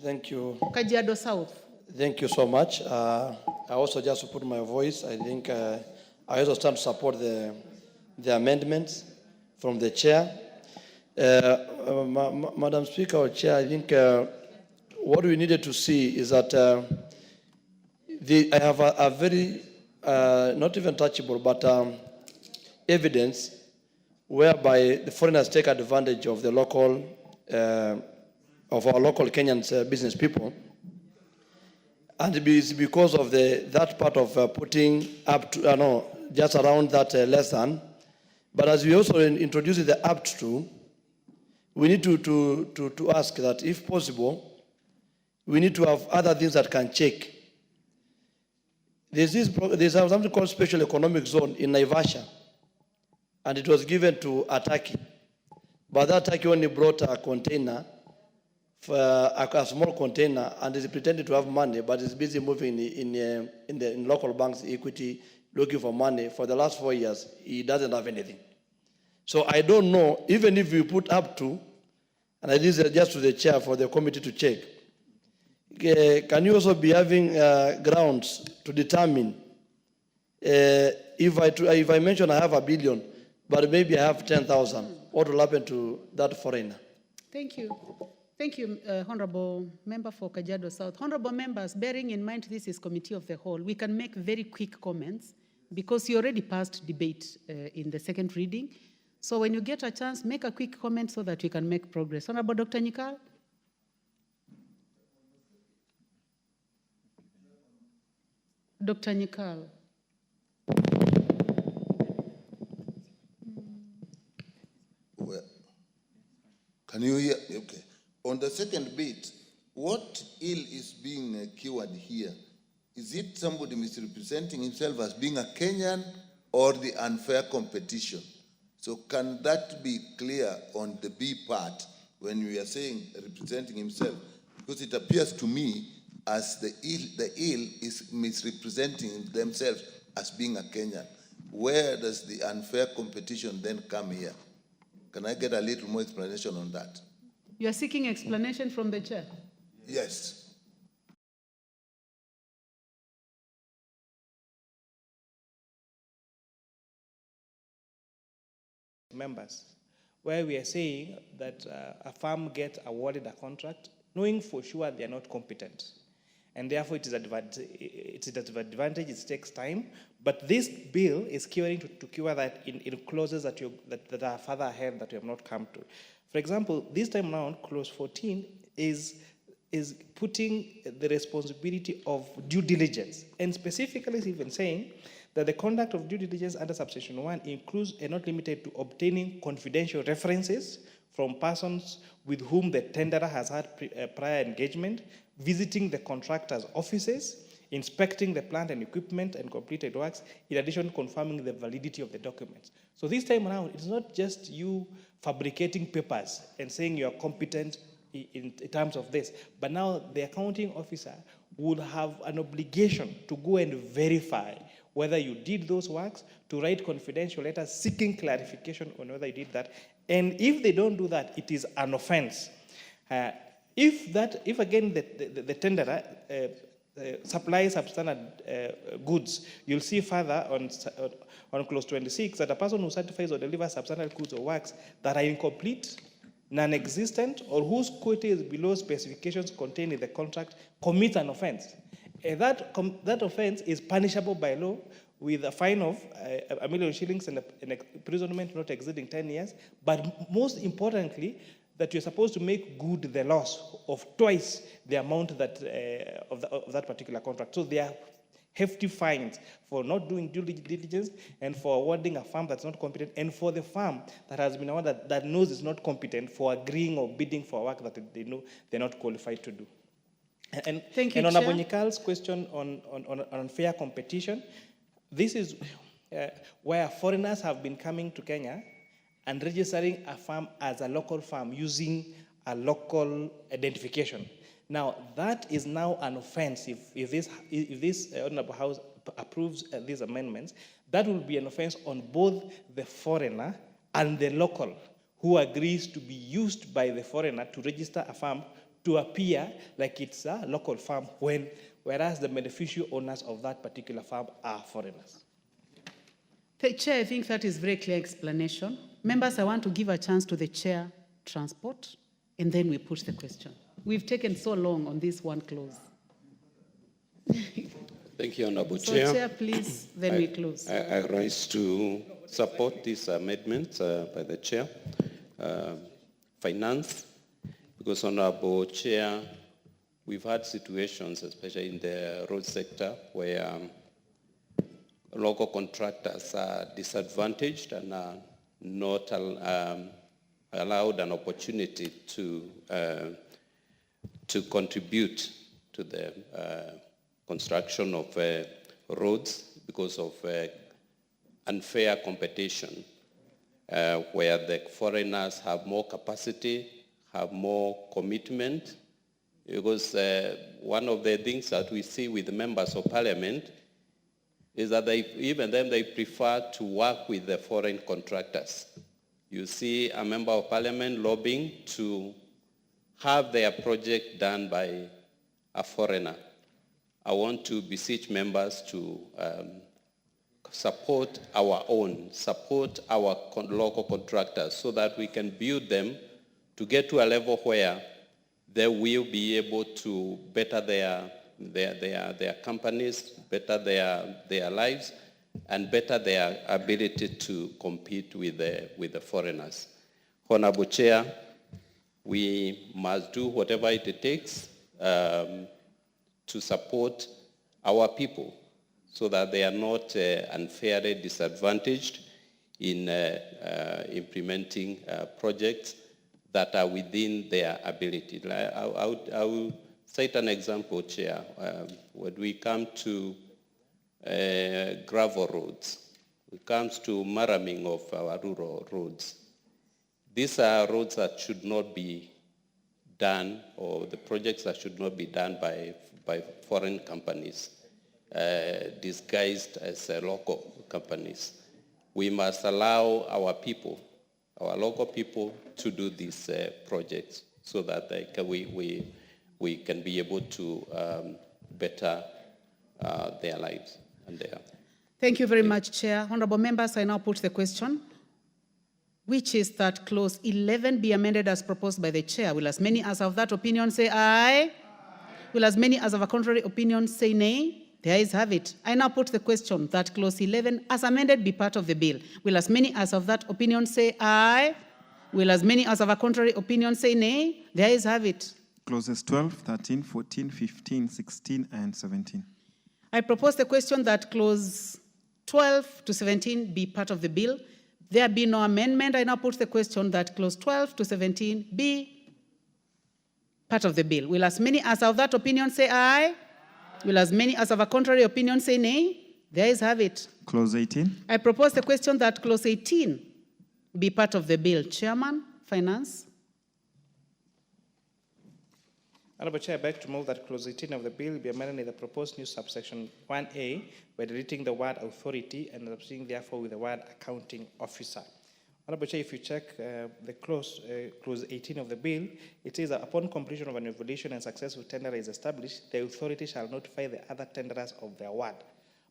Thank you. Kajiado South. Thank you so much. I also just put my voice. I think I also stand to support the amendments from the chair. Madam Speaker or Chair, I think what we needed to see is that I have a very, not even touchable, but evidence whereby the foreigners take advantage of the local, of our local Kenyan business people. And it is because of that part of putting up to, just around that less than. But as we also introduce the up to, we need to ask that if possible, we need to have other things that can check. There's something called special economic zone in Naivasha, and it was given to Turkey. But that Turkey only brought a container, a small container, and is pretending to have money, but is busy moving in local banks, equity, looking for money. For the last 4 years, he doesn't have anything. So I don't know, even if we put up to, and I did just to the chair for the committee to check, can you also be having grounds to determine if I mention I have $1 billion, but maybe I have 10,000, what will happen to that foreigner? Thank you. Thank you, Honorable Member for Kajiado South. Honorable members, bearing in mind this is Committee of the Whole, we can make very quick comments because you already passed debate in the second reading. So when you get a chance, make a quick comment so that we can make progress. Honorable Dr. Nyikal. Dr. Nyikal. Well, can you hear? Okay. On the second bit, what ill is being cured here? Is it somebody misrepresenting himself as being a Kenyan or the unfair competition? So can that be clear on the B part when we are saying representing himself? Because it appears to me as the ill is misrepresenting themselves as being a Kenyan. Where does the unfair competition then come here? Can I get a little more explanation on that? You are seeking explanation from the chair? Yes. Members, where we are saying that a firm gets awarded a contract knowing for sure they are not competent. And therefore it is an advantage, it takes time. But this bill is curing to cure that in clauses that are further ahead that we have not come to. For example, this time around, clause 14 is putting the responsibility of due diligence, and specifically is even saying that the conduct of due diligence under subsection 1 includes and not limited to obtaining confidential references from persons with whom the tenderer has had prior engagement, visiting the contractor's offices, inspecting the plant and equipment and completed works, in addition confirming the validity of the documents. So this time around, it's not just you fabricating papers and saying you are competent in terms of this, but now the accounting officer would have an obligation to go and verify whether you did those works, to write confidential letters seeking clarification on whether you did that. And if they don't do that, it is an offense. If again the tenderer supplies substandard goods, you'll see further on clause 26 that a person who certifies or delivers substandard goods or works that are incomplete, non-existent, or whose quality is below specifications contained in the contract commits an offense. That offense is punishable by law with a fine of 1 million shillings and imprisonment not exceeding 10 years. But most importantly, that you're supposed to make good the loss of twice the amount that of that particular contract. So there are hefty fines for not doing due diligence and for awarding a firm that's not competent, and for the firm that has been awarded that knows it's not competent for agreeing or bidding for work that they know they're not qualified to do. And on Abonyikal's question on unfair competition, this is where foreigners have been coming to Kenya and registering a firm as a local firm using a local identification. Now, that is now an offense. If this Honorable House approves these amendments, that will be an offense on both the foreigner and the local who agrees to be used by the foreigner to register a firm to appear like it's a local firm whereas the beneficial owners of that particular firm are foreigners. Chair, I think that is very clear explanation. Members, I want to give a chance to the Chair, Transport, and then we push the question. We've taken so long on this one clause. Thank you, Honorable Chair. So, Chair, please, then we close. I rise to support these amendments by the Chair. Finance, because Honorable Chair, we've had situations, especially in the road sector, where local contractors are disadvantaged and are not allowed an opportunity to contribute to the construction of roads because of unfair competition, where the foreigners have more capacity, have more commitment. Because one of the things that we see with the members of parliament is that they prefer to work with the foreign contractors. You see a member of parliament lobbying to have their project done by a foreigner. I want to beseech members to support our local contractors so that we can build them to get to a level where they will be able to better their companies, better their lives, and better their ability to compete with the foreigners. Honorable Chair, we must do whatever it takes to support our people so that they are not unfairly disadvantaged in implementing projects that are within their ability. I will cite an example, Chair. When we come to gravel roads, when it comes to marraming of our rural roads, these are roads that should not be done, or the projects that should not be done by foreign companies, disguised as local companies. We must allow our people, our local people, to do these projects so that we can be able to better their lives and their. Thank you very much, Chair. Honorable members, I now put the question, which is that clause 11 be amended as proposed by the Chair. Will as many as of that opinion say aye? Will as many as of a contrary opinion say nay? The ayes have it. I now put the question that clause 11 as amended be part of the bill. Will as many as of that opinion say aye? Will as many as of a contrary opinion say nay? The ayes have it. Clauses 12, 13, 14, 15, 16, and 17. I propose the question that clause 12 to 17 be part of the bill. There be no amendment. I now put the question that clause 12 to 17 be part of the bill. Will as many as of that opinion say aye? Will as many as of a contrary opinion say nay? The ayes have it. Clause 18. I propose the question that clause 18 be part of the bill. Chairman, Finance. Honorable Chair, I beg to move that clause 18 of the bill be amended in the proposed new subsection 1A by deleting the word authority and substituting therefore with the word accounting officer. Honorable Chair, if you check the clause 18 of the bill, it says that upon completion of an evaluation and successful tender is established, the authority shall notify the other tenderers of their award.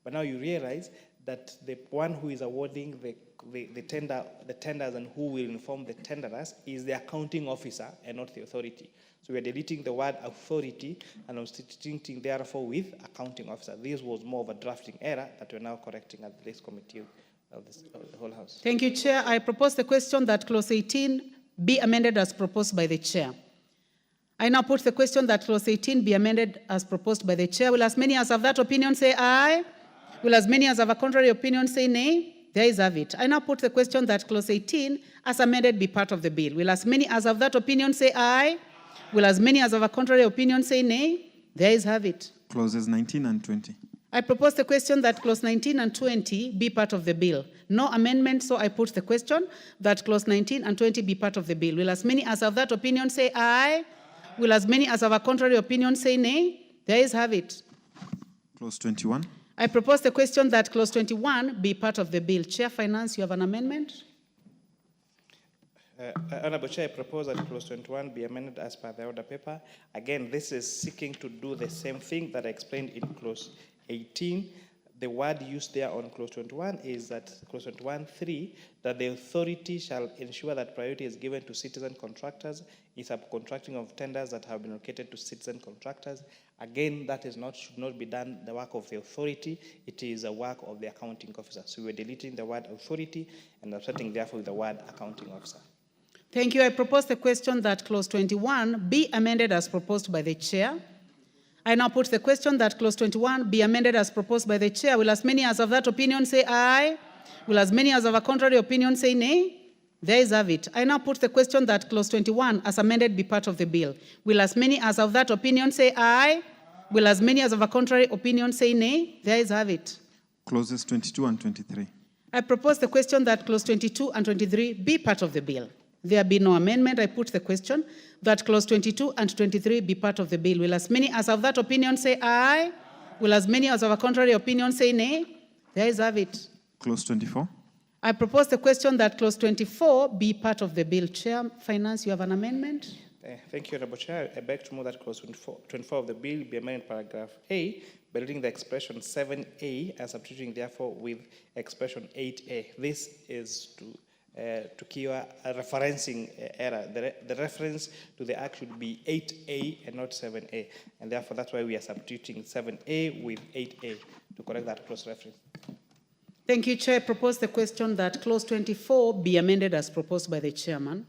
But now you realize that the one who is awarding the tenders and who will inform the tenderers is the accounting officer and not the authority. So we are deleting the word authority and substituting therefore with accounting officer. This was more of a drafting error that we're now correcting at this committee of the whole House. Thank you, Chair. I propose the question that clause 18 be amended as proposed by the Chair. I now put the question that clause 18 be amended as proposed by the Chair. Will as many as of that opinion say aye? Will as many as of a contrary opinion say nay? The ayes have it. I now put the question that clause 18 as amended be part of the bill. Will as many as of that opinion say aye? Will as many as of a contrary opinion say nay? The ayes have it. Clauses 19 and 20. I propose the question that clause 19 and 20 be part of the bill. No amendment, so I put the question that clause 19 and 20 be part of the bill. Will as many as of that opinion say aye? Will as many as of a contrary opinion say nay? The ayes have it. Clause 21. I propose the question that clause 21 be part of the bill. Chair, Finance, you have an amendment? Honorable Chair, I propose that clause 21 be amended as per the order paper. Again, this is seeking to do the same thing that I explained in clause 18. The word used there on clause 21 is that clause 21(3), that the authority shall ensure that priority is given to citizen contractors in subcontracting of tenders that have been allocated to citizen contractors. Again, that should not be done the work of the authority. It is a work of the accounting officer. So we're deleting the word authority and substituting therefore with the word accounting officer. Thank you. I propose the question that clause 21 be amended as proposed by the Chair. I now put the question that clause 21 be amended as proposed by the Chair. Will as many as of that opinion say aye? Will as many as of a contrary opinion say nay? The ayes have it. I now put the question that clause 21 as amended be part of the bill. Will as many as of that opinion say aye? Will as many as of a contrary opinion say nay? The ayes have it. Clauses 22 and 23. I propose the question that clause 22 and 23 be part of the bill. There be no amendment. I put the question that clause 22 and 23 be part of the bill. Will as many as of that opinion say aye? Will as many as of a contrary opinion say nay? The ayes have it. Clause 24. I propose the question that clause 24 be part of the bill. Chair, Finance, you have an amendment? Thank you, Honorable Chair. I beg to move that clause 24 of the bill be amended paragraph A by deleting the expression 7A and substituting therefore with expression 8A. This is to tukiwa referencing error. The reference to the act should be 8A and not 7A. And therefore, that's why we are substituting 7A with 8A to correct that cross-reference. Thank you, Chair. I propose the question that clause 24 be amended as proposed by the chairman.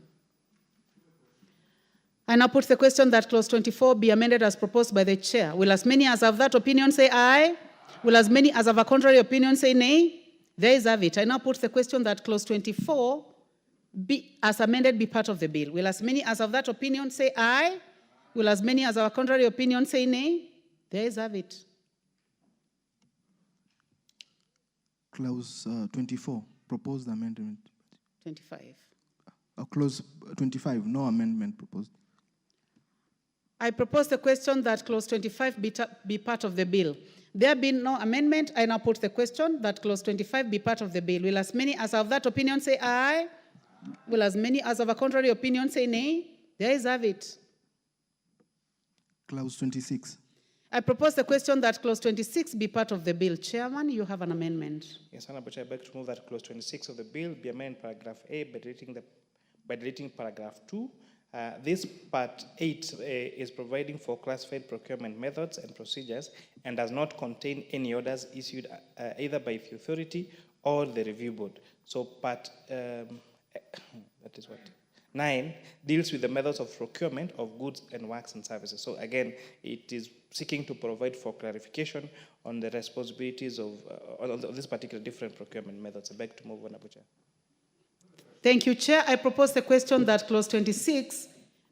I now put the question that clause 24 be amended as proposed by the chair. Will as many as have that opinion say aye? Will as many as have a contrary opinion say nay? There is have it. I now put the question that clause 24 be, as amended, be part of the bill. Will as many as have that opinion say aye? Will as many as have a contrary opinion say nay? There is have it. Clause 24, proposed amendment. 25. Clause 25, no amendment proposed. I propose the question that clause 25 be part of the bill. There being no amendment, I now put the question that clause 25 be part of the bill. Will as many as have that opinion say aye? Will as many as have a contrary opinion say nay? There is have it. Clause 26. I propose the question that clause 26 be part of the bill. Chairman, you have an amendment. Yes, Honorable Chair, I beg to move that clause 26 of the bill be amended paragraph A by deleting paragraph 2. This part 8 is providing for classified procurement methods and procedures and does not contain any orders issued either by the authority or the review board. So part, that is what? 9 deals with the methods of procurement of goods and works and services. So again, it is seeking to provide for clarification on the responsibilities of this particular different procurement methods. I beg to move, Honorable Chair. Thank you, Chair. I propose the question that clause 26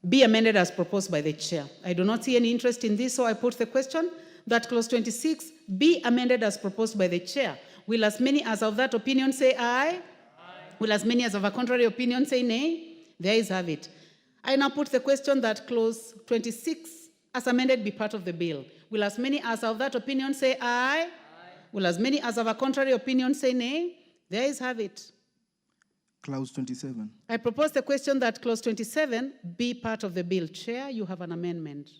be amended as proposed by the Chair. I do not see any interest in this, so I put the question that clause 26 be amended as proposed by the Chair. Will as many as of that opinion say aye? Aye. Will as many as of a contrary opinion say nay? There is have it. I now put the question that clause 26 as amended be part of the bill. Will as many as of that opinion say aye? Aye. Will as many as of a contrary opinion say nay? There is have it. Clause 27. I propose the question that clause 27 be part of the bill. Chair, you have an amendment.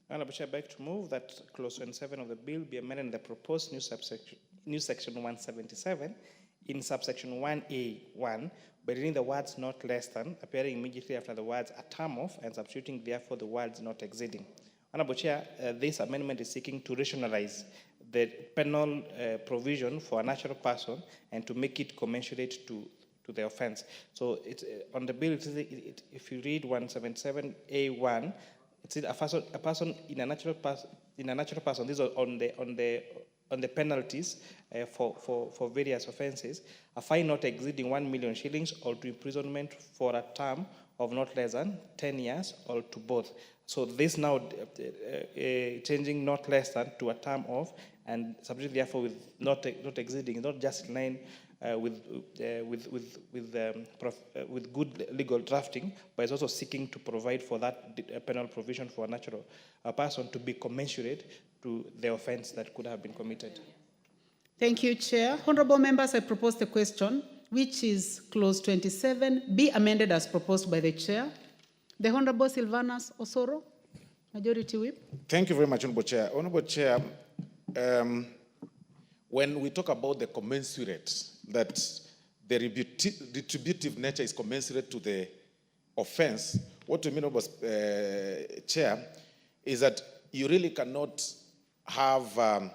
Honorable Chair, I beg to move that clause 27 of the bill be amended in the proposed new section 177 in subsection 1A1 by reading the words not less than, appearing immediately after the words a term of, and substituting therefore the words not exceeding. Honorable Chair, this amendment is seeking to rationalize the penal provision for a natural person and to make it commensurate to the offense. So it's on the bill, if you read 177A1, it says a person in a natural person. These are on the penalties for various offenses. A fine not exceeding 1 million shillings or to imprisonment for a term of not less than 10 years or to both. So this now changing not less than to a term of, and subject therefore with not exceeding, not just in line with good legal drafting, but it's also seeking to provide for that penal provision for a natural person to be commensurate to the offense that could have been committed. Thank you, Chair. Honorable members, I propose the question, which is clause 27, be amended as proposed by the Chair. The Honorable Silvanus Osoro, Majority Whip. Thank you very much, Honorable Chair. Honorable Chair, when we talk about the commensurate, that the retributive nature is commensurate to the offense, what we mean, Chair, is that you really cannot have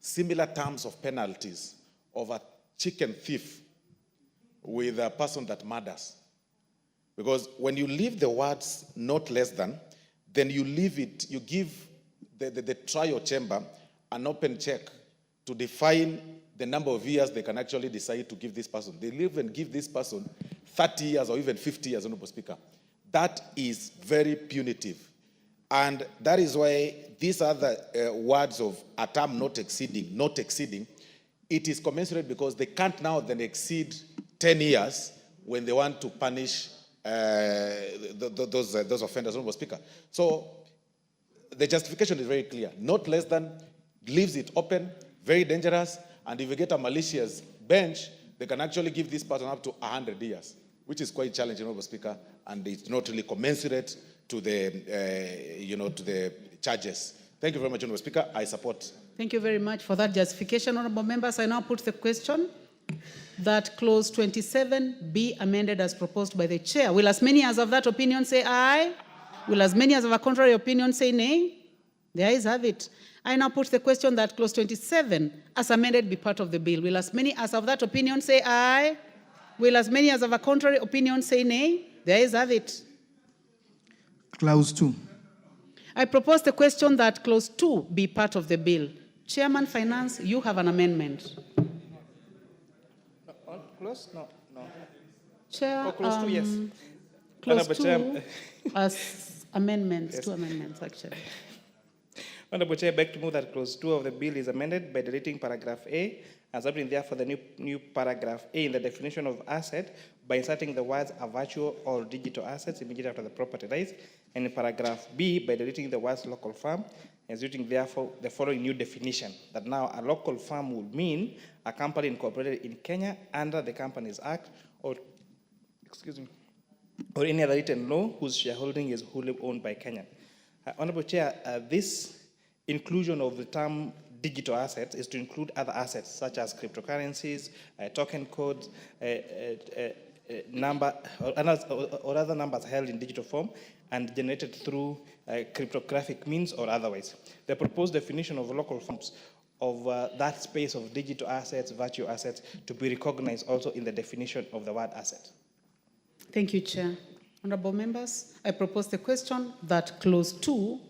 similar terms of penalties of a chicken thief with a person that murders. Because when you leave the words not less than, then you leave it, you give the trial chamber an open check to define the number of years they can actually decide to give this person. They even give this person 30 years or even 50 years, Honorable Speaker. That is very punitive. And that is why these are the words of a term not exceeding, it is commensurate because they can't now then exceed 10 years when they want to punish those offenders, Honorable Speaker. So the justification is very clear. Not less than leaves it open, very dangerous, and if you get a malicious bench, they can actually give this person up to 100 years, which is quite challenging, Honorable Speaker, and it's not really commensurate to the, to the charges. Thank you very much, Honorable Speaker. I support. Thank you very much for that justification, honorable members. I now put the question that clause 27 be amended as proposed by the chair. Will as many as of that opinion say aye? Will as many as of a contrary opinion say nay? The ayes have it. I now put the question that clause 27 as amended be part of the bill. Will as many as of that opinion say aye? Will as many as of a contrary opinion say nay? The ayes have it. Clause 2. I propose the question that clause 2 be part of the bill. Chairman Finance, you have an amendment. Clause? No. Chair, Oh, clause 2, yes. Clause Honorable 2 Chair, as amendments, Yes. 2 amendments actually. Honorable Chair, I beg to move that clause 2 of the bill is amended by deleting paragraph A and substituting therefore the new paragraph A in the definition of asset by inserting the words a virtual or digital assets immediately after the property rights, and in paragraph B by deleting the words local farm and substituting therefore the following new definition, that now a local farm would mean a company incorporated in Kenya under the Companies Act or any other written law whose shareholding is wholly owned by Kenya. Honorable Chair, this inclusion of the term digital assets is to include other assets such as cryptocurrencies, token codes, number or other numbers held in digital form and generated through cryptographic means or otherwise. The proposed definition of local forms of that space of digital assets, virtual assets, to be recognized also in the definition of the word asset. Thank you, Chair. Honorable members, I propose the question that clause 2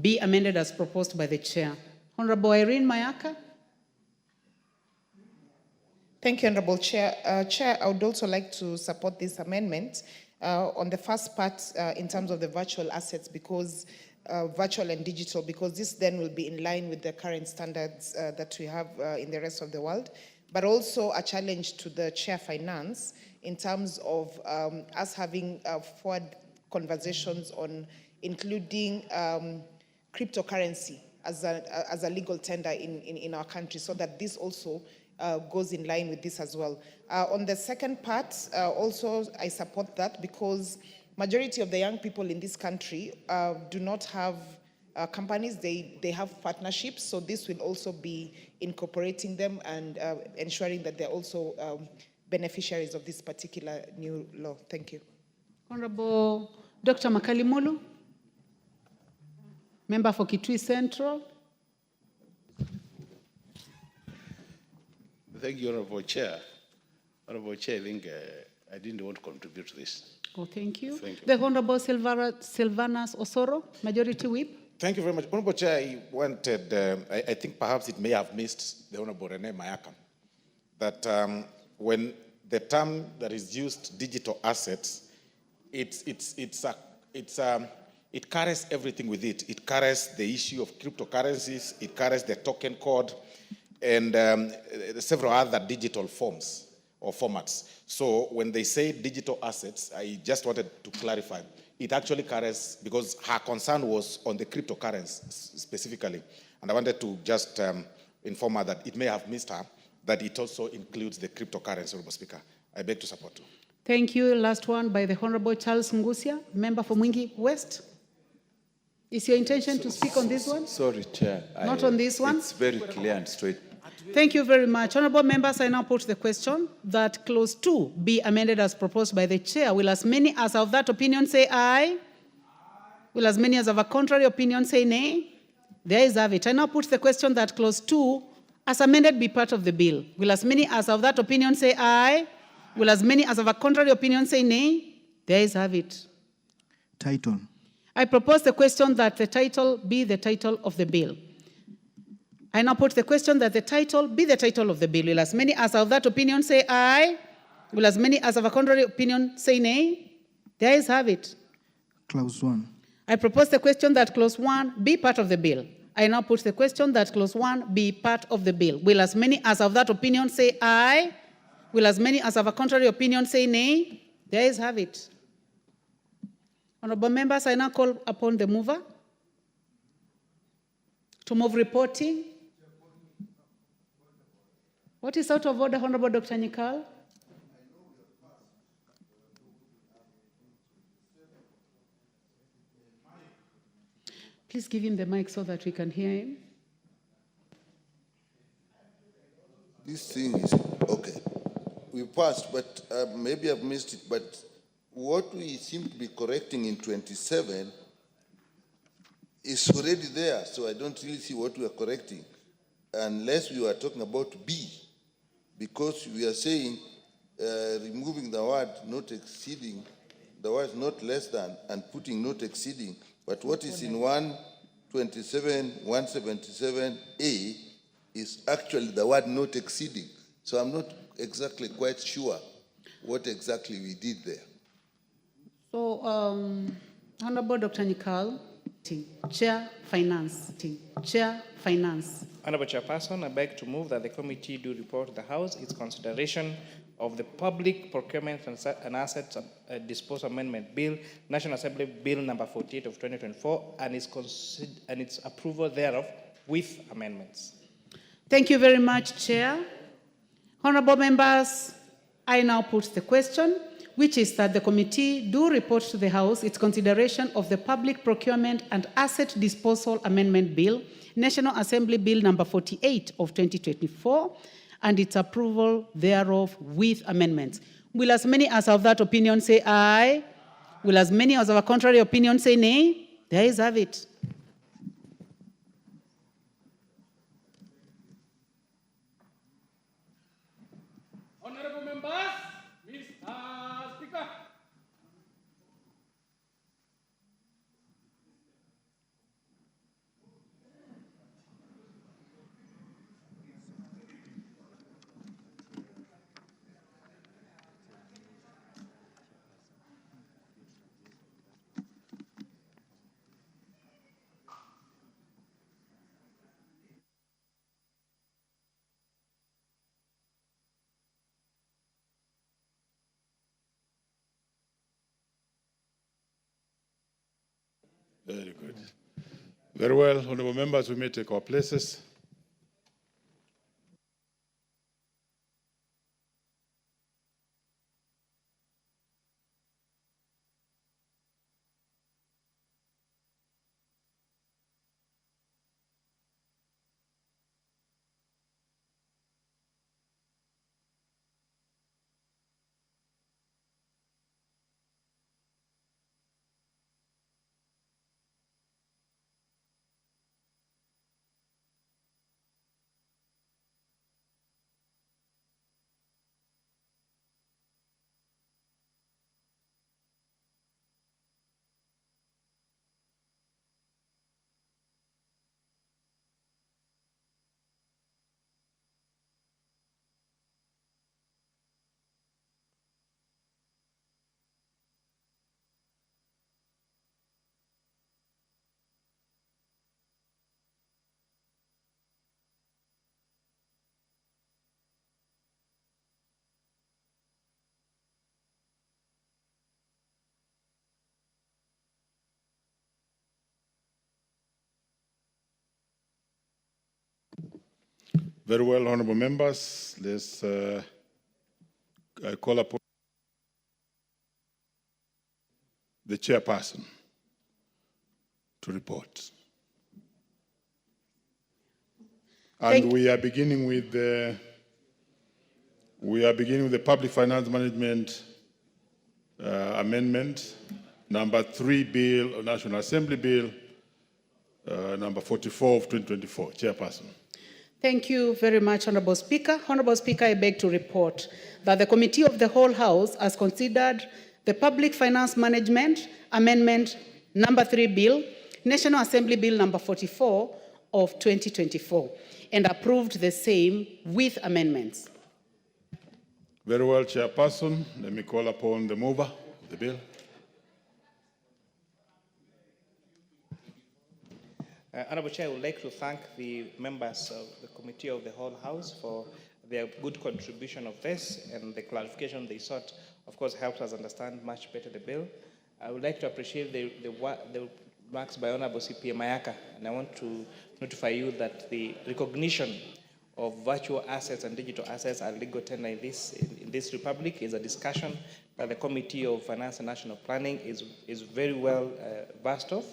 be amended as proposed by the chair. Honorable Irene Mayaka. Thank you, Honorable Chair. Chair, I would also like to support this amendment on the first part in terms of the virtual assets, because virtual and digital, because this then will be in line with the current standards that we have in the rest of the world, but also a challenge to the Chair Finance in terms of us having forward conversations on including cryptocurrency as a legal tender in our country, so that this also goes in line with this as well. On the second part, also I support that, because majority of the young people in this country do not have companies, they have partnerships, so this will also be incorporating them and ensuring that they're also beneficiaries of this particular new law. Thank you. Honorable Dr. Makalimulu, member for Kitui Central. Thank you, Honorable Chair. Honorable Chair, I think I didn't want to contribute to this. Oh, thank you. Thank you. The Honorable Silvanus Osoro, Majority Whip. Thank you very much. Honorable Chair, I wanted, I think perhaps it may have missed the Honorable Rene Mayaka, that when the term that is used, digital assets, it carries everything with it. It carries the issue of cryptocurrencies, it carries the token code, and several other digital forms or formats. So when they say digital assets, I just wanted to clarify. It actually carries, because her concern was on the cryptocurrency specifically. And I wanted to just inform her that it may have missed her, that it also includes the cryptocurrency, Honorable Speaker. I beg to support. Thank you. Last one by the Honorable Charles Ngusia, member for Mwingi West. Is your intention to speak on this one? Sorry, Chair. Not on this one? It's very clear and straight. Thank you very much. Honorable members, I now put the question that clause 2 be amended as proposed by the chair. Will as many as of that opinion say aye? Will as many as of a contrary opinion say nay? The ayes have it. I now put the question that clause 2 as amended be part of the bill. Will as many as of that opinion say aye? Will as many as of a contrary opinion say nay? The ayes have it. Title. I propose the question that the title be the title of the bill. I now put the question that the title be the title of the bill. Will as many as of that opinion say aye? Will as many as of a contrary opinion say nay? The ayes have it. Clause 1. I propose the question that clause 1 be part of the bill. I now put the question that clause 1 be part of the bill. Will as many as of that opinion say aye? Will as many as of a contrary opinion say nay? The ayes have it. Honorable members, I now call upon the mover to move reporting. What is out of order, Honorable Dr. Nyikal? Please give him the mic so that we can hear him. This thing is, okay. we passed, but maybe I've missed it, but what we seem to be correcting in 27 is already there, so I don't really see what we are correcting, unless we are talking about B, because we are saying removing the word not exceeding, the word not less than, and putting not exceeding, but what is in 127, 177A is actually the word not exceeding. So I'm not exactly quite sure what exactly we did there. So, Honorable Dr. Nikal, Chair Finance. Chair Finance. Honorable Chairperson, I beg to move that the committee do report to the House its consideration of the Public Procurement and Assets Disposal Amendment Bill, National Assembly Bill number 48 of 2024, and its approval thereof with amendments. Thank you very much, Chair. Honorable members, I now put the question, which is that the committee do report to the House its consideration of the Public Procurement and Asset Disposal Amendment Bill, National Assembly Bill number 48 of 2024, and its approval thereof with amendments. Will as many as of that opinion say aye? Will as many as of a contrary opinion say nay? The ayes have it. Honorable members, Mr. Speaker. Very good. Very well, honorable members, we may take our places. Very well, honorable members. Let's call upon the chairperson to report. And we are beginning with the Public Finance Management Amendment number 3 Bill, National Assembly Bill number 44 of 2024. Chairperson. Thank you very much, Honorable Speaker. Honorable Speaker, I beg to report that the Committee of the Whole House has considered the Public Finance Management Amendment number 3 Bill, National Assembly Bill number 44 of 2024, and approved the same with amendments. Very well, Chairperson. Let me call upon the mover of the bill. Honorable Chair, I would like to thank the members of the Committee of the Whole House for their good contribution of this, and the clarification they sought, of course, helps us understand much better the bill. I would like to appreciate the remarks by Honorable CPA Mayaka, and I want to notify you that the recognition of virtual assets and digital assets are legal tender in this republic is a discussion that the Committee of Finance and National Planning is very well versed of.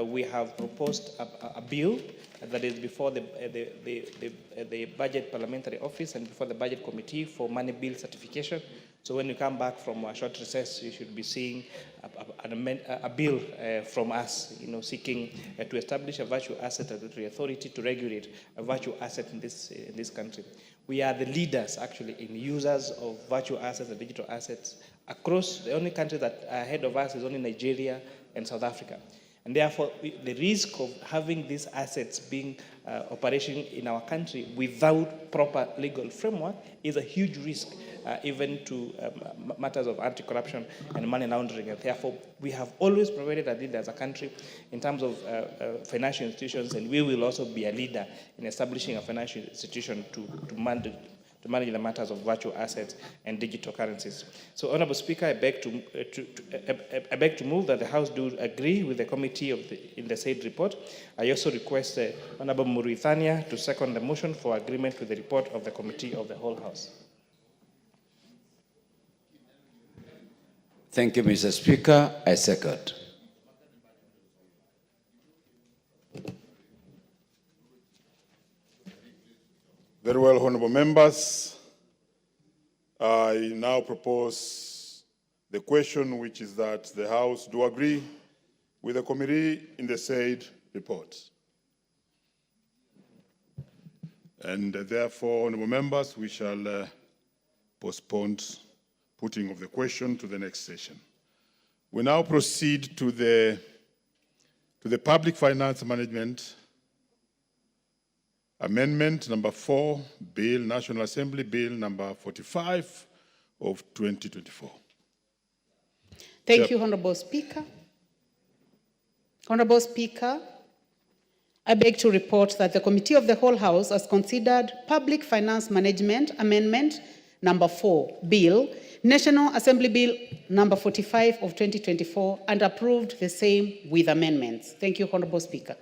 we have proposed a bill that is before the Budget Parliamentary Office and before the Budget Committee for money bill certification. So when you come back from a short recess, you should be seeing a bill from us, seeking to establish a virtual asset regulatory authority to regulate a virtual asset in this country. We are the leaders, actually, in users of virtual assets and digital assets across. The only country that are ahead of us is only Nigeria and South Africa. And therefore, the risk of having these assets being operation in our country without proper legal framework is a huge risk, even to matters of anti-corruption and money laundering. And therefore, we have always provided a leader as a country in terms of financial institutions, and we will also be a leader in establishing a financial institution to manage the matters of virtual assets and digital currencies. So, Honourable Speaker, I beg to move that the House do agree with the committee in the said report. I also request Honourable Muruithania to second the motion for agreement with the report of the committee of the whole House. Thank you, Mr. Speaker. I second. Very well, honorable members. I now propose the question, which is that the House do agree with the committee in the said report. And therefore, honorable members, we shall postpone putting of the question to the next session. We now proceed to the Public Finance Management Amendment number 4, Bill, National Assembly Bill number 45 of 2024. Thank you, Honorable Speaker. Honorable Speaker, I beg to report that the Committee of the Whole House has considered Public Finance Management Amendment number 4, Bill, National Assembly Bill number 45 of 2024, and approved the same with amendments. Thank you, Honorable Speaker.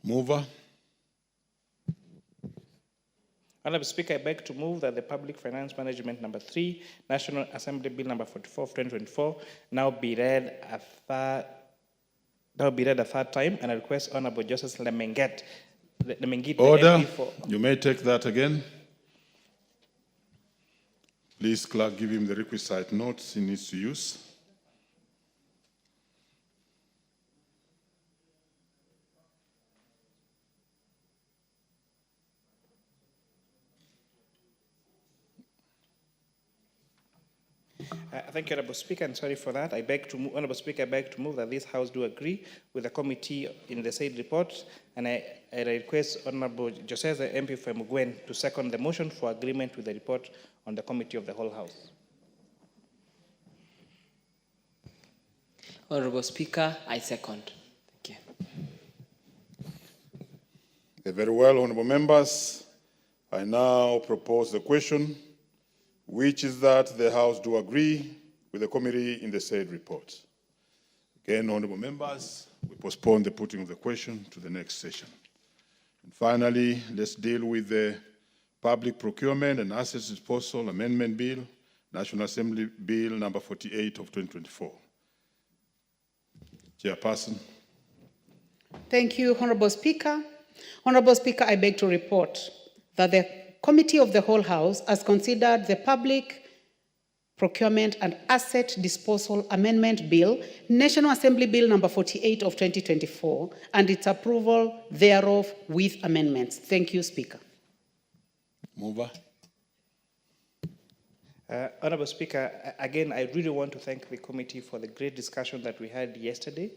Mover. Honourable Speaker, I beg to move that the Public Finance Management number 3, National Assembly Bill number 44 of 2024, now be read a third time, and I request Honourable Justice Lemengit. Order. You may take that again. Please, clerk, give him the requisite notes he needs to use. Thank you, Honourable Speaker, and sorry for that. Honourable Speaker, I beg to move that this House do agree with the committee in the said report, and I request Honourable Joseph MP for Mugwen to second the motion for agreement with the report on the committee of the whole House. Honourable Speaker, I second. Thank you. Very well, honourable members. I now propose the question, which is that the House do agree with the committee in the said report. Again, honourable members, we postpone the putting of the question to the next session. And finally, let's deal with the Public Procurement and Assets Disposal Amendment Bill, National Assembly Bill number 48 of 2024. Chairperson. Thank you, Honourable Speaker. Honourable Speaker, I beg to report that the Committee of the Whole House has considered the Public Procurement and Asset Disposal Amendment Bill, National Assembly Bill number 48 of 2024, and its approval thereof with amendments. Thank you, Speaker. Mover. Honourable Speaker, again, I really want to thank the committee for the great discussion that we had yesterday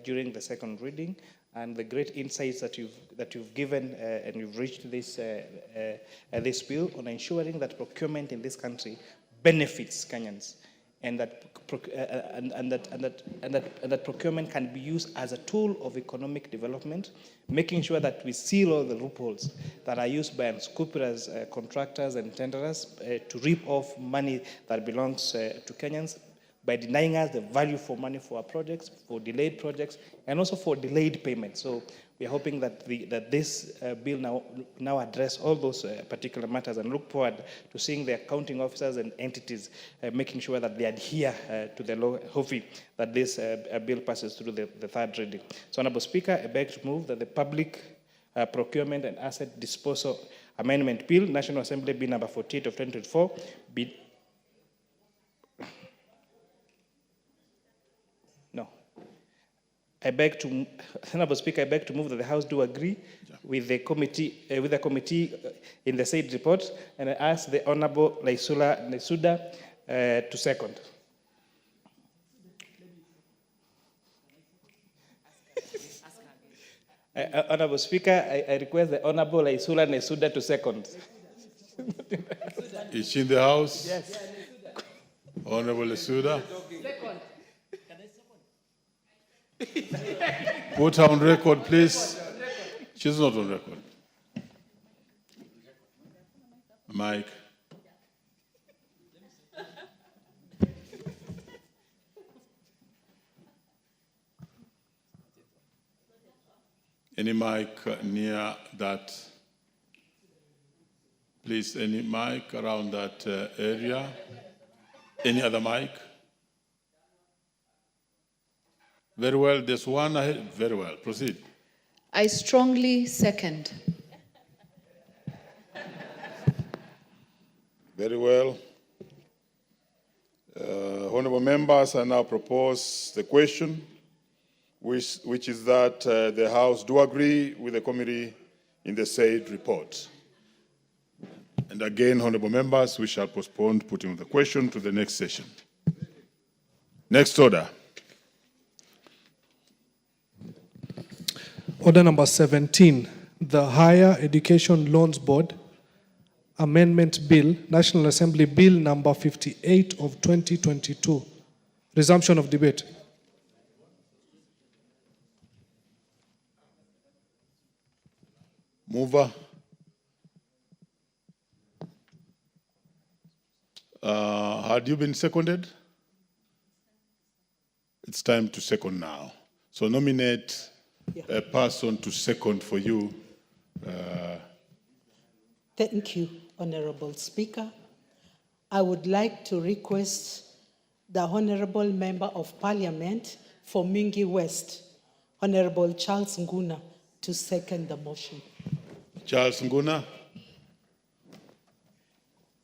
during the second reading, and the great insights that you've given and you've reached this bill on ensuring that procurement in this country benefits Kenyans, and that procurement can be used as a tool of economic development, making sure that we seal all the loopholes that are used by unscrupulous contractors and tenderers to reap off money that belongs to Kenyans, by denying us the value for money for our projects, for delayed projects, and also for delayed payments. So we are hoping that this bill now address all those particular matters, and look forward to seeing the accounting officers and entities making sure that they adhere to the law, hopefully that this bill passes through the third reading. So, Honourable Speaker, I beg to move that the Public Procurement and Asset Disposal Amendment Bill, National Assembly Bill number 48 of 2024, be... No. Honourable Speaker, I beg to move that the House do agree with the committee in the said report, and I ask the Honourable Laisula Nesuda to second. Honourable Speaker, I request the Honourable Laisula Nesuda to second. Is she in the House? Yes. Honourable Nesuda. Put her on record, please. She's not on record. Mike. Any mic near that? Please, any mic around that area? Any other mic? Very well, there's one ahead. Very well, proceed. I strongly second. Very well. Honourable members, I now propose the question, which is that the House do agree with the committee in the said report. And again, honourable members, we shall postpone putting of the question to the next session. Next order. Order number 17, the Higher Education Loans Board Amendment Bill, National Assembly Bill number 58 of 2022. Resumption of debate. Mover. Had you been seconded? It's time to second now. So nominate a person to second for you. Thank you, Honourable Speaker. I would like to request the Honourable Member of Parliament for Mingi West, Honourable Charles Nguna, to second the motion. Charles Nguna.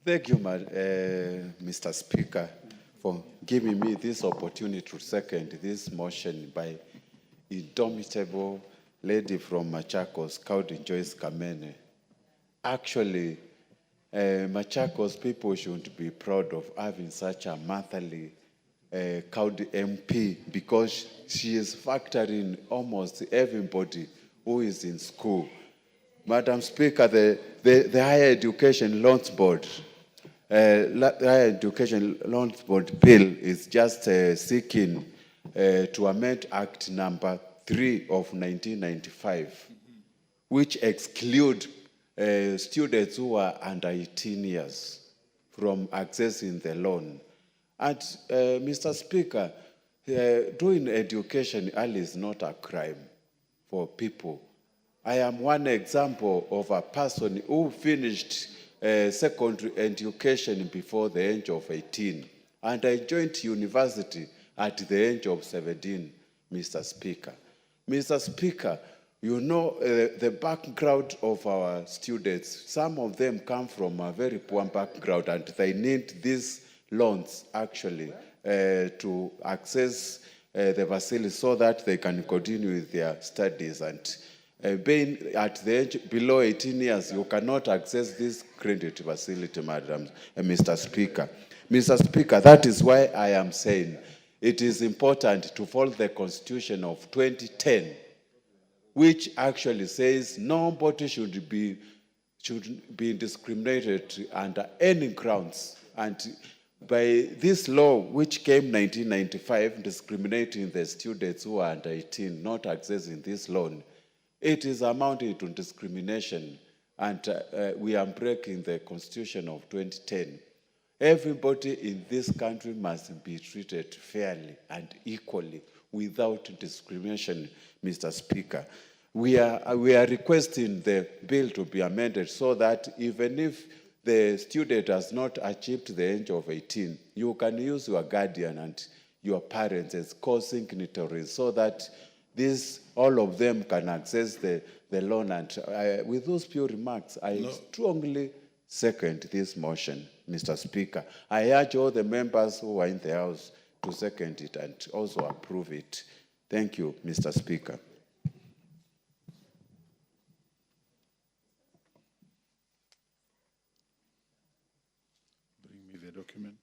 Thank you, Mr. Speaker, for giving me this opportunity to second this motion by indomitable lady from Machakos, Cowden Joyce Kamene. Actually, Machakos people should be proud of having such a motherly Cowden MP, because she is factoring almost everybody who is in school. Madam Speaker, the Higher Education Loans Board, the Higher Education Loans Board bill is just seeking to amend Act number 3 of 1995, which exclude students who are under 18 years from accessing the loan. And Mr. Speaker, doing education early is not a crime for people. I am one example of a person who finished secondary education before the age of 18, and I joined university at the age of 17, Mr. Speaker. Mr. Speaker, you know the background of our students. Some of them come from a very poor background, and they need these loans actually to access the facility so that they can continue with their studies. And being at the age below 18 years, you cannot access this credit facility, Madam, Mr. Speaker. Mr. Speaker, that is why I am saying it is important to follow the Constitution of 2010, which actually says nobody should be discriminated under any grounds. And by this law, which came in 1995, discriminating the students who are under 18, not accessing this loan, it is amounting to discrimination, and we are breaking the Constitution of 2010. Everybody in this country must be treated fairly and equally without discrimination, Mr. Speaker. We are requesting the bill to be amended so that even if the student has not achieved the age of 18, you can use your guardian and your parents as co-signatories so that all of them can access the loan. And with those few remarks, I strongly second this motion, Mr. Speaker. I urge all the members who are in the House to second it and also approve it. Thank you, Mr. Speaker. Bring me the document.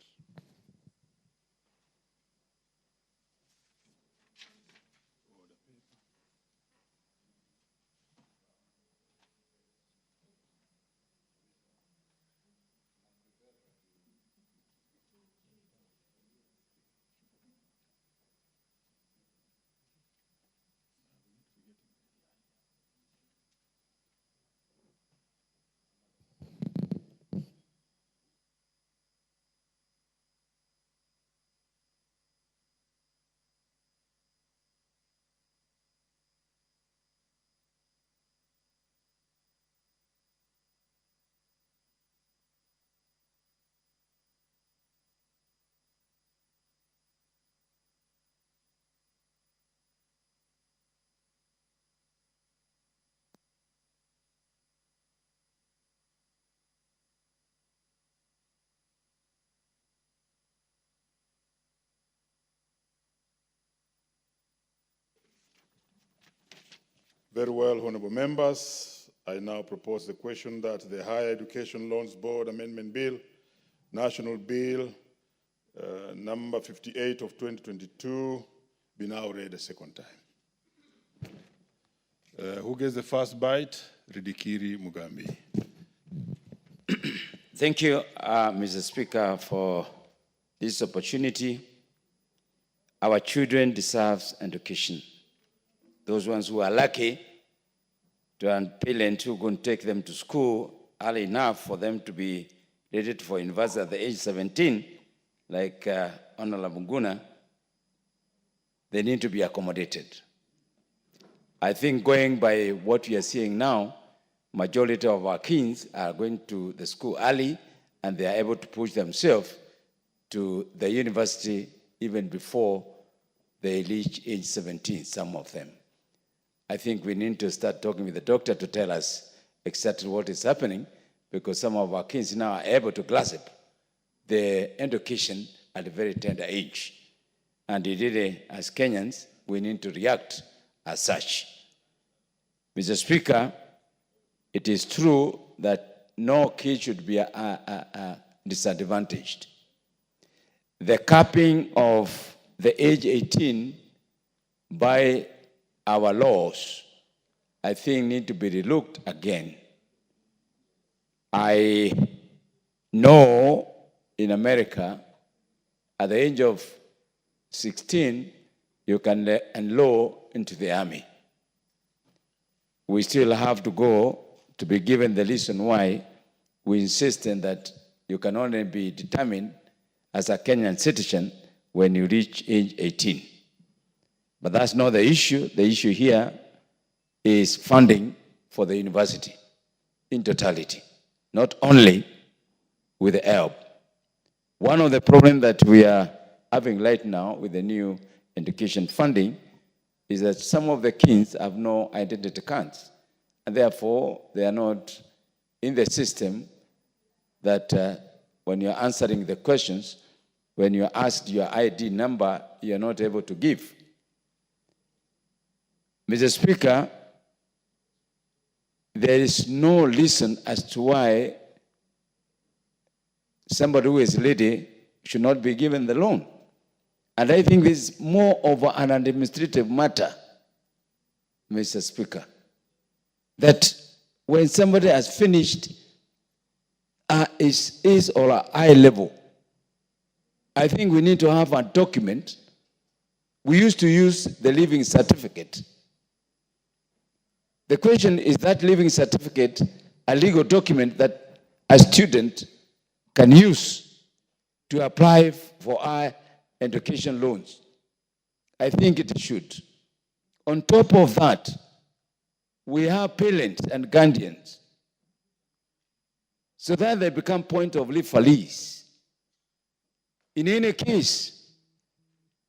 Very well, honorable members. I now propose the question that the Higher Education Loans Board Amendment Bill, National Bill number 58 of 2022, be now read a second time. Who gets the first bite? Ridikiri Mugambi. Thank you, Mr. Speaker, for this opportunity. Our children deserve education. Those ones who are lucky to have parents who can take them to school early enough for them to be ready for university at the age of 17, like Honorable Muguna, they need to be accommodated. I think going by what we are seeing now, majority of our kids are going to the school early and they are able to push themselves to the university even before they reach age 17, some of them. I think we need to start talking with the doctor to tell us exactly what is happening, because some of our kids now are able to grasp the education at a very tender age. And really, as Kenyans, we need to react as such. Mr. Speaker, it is true that no kid should be disadvantaged. The capping of the age 18 by our laws, I think, need to be relooked again. I know in America, at the age of 16, you can enroll into the army. We still have to go to be given the reason why we insist that you can only be determined as a Kenyan citizen when you reach age 18. But that's not the issue. The issue here is funding for the university in totality, not only with the help. One of the problems that we are having right now with the new education funding is that some of the kids have no identity cards, and therefore they are not in the system that when you're answering the questions, when you're asked your ID number, you're not able to give. Mr. Speaker, there is no reason as to why somebody who is ready should not be given the loan. And I think this is more of an administrative matter, Mr. Speaker, that when somebody has finished is or a high level, I think we need to have a document. We used to use the living certificate. The question is that living certificate a legal document that a student can use to apply for higher education loans? I think it should. On top of that, we have parents and guardians, so that they become point of reference. In any case,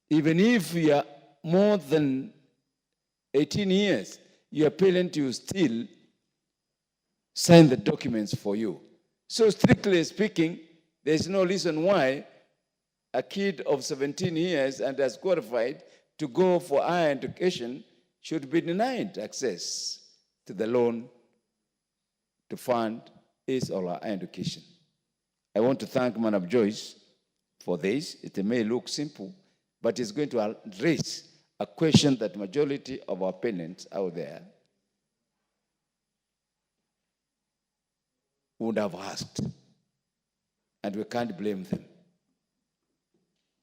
even if you are more than 18 years, your parent will still sign the documents for you. So strictly speaking, there's no reason why a kid of 17 years and has qualified to go for higher education should be denied access to the loan to fund his or her education. I want to thank Madam Joyce for this. It may look simple, but it's going to raise a question that majority of our parents out there would have asked, and we can't blame them.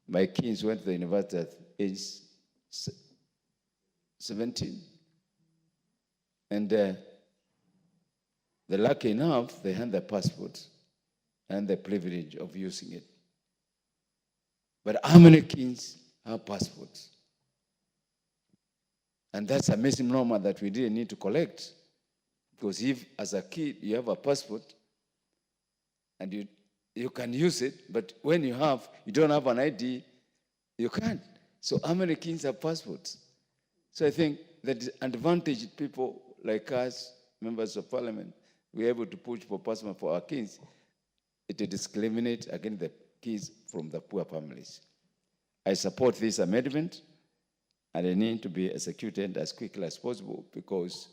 My kids went to the university at age 17, and they're lucky enough they had their passports and the privilege of using it. But how many kids have passports? And that's a misnomer that we didn't need to collect. Because if, as a kid, you have a passport and you can use it, but when you don't have an ID, you can't. So how many kids have passports? So I think that advantaged people like us, members of parliament, we're able to push for passport for our kids. It discriminates against the kids from the poor families. I support this amendment, and they need to be executed as quickly as possible, because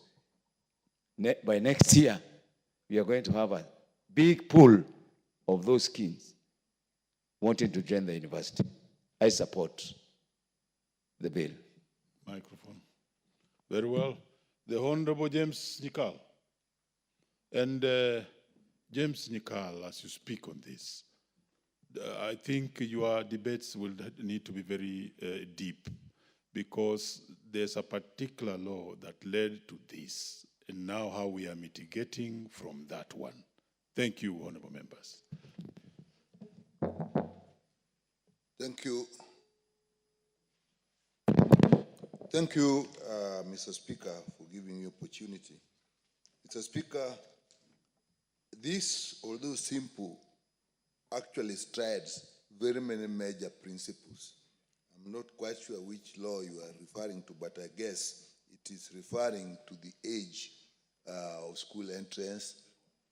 by next year, we are going to have a big pool of those kids wanting to join the university. I support the bill. Microphone. Very well. The Honorable James Nikal. And James Nikal, as you speak on this, I think your debates will need to be very deep, because there's a particular law that led to this, and now how we are mitigating from that one. Thank you, honorable members. Thank you. Thank you, Mr. Speaker, for giving me opportunity. Mr. Speaker, this, although simple, actually strides very many major principles. I'm not quite sure which law you are referring to, but I guess it is referring to the age of school entrance,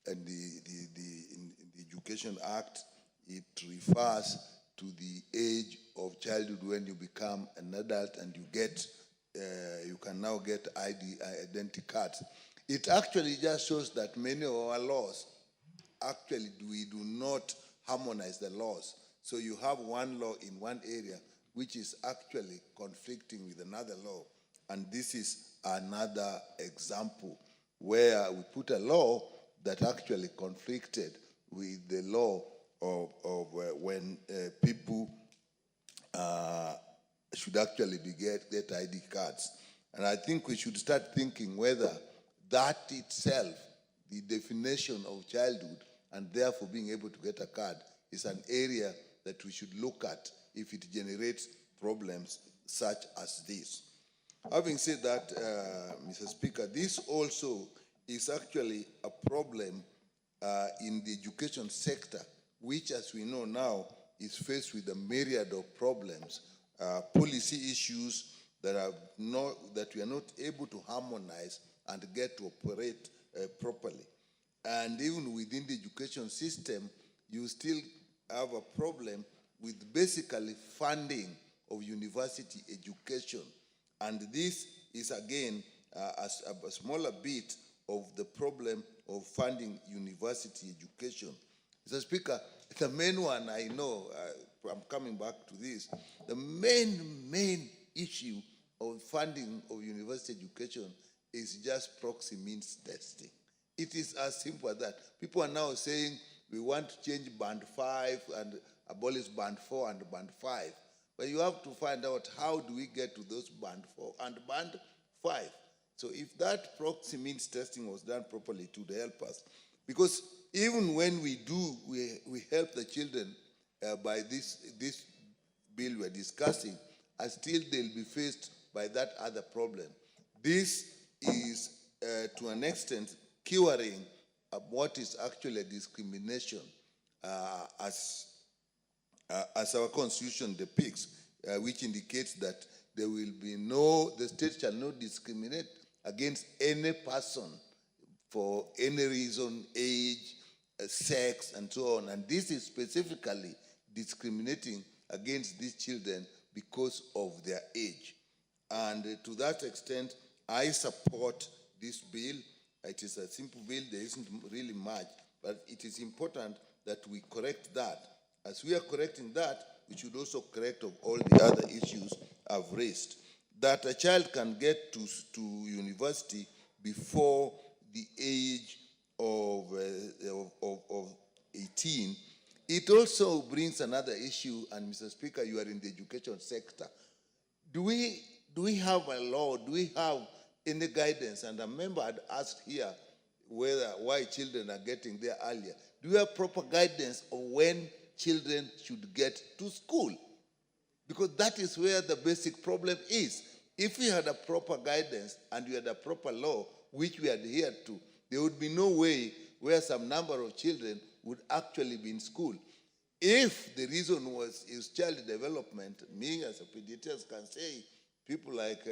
and in the Education Act, it refers to the age of childhood when you become an adult and you can now get identity cards. It actually just shows that many of our laws, actually we do not harmonize the laws. So you have one law in one area which is actually conflicting with another law. And this is another example where we put a law that actually conflicted with the law of when people should actually get ID cards. And I think we should start thinking whether that itself, the definition of childhood, and therefore being able to get a card, is an area that we should look at if it generates problems such as this. Having said that, Mr. Speaker, this also is actually a problem in the education sector, which, as we know now, is faced with a myriad of problems, policy issues that we are not able to harmonize and get to operate properly. And even within the education system, you still have a problem with basically funding of university education. And this is, again, a smaller bit of the problem of funding university education. Mr. Speaker, the main one I know, I'm coming back to this, the main issue of funding of university education is just proxy means testing. It is as simple as that. People are now saying we want to change band 5 and abolish band 4 and band 5. But you have to find out how do we get to those band 4 and band 5. So if that proxy means testing was done properly, it would help us. Because even when we help the children by this bill we're discussing, and still they'll be faced by that other problem. This is, to an extent, curing what is actually a discrimination, as our constitution depicts, which indicates that there will be the state shall not discriminate against any person for any reason, age, sex, and so on. And this is specifically discriminating against these children because of their age. And to that extent, I support this bill. It is a simple bill, there isn't really much, but it is important that we correct that. As we are correcting that, we should also correct of all the other issues I've raised. That a child can get to university before the age of 18, it also brings another issue, and Mr. Speaker, you are in the education sector. Do we have a law? Do we have any guidance? And a member had asked here why children are getting there earlier. Do we have proper guidance of when children should get to school? Because that is where the basic problem is. If we had a proper guidance and we had a proper law which we adhered to, there would be no way where some number of children would actually be in school. If the reason is child development, me as a pediatrician can say, people like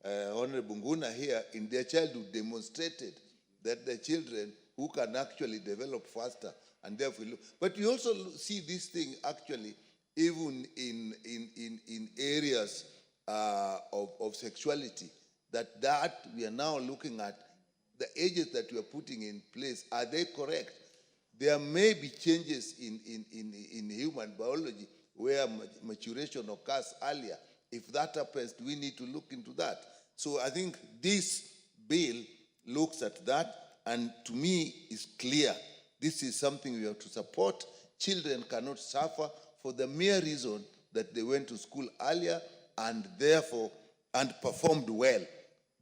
Honorable Nguna here, in their childhood demonstrated that the children who can actually develop faster, and therefore, but you also see this thing actually even in areas of sexuality, that we are now looking at the ages that we are putting in place. Are they correct? There may be changes in human biology where maturation occurs earlier. If that happens, we need to look into that. So I think this bill looks at that, and to me is clear. This is something we have to support. Children cannot suffer for the mere reason that they went to school earlier and therefore performed well.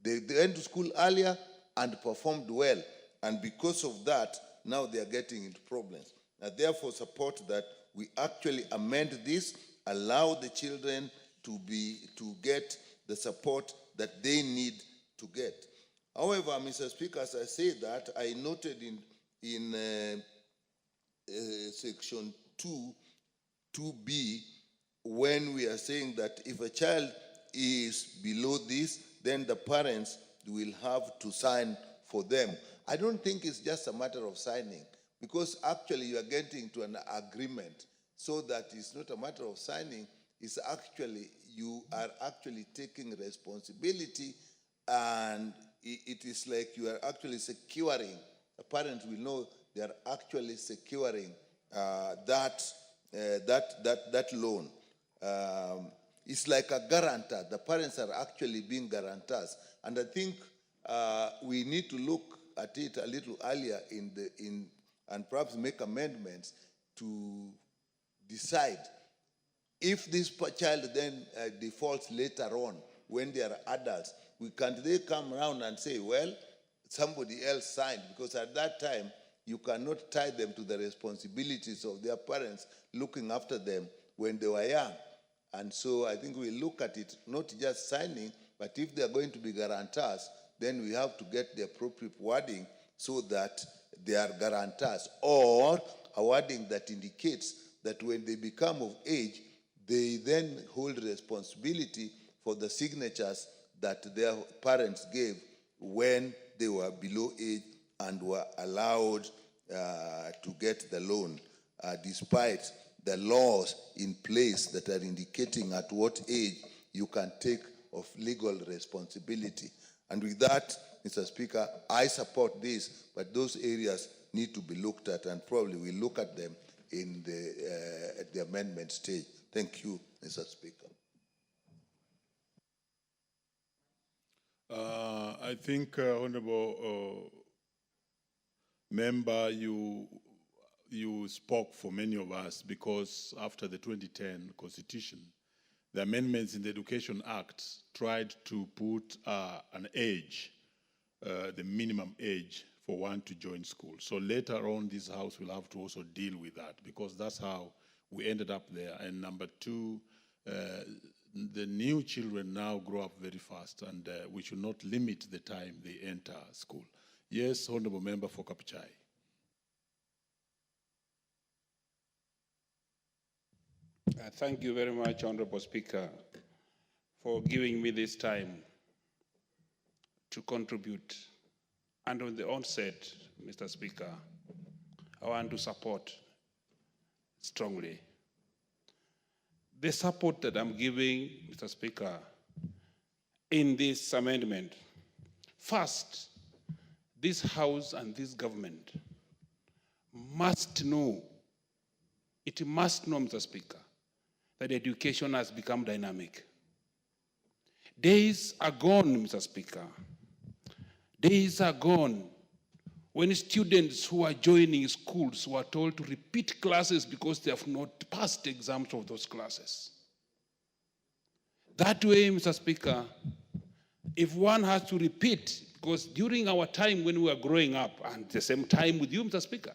They went to school earlier and performed well, and because of that, now they are getting into problems. I therefore support that we actually amend this, allow the children to get the support that they need to get. However, Mr. Speaker, as I say that, I noted in section 2B, when we are saying that if a child is below this, then the parents will have to sign for them. I don't think it's just a matter of signing, because actually you are getting to an agreement, so that it's not a matter of signing, it's actually, you are actually taking responsibility, and it is like you are actually securing, the parents will know they are actually securing that loan. It's like a guarantor. The parents are actually being guarantors. And I think we need to look at it a little earlier and perhaps make amendments to decide if this child then defaults later on when they are adults. Can't they come around and say, well, somebody else signed? Because at that time, you cannot tie them to the responsibilities of their parents looking after them when they were young. And so I think we look at it, not just signing, but if they are going to be guarantors, then we have to get the appropriate wording so that they are guarantors, or a wording that indicates that when they become of age, they then hold responsibility for the signatures that their parents gave when they were below age and were allowed to get the loan, despite the laws in place that are indicating at what age you can take of legal responsibility. And with that, Mr. Speaker, I support this, but those areas need to be looked at, and probably we'll look at them in at the amendment stage. Thank you, Mr. Speaker. I think, Honorable Member, you spoke for many of us, because after the 2010 Constitution, the amendments in the Education Act tried to put an age, the minimum age for one to join school. So later on, this House will have to also deal with that, because that's how we ended up there. And number two, the new children now grow up very fast, and we should not limit the time they enter school. Yes, Honorable Member for Kapuchai. Thank you very much, Honorable Speaker, for giving me this time to contribute. And on the onset, Mr. Speaker, I want to support strongly the support that I'm giving, Mr. Speaker, in this amendment. First, this House and this government must know, it must know, Mr. Speaker, that education has become dynamic. Days are gone, Mr. Speaker. Days are gone when students who are joining schools were told to repeat classes because they have not passed exams of those classes. That way, Mr. Speaker, if one has to repeat, because during our time when we were growing up, and the same time with you, Mr. Speaker,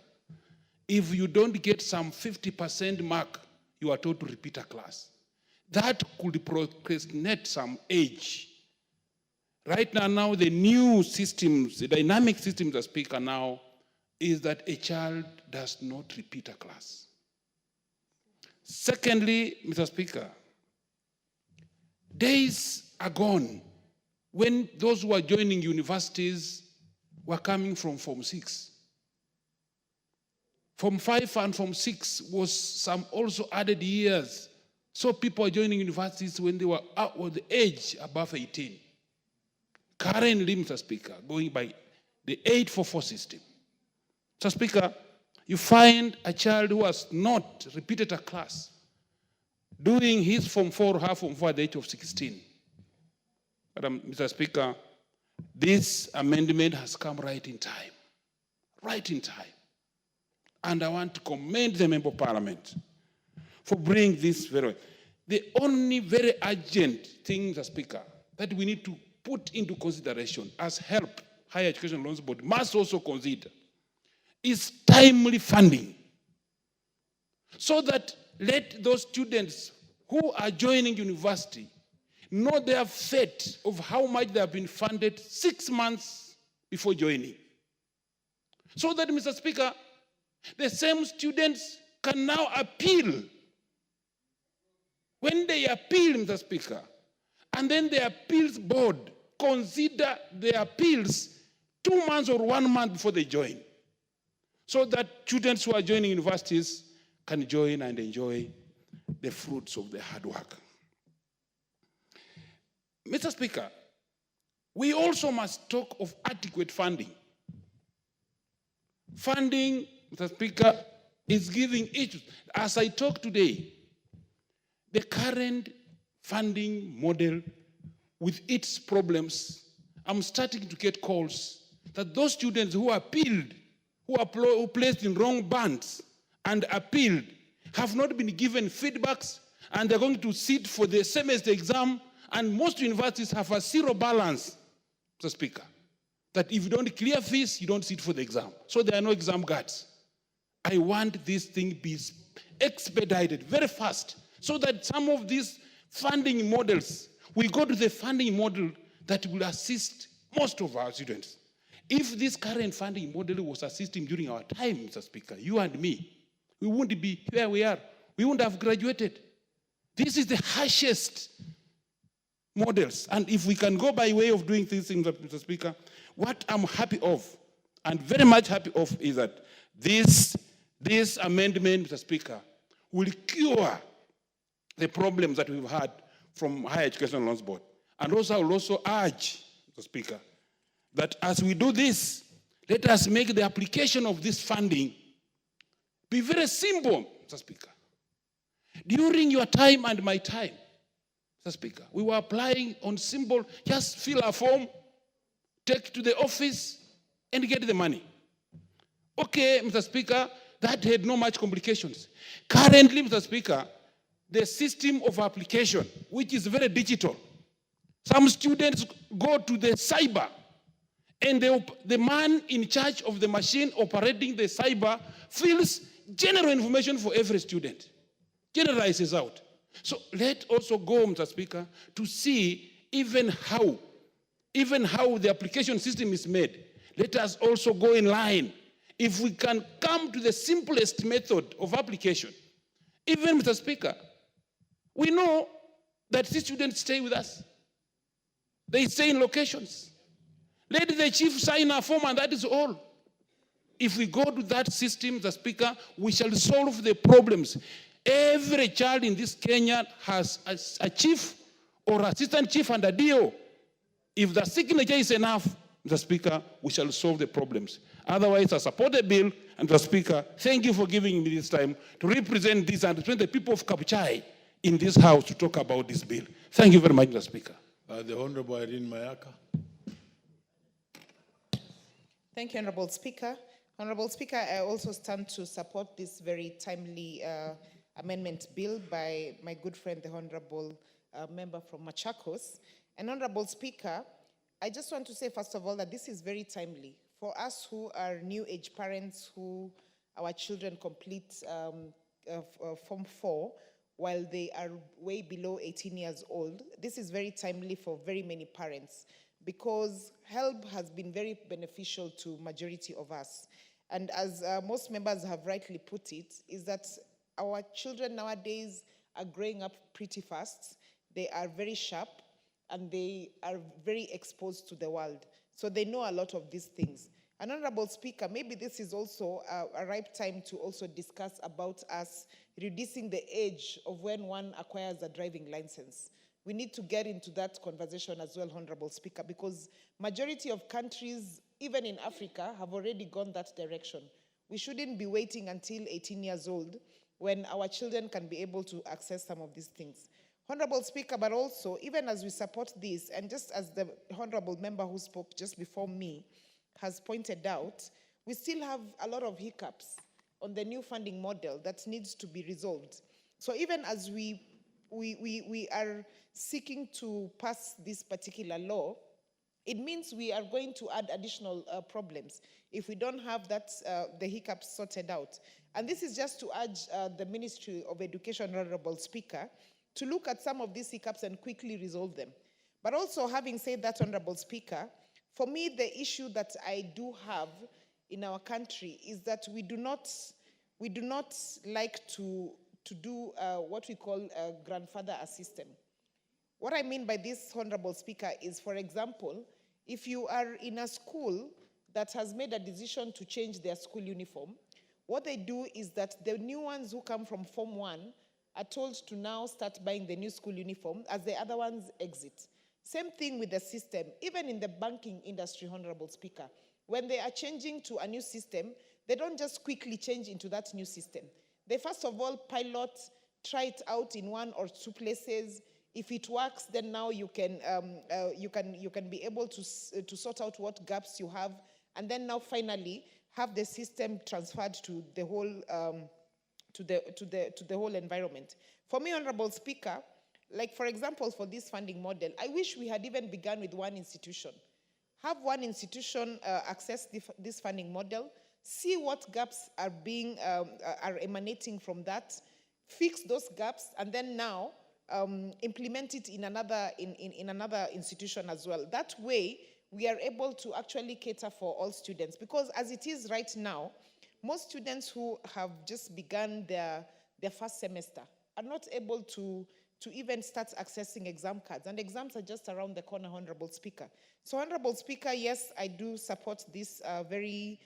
if you don't get some 50% mark, you are told to repeat a class. That could procrastinate some age. Right now, the new systems, the dynamic systems, Mr. Speaker, now is that a child does not repeat a class. Secondly, Mr. Speaker, days are gone when those who are joining universities were coming from Form 6. Form 5 and Form 6 was some also added years. So people are joining universities when they were out of the age above 18. Currently, Mr. Speaker, going by the 844 system, Mr. Speaker, you find a child who has not repeated a class doing his Form 4 or half Form 4 at the age of 16. Mr. Speaker, this amendment has come right in time. Right in time. And I want to commend the Member of Parliament for bringing this very. The only very urgent thing, Mr. Speaker, that we need to put into consideration as HELP, Higher Education Loans Board, must also consider is timely funding. So that let those students who are joining university know their fate of how much they have been funded 6 months before joining. So that, Mr. Speaker, the same students can now appeal. When they appeal, Mr. Speaker, and then the appeals board consider the appeals 2 months or 1 month before they join, so that students who are joining universities can join and enjoy the fruits of their hard work. Mr. Speaker, we also must talk of adequate funding. Funding, Mr. Speaker, is giving each, as I talk today, the current funding model with its problems, I'm starting to get calls that those students who appealed, who placed in wrong bands and appealed, have not been given feedbacks, and they're going to sit for the semester exam, and most universities have a zero balance, Mr. Speaker, that if you don't clear fees, you don't sit for the exam. So there are no exam guards. I want this thing be expedited very fast, so that some of these funding models, we go to the funding model that will assist most of our students. If this current funding model was assisting during our time, Mr. Speaker, you and me, we wouldn't be where we are. We wouldn't have graduated. This is the harshest models. And if we can go by way of doing these things, Mr. Speaker, what I'm happy of, and very much happy of, is that this amendment, Mr. Speaker, will cure the problems that we've had from Higher Education Loans Board. And also, I will also urge, Mr. Speaker, that as we do this, let us make the application of this funding be very simple, Mr. Speaker. During your time and my time, Mr. Speaker, we were applying on simple, just fill a form, take to the office, and get the money. Okay, Mr. Speaker, that had no much complications. Currently, Mr. Speaker, the system of application, which is very digital, some students go to the cyber, and the man in charge of the machine operating the cyber fills general information for every student. generalizes out. So let also go, Mr. Speaker, to see even how the application system is made. Let us also go in line. If we can come to the simplest method of application, even, Mr. Speaker, we know that these students stay with us. They stay in locations. Let the chief sign a form and that is all. If we go to that system, Mr. Speaker, we shall solve the problems. Every child in this Kenya has a chief or assistant chief and a DO. If the signature is enough, Mr. Speaker, we shall solve the problems. Otherwise, I support the bill, and Mr. Speaker, thank you for giving me this time to represent this and represent the people of Kabuchai in this house to talk about this bill. Thank you very much, Mr. Speaker. The Honorable Irene Mayaka. Thank you, Honorable Speaker. Honorable Speaker, I also stand to support this very timely amendment bill by my good friend, the Honorable member from Machakos. And Honorable Speaker, I just want to say, first of all, that this is very timely. For us who are new age parents, who our children complete Form 4, while they are way below 18 years old, this is very timely for very many parents because help has been very beneficial to majority of us. And as most members have rightly put it, is that our children nowadays are growing up pretty fast. They are very sharp and they are very exposed to the world. So they know a lot of these things. And Honorable Speaker, maybe this is also a ripe time to also discuss about us reducing the age of when one acquires a driving license. We need to get into that conversation as well, Honorable Speaker, because majority of countries, even in Africa, have already gone that direction. We shouldn't be waiting until 18 years old when our children can be able to access some of these things. Honorable Speaker, but also, even as we support this, and just as the Honorable member who spoke just before me has pointed out, we still have a lot of hiccups on the new funding model that needs to be resolved. So even as we are seeking to pass this particular law, it means we are going to add additional problems if we don't have that, the hiccups sorted out. And this is just to urge the Ministry of Education, Honorable Speaker, to look at some of these hiccups and quickly resolve them. But also, having said that, Honorable Speaker, for me, the issue that I do have in our country is that we do not like to do what we call a grandfather assistant. What I mean by this, Honorable Speaker, is, for example, if you are in a school that has made a decision to change their school uniform, what they do is that the new ones who come from Form 1 are told to now start buying the new school uniform as the other ones exit. Same thing with the system. Even in the banking industry, Honorable Speaker, when they are changing to a new system, they don't just quickly change into that new system. They first of all pilot, try it out in 1 or 2 places. If it works, then now you can be able to sort out what gaps you have, and then now finally have the system transferred to the whole to the whole environment. For me, Honorable Speaker, like for example, for this funding model, I wish we had even begun with one institution. Have one institution access this funding model, see what gaps are emanating from that, fix those gaps, and then now implement it in another institution as well. That way, we are able to actually cater for all students, because as it is right now, most students who have just begun their first semester are not able to even start accessing exam cards, and exams are just around the corner, Honorable Speaker. So, Honorable Speaker, yes, I do support this very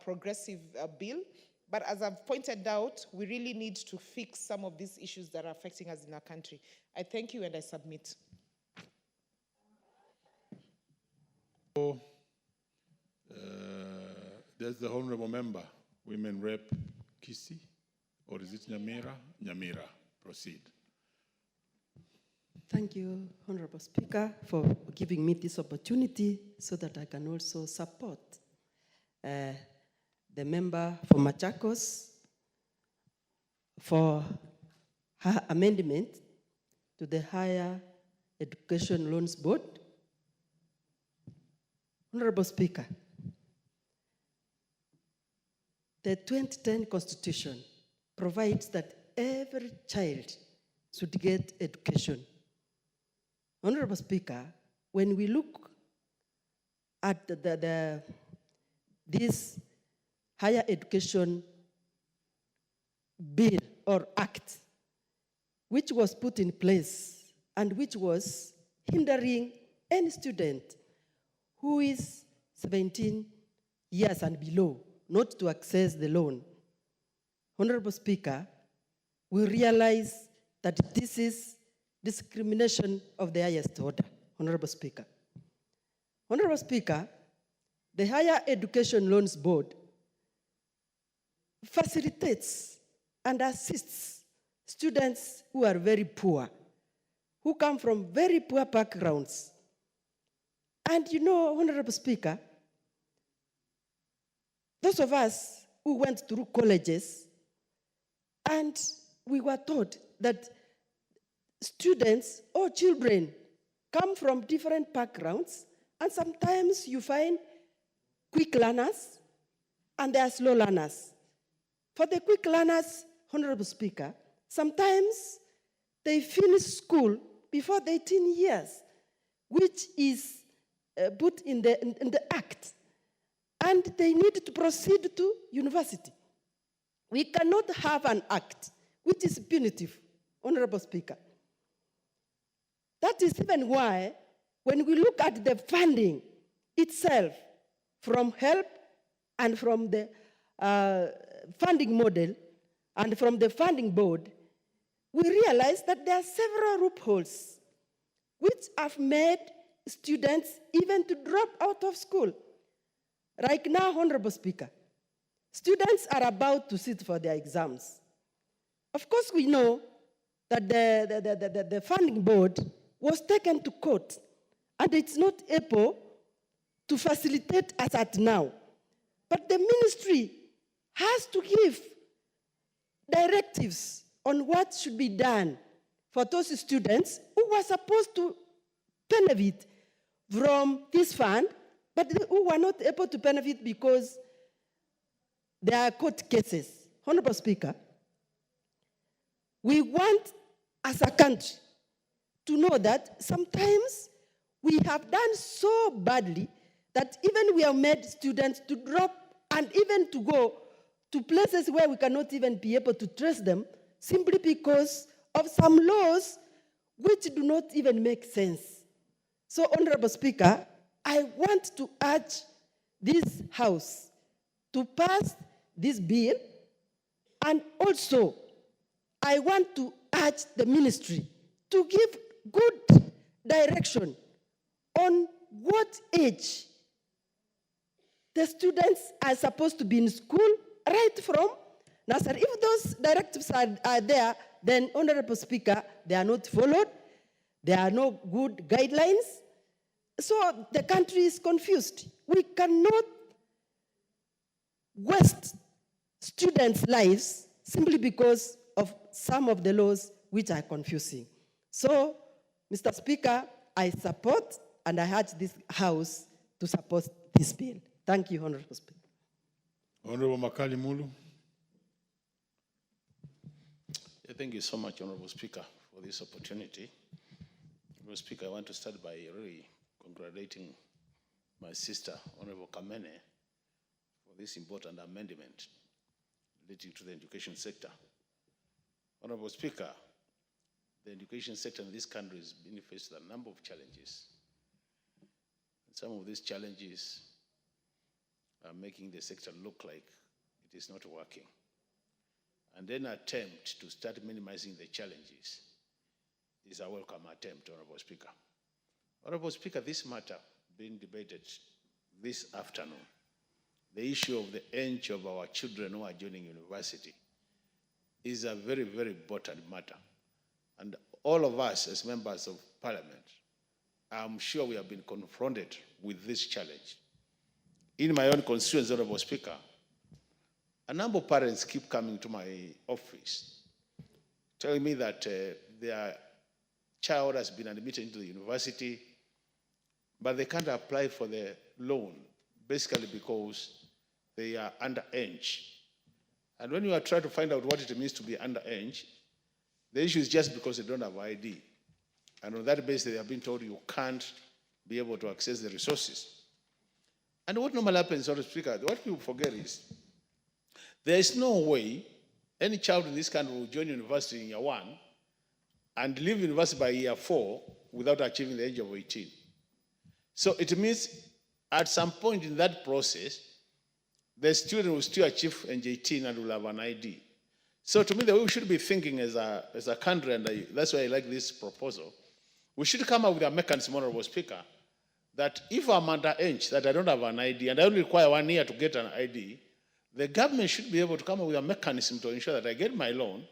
progressive bill, but as I've pointed out, we really need to fix some of these issues that are affecting us in our country. I thank you and I submit. There's the Honorable Member, Women Rep Kisi, or is it Nyamira? Nyamira, proceed. Thank you, Honorable Speaker, for giving me this opportunity so that I can also support the member for Machakos for her amendment to the Higher Education Loans Board. Honorable Speaker, the 2010 Constitution provides that every child should get education. Honorable Speaker, when we look at this higher education bill or act, which was put in place and which was hindering any student who is 17 years and below not to access the loan. Honorable Speaker, we realize that this is discrimination of the highest order. Honorable Speaker. Honorable Speaker, the Higher Education Loans Board facilitates and assists students who are very poor, who come from very poor backgrounds. And you know, Honorable Speaker, those of us who went through colleges and we were taught that students or children come from different backgrounds, and sometimes you find quick learners and there are slow learners. For the quick learners, Honorable Speaker, sometimes they finish school before the 18 years, which is put in the act, and they need to proceed to university. We cannot have an act which is punitive, Honorable Speaker. That is even why, when we look at the funding itself from HELP and from the funding model and from the funding board, we realize that there are several loopholes which have made students even to drop out of school. Right now, Honorable Speaker, students are about to sit for their exams. Of course, we know that the funding board was taken to court, and it's not able to facilitate us at now. But the ministry has to give directives on what should be done for those students who were supposed to benefit from this fund, but who were not able to benefit because there are court cases. Honorable Speaker, we want, as a country, to know that sometimes we have done so badly that even we have made students to drop and even to go to places where we cannot even be able to trace them simply because of some laws which do not even make sense. So, Honorable Speaker, I want to urge this House to pass this bill, and also I want to urge the ministry to give good direction on what age the students are supposed to be in school, right from nursery. If those directives are there, then, Honorable Speaker, they are not followed. There are no good guidelines. So the country is confused. We cannot waste students' lives simply because of some of the laws which are confusing. So, Mr. Speaker, I support and I urge this House to support this bill. Thank you, Honorable Speaker. Honorable Makali Mulu. Thank you so much, Honorable Speaker, for this opportunity. Honorable Speaker, I want to start by really congratulating my sister, Honorable Kamene, for this important amendment relating to the education sector. Honorable Speaker, the education sector in this country has been faced with a number of challenges. And some of these challenges are making the sector look like it is not working. And an attempt to start minimizing the challenges is a welcome attempt, Honorable Speaker. Honorable Speaker, this matter being debated this afternoon, the issue of the age of our children who are joining university, is a very, very important matter. And all of us as members of Parliament, I'm sure we have been confronted with this challenge. In my own constituency, Honorable Speaker, a number of parents keep coming to my office telling me that their child has been admitted into the university, but they can't apply for the loan, basically because they are underage. And when you are trying to find out what it means to be underage, the issue is just because they don't have ID. And on that basis, they have been told you can't be able to access the resources. And what normally happens, Mr. Speaker, what people forget is there is no way any child in this country will join university in year 1 and leave university by year 4 without achieving the age of 18. So it means at some point in that process, the student will still achieve age 18 and will have an ID. So to me, the way we should be thinking as a country, and that's why I like this proposal, we should come up with a mechanism, Honorable Speaker, that if I'm underage, that I don't have an ID, and I only require 1 year to get an ID, the government should be able to come up with a mechanism to ensure that I get my loan,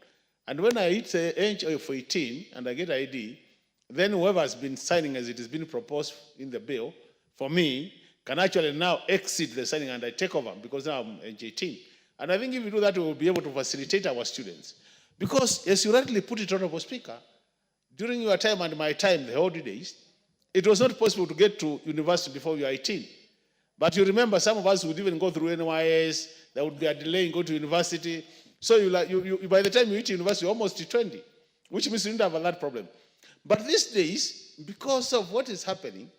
and when I hit the age of 18 and I get ID, then whoever has been signing as it has been proposed in the bill, for me, can actually now exit the signing and I take over because now I'm age 18. And I think if we do that, we will be able to facilitate our students. Because, as you rightly put it, Honorable Speaker, during your time and my time, the old days, it was not possible to get to university before you are 18. But you remember, some of us would even go through NYS, there would be a delay in going to university. So by the time you hit university, you're almost 20, which means you don't have that problem. But these days, because of what is happening,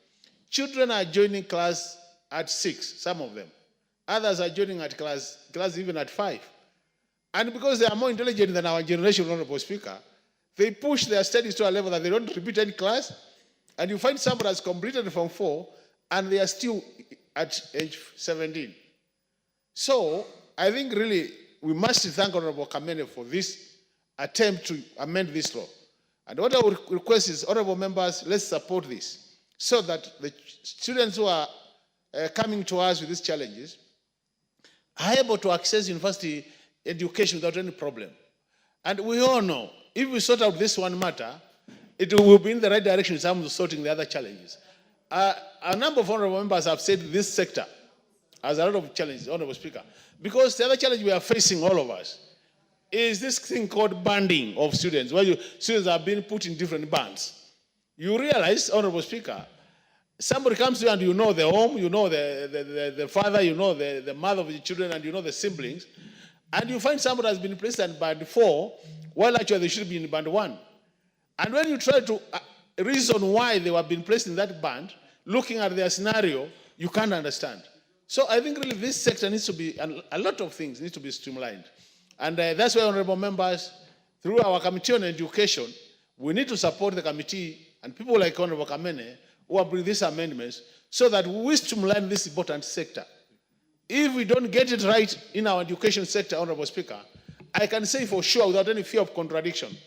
children are joining class at 6, some of them. Others are joining at class even at 5. And because they are more intelligent than our generation, Honorable Speaker, they push their studies to a level that they don't repeat any class. And you find someone has completed Form 4 and they are still at age 17. So I think really we must thank Honorable Kamene for this attempt to amend this law. And what I would request is, honorable members, let's support this so that the students who are coming to us with these challenges are able to access university education without any problem. And we all know, if we sort out this one matter, it will be in the right direction in terms of sorting the other challenges. A number of honorable members have said this sector has a lot of challenges, Honorable Speaker, because the other challenge we are facing, all of us, is this thing called banding of students, where students are being put in different bands. You realize, Honorable Speaker, somebody comes to you and you know the home, you know the father, you know the mother of the children, and you know the siblings, and you find somebody has been placed in band 4, while actually they should be in band 1. And when you try to reason why they were being placed in that band, looking at their scenario, you can't understand. So I think really this sector needs to be, a lot of things need to be streamlined. And that's why, honorable members, through our Committee on Education, we need to support the committee and people like Honorable Kamene who are bringing these amendments so that we streamline this important sector. If we don't get it right in our education sector, Honorable Speaker, I can say for sure, without any fear of contradiction,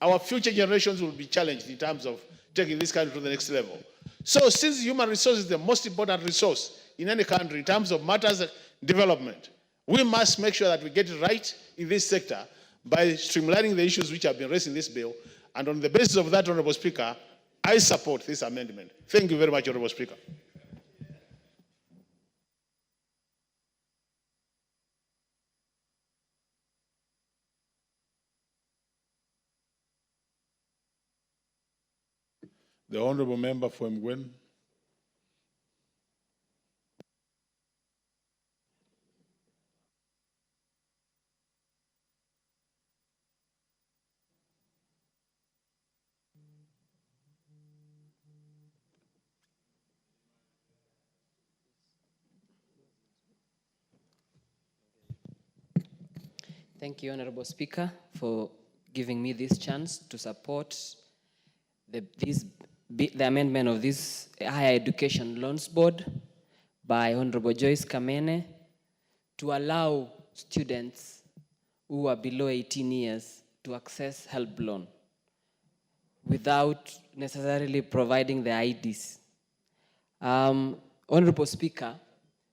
our future generations will be challenged in terms of taking this country to the next level. So since human resource is the most important resource in any country in terms of matters of development, we must make sure that we get it right in this sector by streamlining the issues which have been raised in this bill. And on the basis of that, Honorable Speaker, I support this amendment. Thank you very much, Honorable Speaker. The Honorable Member for Mgwen. Thank you, Honorable Speaker, for giving me this chance to support the amendment of this Higher Education Loans Board by Honorable Joyce Kamene to allow students who are below 18 years to access help loan without necessarily providing the IDs. Honorable Speaker,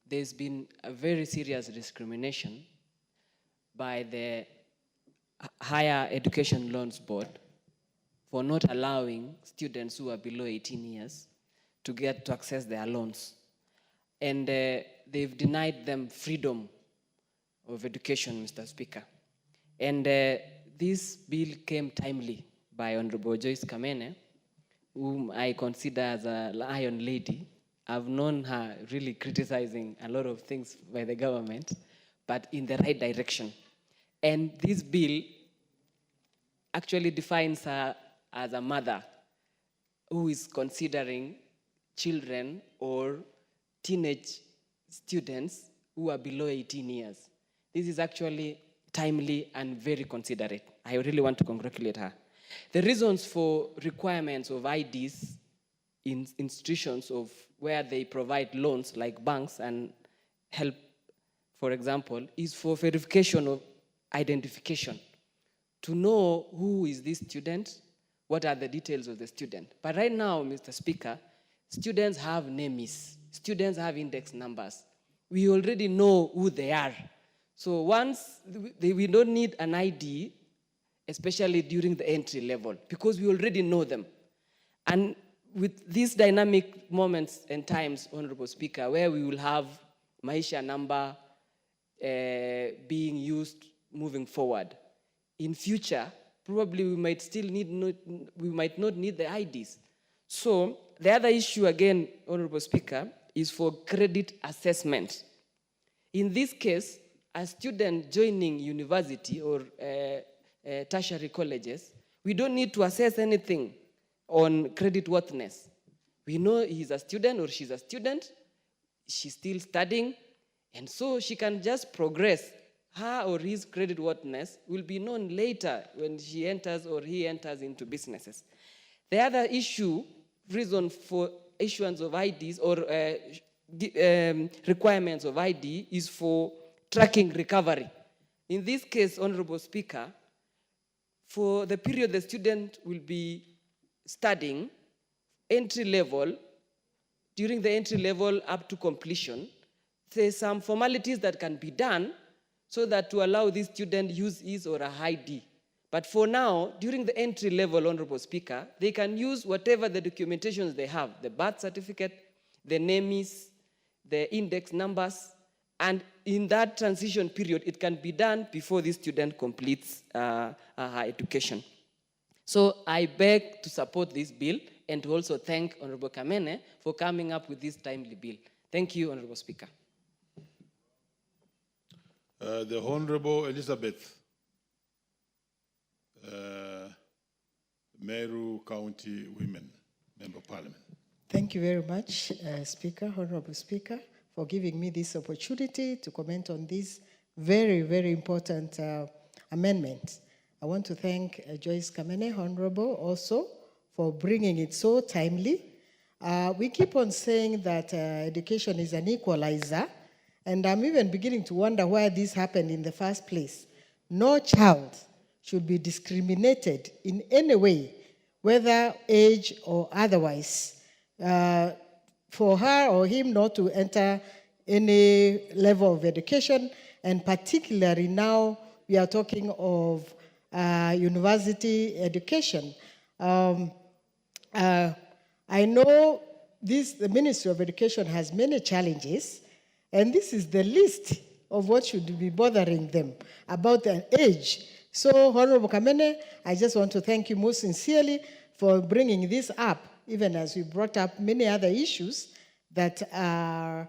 there's been a very serious discrimination by the Higher Education Loans Board for not allowing students who are below 18 years to get to access their loans. And they've denied them freedom of education, Mr. Speaker. And this bill came timely by Honorable Joyce Kamene, whom I consider as an iron lady. I've known her really criticizing a lot of things by the government, but in the right direction. And this bill actually defines her as a mother who is considering children or teenage students who are below 18 years. This is actually timely and very considerate. I really want to congratulate her. The reasons for requirements of IDs in institutions of where they provide loans like banks and help, for example, is for verification of identification. To know who is this student, what are the details of the student. But right now, Mr. Speaker, students have names, students have index numbers. We already know who they are. So once, we don't need an ID, especially during the entry level, because we already know them. And with these dynamic moments and times, Honorable Speaker, where we will have Maisha number being used moving forward, in future, probably we might not need the IDs. So the other issue again, Honorable Speaker, is for credit assessment. In this case, a student joining university or tertiary colleges, we don't need to assess anything on credit worthiness. We know he's a student or she's a student, she's still studying, and so she can just progress. Her or his credit worthiness will be known later when she enters or he enters into businesses. The other issue, reason for issuance of IDs or requirements of ID is for tracking recovery. In this case, Honorable Speaker, for the period the student will be studying, entry level, during the entry level up to completion, there's some formalities that can be done so that to allow this student use his or her ID. But for now, during the entry level, Honorable Speaker, they can use whatever the documentations they have, the birth certificate, the names, the index numbers, and in that transition period, it can be done before this student completes her education. So I beg to support this bill and to also thank Honorable Kamene for coming up with this timely bill. Thank you, Honorable Speaker. The Honorable Elizabeth, Meru County Women, Member of Parliament. Thank you very much, Speaker, Honorable Speaker, for giving me this opportunity to comment on this very, very important amendment. I want to thank Joyce Kamene, Honorable, also for bringing it so timely. We keep on saying that education is an equalizer, and I'm even beginning to wonder why this happened in the first place. No child should be discriminated in any way, whether age or otherwise, for her or him not to enter any level of education, and particularly now we are talking of university education. I know the Ministry of Education has many challenges, and this is the least of what should be bothering them about an age. So, Honorable Kamene, I just want to thank you most sincerely for bringing this up, even as we brought up many other issues that are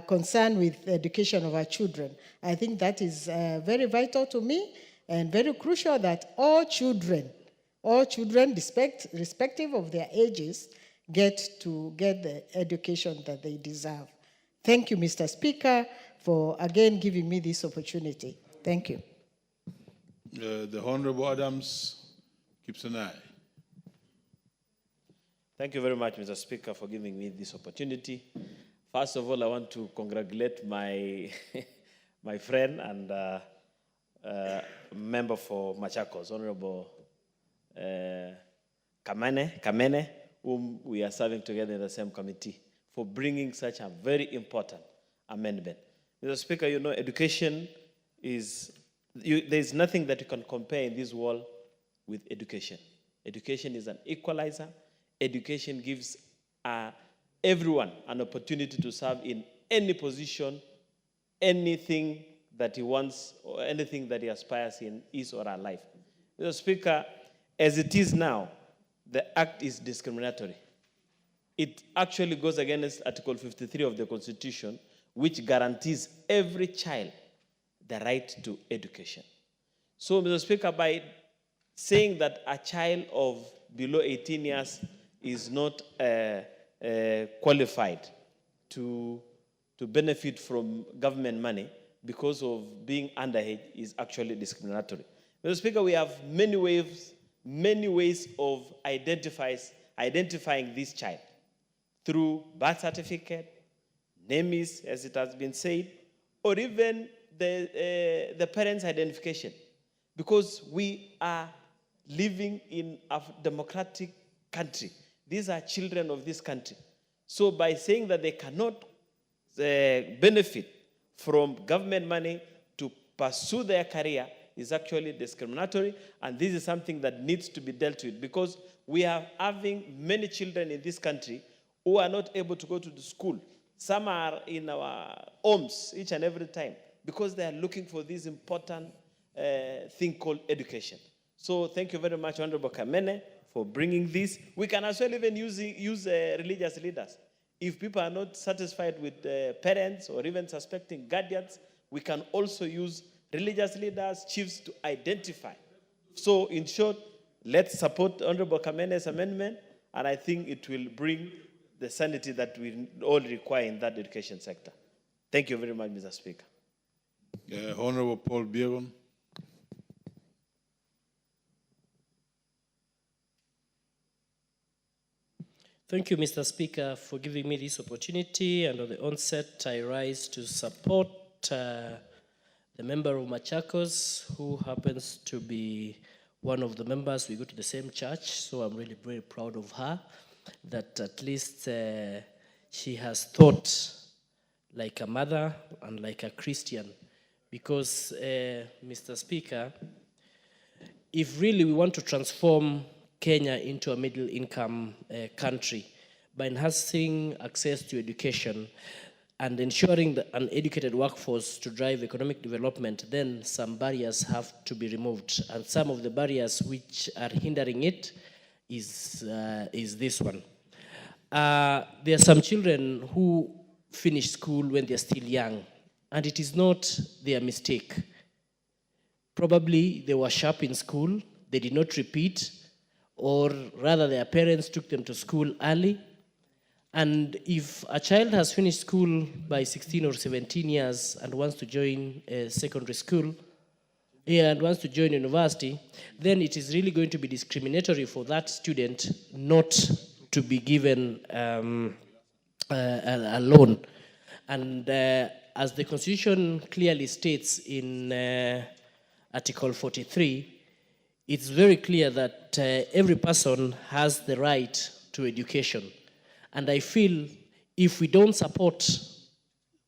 concerned with the education of our children. I think that is very vital to me and very crucial that all children, irrespective of their ages, get the education that they deserve. Thank you, Mr. Speaker, for again giving me this opportunity. Thank you. The Honorable Adams Kipsanai. Thank you very much, Mr. Speaker, for giving me this opportunity. First of all, I want to congratulate my, my friend and member for Machakos, Honorable Kamene, whom we are serving together in the same committee, for bringing such a very important amendment. Mr. Speaker, you know, education is, there's nothing that you can compare in this world with education. Education is an equalizer. Education gives everyone an opportunity to serve in any position, anything that he wants, or anything that he aspires in his or her life. Mr. Speaker, as it is now, the act is discriminatory. It actually goes against Article 53 of the Constitution, which guarantees every child the right to education. So, Mr. Speaker, by saying that a child of below 18 years is not qualified to benefit from government money because of being underage is actually discriminatory. Mr. Speaker, we have many ways of identifying this child through birth certificate, name is, as it has been said, or even the parent's identification. Because we are living in a democratic country. These are children of this country. So by saying that they cannot benefit from government money to pursue their career is actually discriminatory, and this is something that needs to be dealt with, because we are having many children in this country who are not able to go to the school. Some are in our homes each and every time because they are looking for this important thing called education. So thank you very much, Honorable Kamene, for bringing this. We can as well even use religious leaders. If people are not satisfied with parents or even suspecting guardians, we can also use religious leaders, chiefs to identify. So in short, let's support Honorable Kamene's amendment, and I think it will bring the sanity that we all require in that education sector. Thank you very much, Mr. Speaker. Honorable Paul Biegon. Thank you, Mr. Speaker, for giving me this opportunity. And at the onset, I rise to support the member of Machakos, who happens to be one of the members. We go to the same church, so I'm really very proud of her, that at least she has thought like a mother and like a Christian. Because, Mr. Speaker, if really we want to transform Kenya into a middle-income country by enhancing access to education and ensuring an educated workforce to drive economic development, then some barriers have to be removed. And some of the barriers which are hindering it is this one. There are some children who finish school when they're still young, and it is not their mistake. Probably they were sharp in school, they did not repeat, or rather their parents took them to school early. And if a child has finished school by 16 or 17 years and wants to join secondary school, and wants to join university, then it is really going to be discriminatory for that student not to be given a loan. And as the Constitution clearly states in Article 43, it's very clear that every person has the right to education. And I feel if we don't support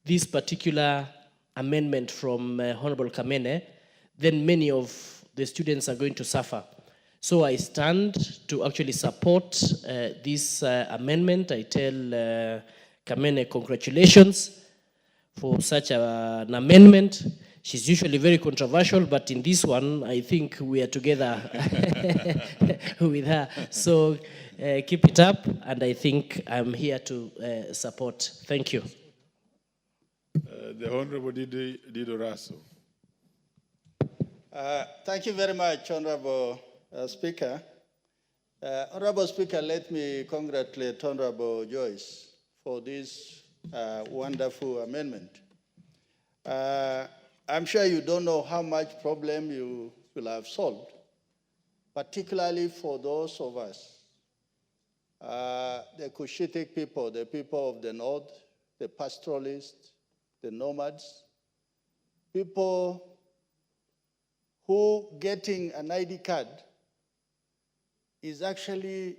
this particular amendment from Honorable Kamene, then many of the students are going to suffer. So I stand to actually support this amendment. I tell Kamene congratulations for such an amendment. She's usually very controversial, but in this one, I think we are together with her. So keep it up, and I think I'm here to support. Thank you. The Honorable Dido Raso. Thank you very much, Honorable Speaker. Honorable Speaker, let me congratulate Honorable Joyce for this wonderful amendment. I'm sure you don't know how much problem you will have solved, particularly for those of us, the Cushitic people, the people of the north, the pastoralists, the nomads, people who getting an ID card is actually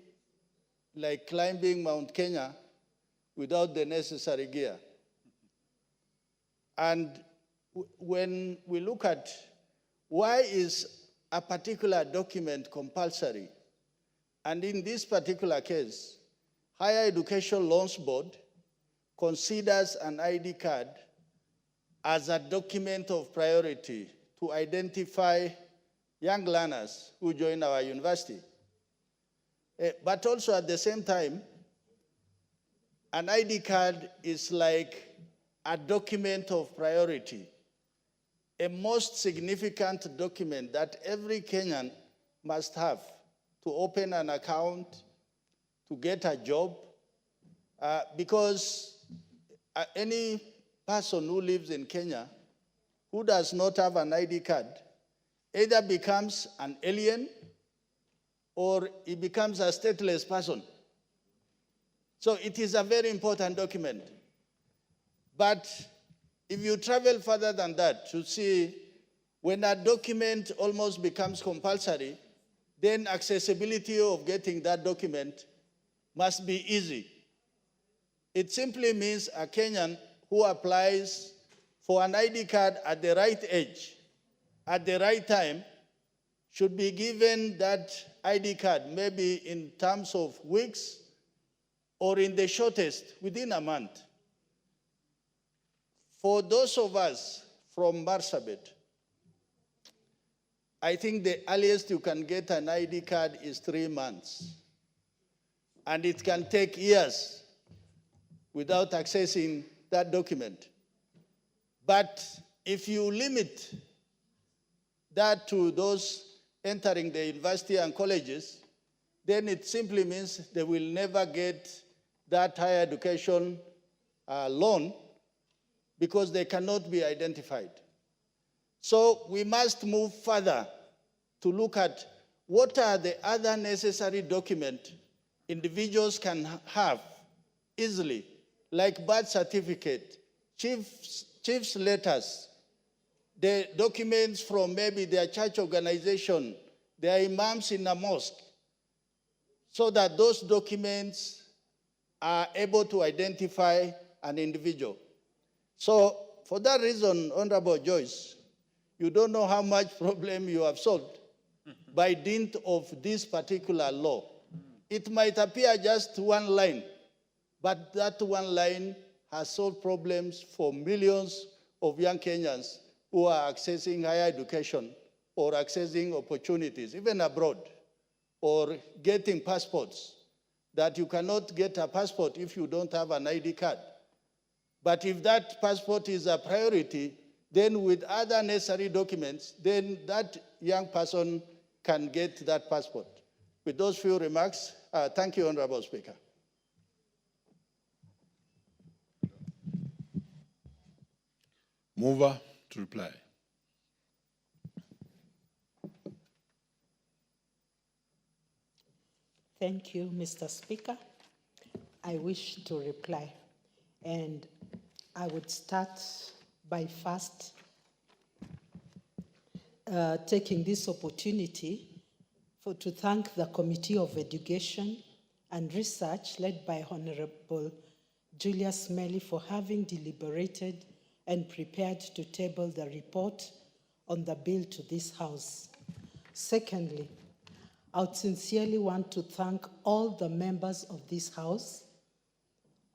like climbing Mount Kenya without the necessary gear. And when we look at why is a particular document compulsory, and in this particular case, Higher Education Loans Board considers an ID card as a document of priority to identify young learners who join our university. But also at the same time, an ID card is like a document of priority a most significant document that every Kenyan must have to open an account, to get a job, because any person who lives in Kenya who does not have an ID card either becomes an alien or he becomes a stateless person. So it is a very important document. But if you travel further than that to see when a document almost becomes compulsory, then accessibility of getting that document must be easy. It simply means a Kenyan who applies for an ID card at the right age, at the right time, should be given that ID card maybe in terms of weeks or in the shortest, within a month. For those of us from Marsabit, I think the earliest you can get an ID card is 3 months. And it can take years without accessing that document. But if you limit that to those entering the university and colleges, then it simply means they will never get that higher education loan because they cannot be identified. So we must move further to look at what are the other necessary documents individuals can have easily, like birth certificate, chief's letters, the documents from maybe their church organization, their imams in a mosque, so that those documents are able to identify an individual. So for that reason, Honorable Joyce, you don't know how much problem you have solved by dint of this particular law. It might appear just one line, but that one line has solved problems for millions of young Kenyans who are accessing higher education or accessing opportunities, even abroad, or getting passports, that you cannot get a passport if you don't have an ID card. But if that passport is a priority, then with other necessary documents, then that young person can get that passport. With those few remarks, thank you, Honorable Speaker. Mover to reply. Thank you, Mr. Speaker. I wish to reply, and I would start by first taking this opportunity to thank the Committee of Education and Research led by Honorable Julius Smelly for having deliberated and prepared to table the report on the bill to this House. Secondly, I would sincerely want to thank all the members of this House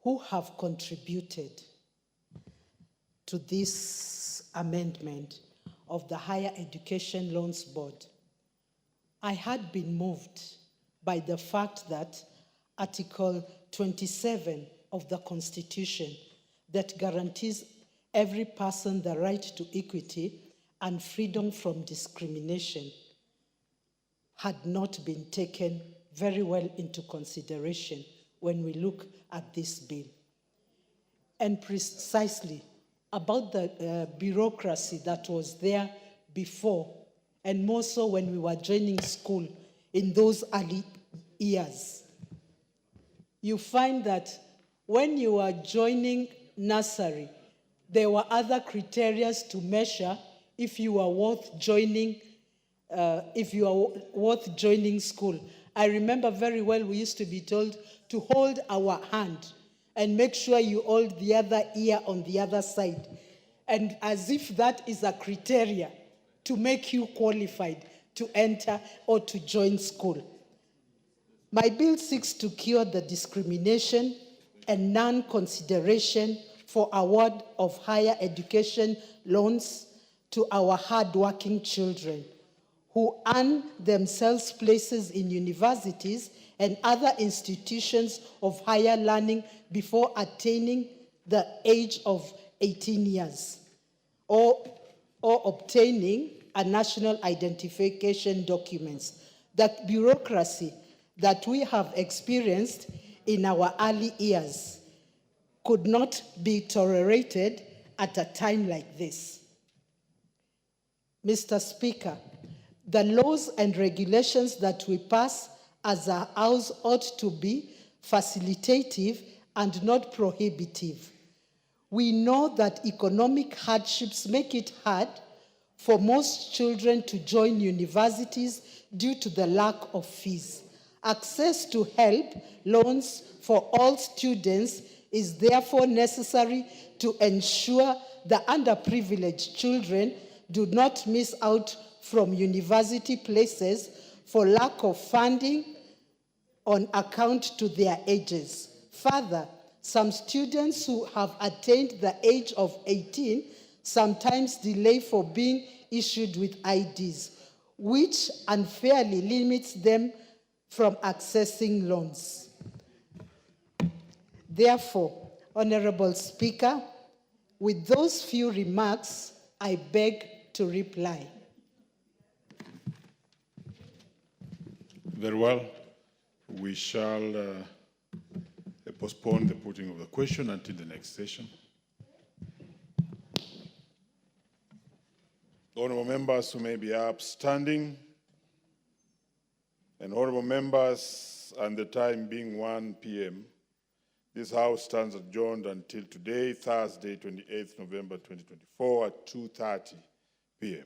who have contributed to this amendment of the Higher Education Loans Board. I had been moved by the fact that Article 27 of the Constitution that guarantees every person the right to equity and freedom from discrimination had not been taken very well into consideration when we look at this bill. And precisely about the bureaucracy that was there before, and more so when we were joining school in those early years. You find that when you are joining nursery, there were other criteria to measure if you are worth joining school. I remember very well we used to be told to hold our hand and make sure you hold the other ear on the other side. And as if that is a criteria to make you qualified to enter or to join school. My bill seeks to cure the discrimination and non-consideration for award of higher education loans to our hard-working children who earn themselves places in universities and other institutions of higher learning before attaining the age of 18 years, or or obtaining a national identification documents. The bureaucracy that we have experienced in our early years could not be tolerated at a time like this. Mr. Speaker, the laws and regulations that we pass as a house ought to be facilitative and not prohibitive. We know that economic hardships make it hard for most children to join universities due to the lack of fees. Access to help loans for all students is therefore necessary to ensure the underprivileged children do not miss out from university places for lack of funding on account to their ages. Further, some students who have attained the age of 18 sometimes delay for being issued with IDs, which unfairly limits them from accessing loans. Therefore, Honorable Speaker, with those few remarks, I beg to reply. Very well. We shall postpone the putting of the question until the next session. Honourable members who may be upstanding, and honourable members, and the time being 1 p.m., this House stands adjourned until today, Thursday, 28th November 2024 at 2:30 p.m.